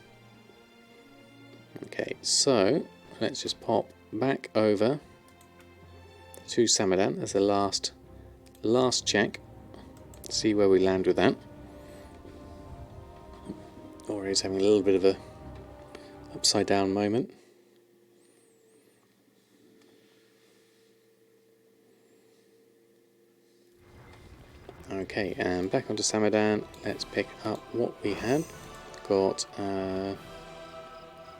Okay, so let's just pop back over to Samadan as the last check. See where we land with that. Or he's having a little bit of a upside down moment. Okay, and back onto Samadan. Let's pick up what we had. Got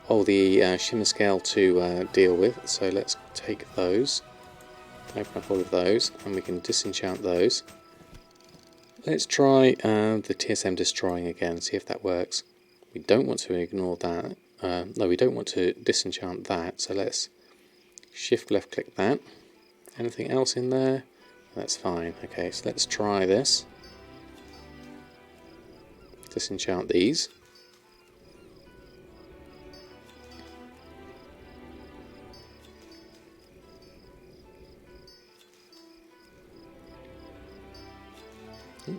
the shimmer scale to deal with. So let's take those. Open up all of those, and we can disenchant those. Let's try the TSM destroying again, see if that works. We don't want to ignore that. No, we don't want to disenchant that, so let's shift left click that. Anything else in there? That's fine. Okay, so let's try this. Disenchant these.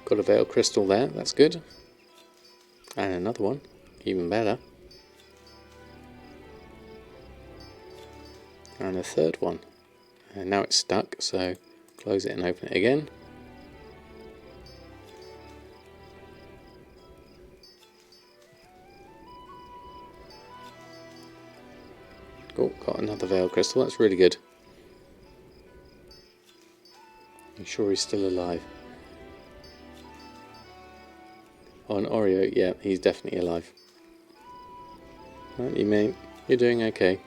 Got a Veil Crystal there, that's good. And another one, even better. And a third one. And now it's stuck, so close it and open it again. Oh, got another Veil Crystal, that's really good. I'm sure he's still alive. Oh, an Oreo, yeah, he's definitely alive. Aren't you, mate? You're doing okay.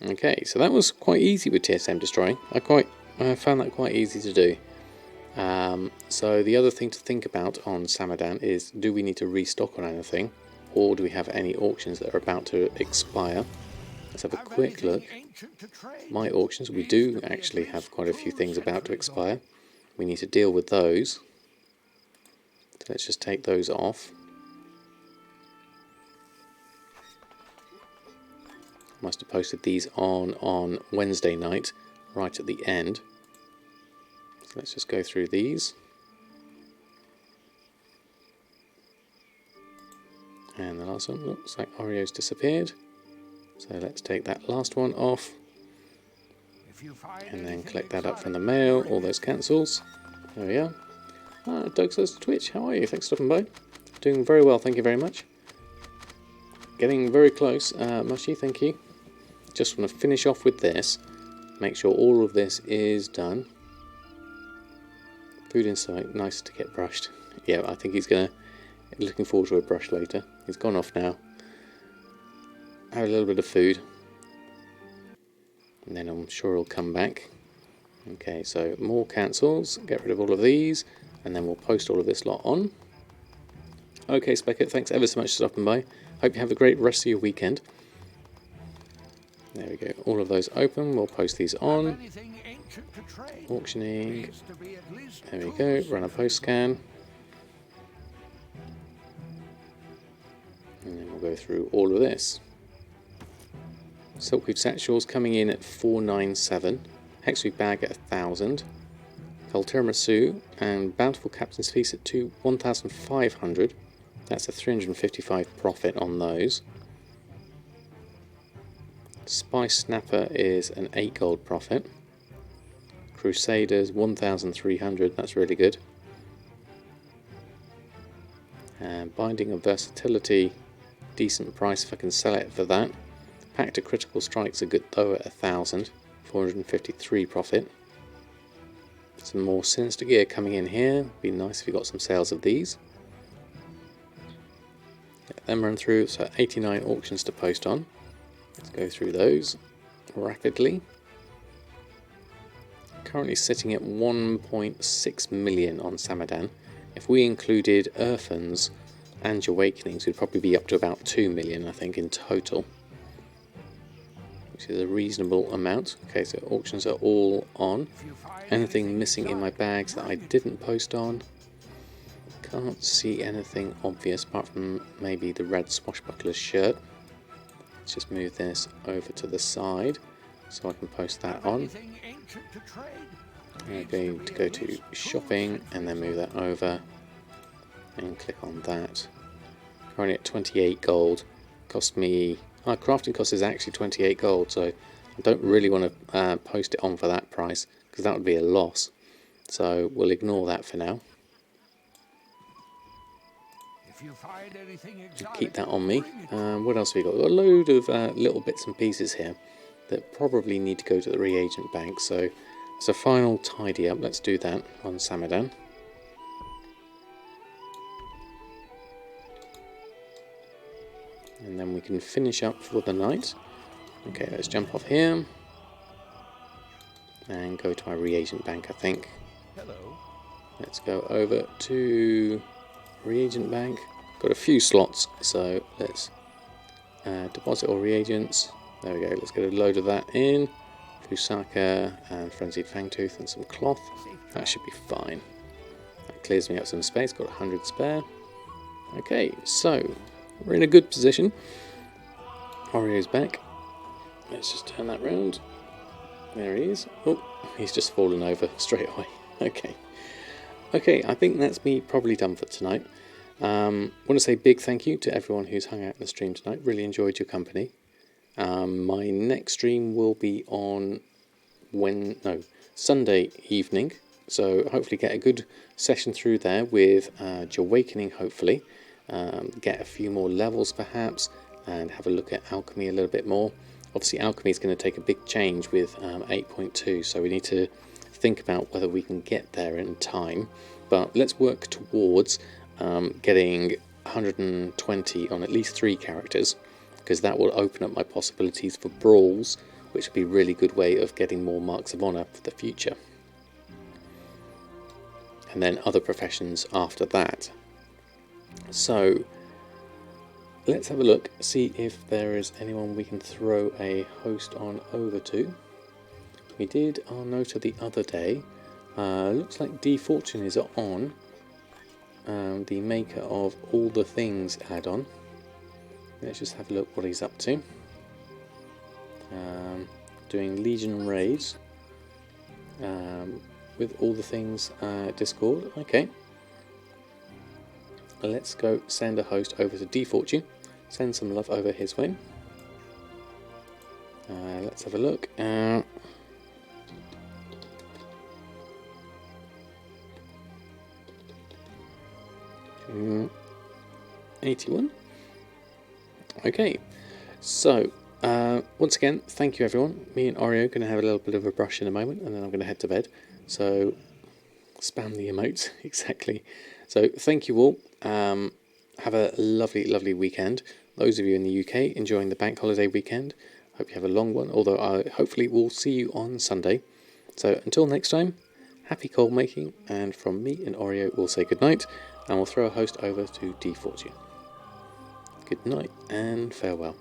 Okay, so that was quite easy with TSM destroying. I found that quite easy to do. So the other thing to think about on Samadan is, do we need to restock on anything? or do we have any auctions that are about to expire? Let's have a quick look. My auctions, we do actually have quite a few things about to expire. We need to deal with those. So let's just take those off. Must have posted these on Wednesday night, right at the end. So let's just go through these. And the last one looks like Oreo's disappeared. So let's take that last one off. And then collect that up from the mail, all those cancels. There we are. Doug says, Twitch, how are you? Thanks for stopping by. Doing very well, thank you very much. Getting very close, Mushy, thank you. Just want to finish off with this. Make sure all of this is done. Food in sight, nice to get brushed. Yeah, I think he's looking forward to a brush later. He's gone off now. Have a little bit of food. And then I'm sure he'll come back. Okay, so more cancels. Get rid of all of these. And then we'll post all of this lot on. Okay, Speckett, thanks ever so much for stopping by. Hope you have a great rest of your weekend. There we go. All of those open. We'll post these on. Auctioning. There we go. Run a post scan. And then we'll go through all of this. Silkweed Satchels coming in at 497. Hexweed Bag at 1000. Tiramisu and Bountiful Captain's Feast at 1,500. That's a 355 profit on those. Spice Snapper is an 8 gold profit. Crusaders 1,300, that's really good. And Binding of Versatility, decent price if I can sell it for that. Pact of Critical Strikes are good though at 1,000, 453 profit. Some more Sinister Gear coming in here, be nice if you got some sales of these. Let them run through, so 89 auctions to post on. Let's go through those rapidly. Currently sitting at 1.6 million on Samadan. If we included Erfen's and Awakenings, we'd probably be up to about 2 million, I think, in total. Which is a reasonable amount. Okay, so auctions are all on. Anything missing in my bags that I didn't post on? Can't see anything obvious apart from maybe the red swashbuckler shirt. Let's just move this over to the side so I can post that on. I'm going to go to shopping and then move that over and click on that. Currently at 28 gold. Cost me... crafting cost is actually 28 gold, so I don't really want to post it on for that price because that would be a loss. So we'll ignore that for now. Keep that on me. What else have we got? We've got a load of little bits and pieces here that probably need to go to the reagent bank. So as a final tidy up, let's do that on Samadan. And then we can finish up for the night. Okay, let's jump off here and go to our reagent bank, I think. Hello. Let's go over to reagent bank. Got a few slots, so let's deposit all reagents. There we go, let's get a load of that in. Fusaka and Frenzied Fangtooth and some cloth. That should be fine. That clears me up some space, got 100 spare. Okay, so we're in a good position. Oreo's back. Let's just turn that round. There he is. Oh, he's just fallen over straight away. Okay. Okay, I think that's me probably done for tonight. Want to say big thank you to everyone who's hung out in the stream tonight. Really enjoyed your company. My next stream will be on Sunday evening. So hopefully get a good session through there with Awakening, hopefully. Get a few more levels perhaps and have a look at alchemy a little bit more. Obviously alchemy is going to take a big change with 8.2, so we need to think about whether we can get there in time, but let's work towards getting 120 on at least 3 characters, because that will open up my possibilities for brawls, which would be a really good way of getting more marks of honour for the future, and then other professions after that. So let's have a look, see if there is anyone we can throw a host on over to. We did our nota the other day. Looks like D Fortune is on, the maker of All the Things add-on. Let's just have a look what he's up to. Doing Legion raids with All the Things Discord. Okay. Let's go send a host over to D Fortune. Send some love over his way. Let's have a look. 81. Okay, so once again, thank you everyone. Me and Oreo are going to have a little bit of a brush in a moment, and then I'm going to head to bed. So spam the emotes exactly. So thank you all. Have a lovely, lovely weekend. Those of you in the UK enjoying the bank holiday weekend, hope you have a long one. Although hopefully we'll see you on Sunday. So until next time, happy gold making, and from me and Oreo, we'll say good night, and we'll throw a host over to D Fortune. Good night and farewell.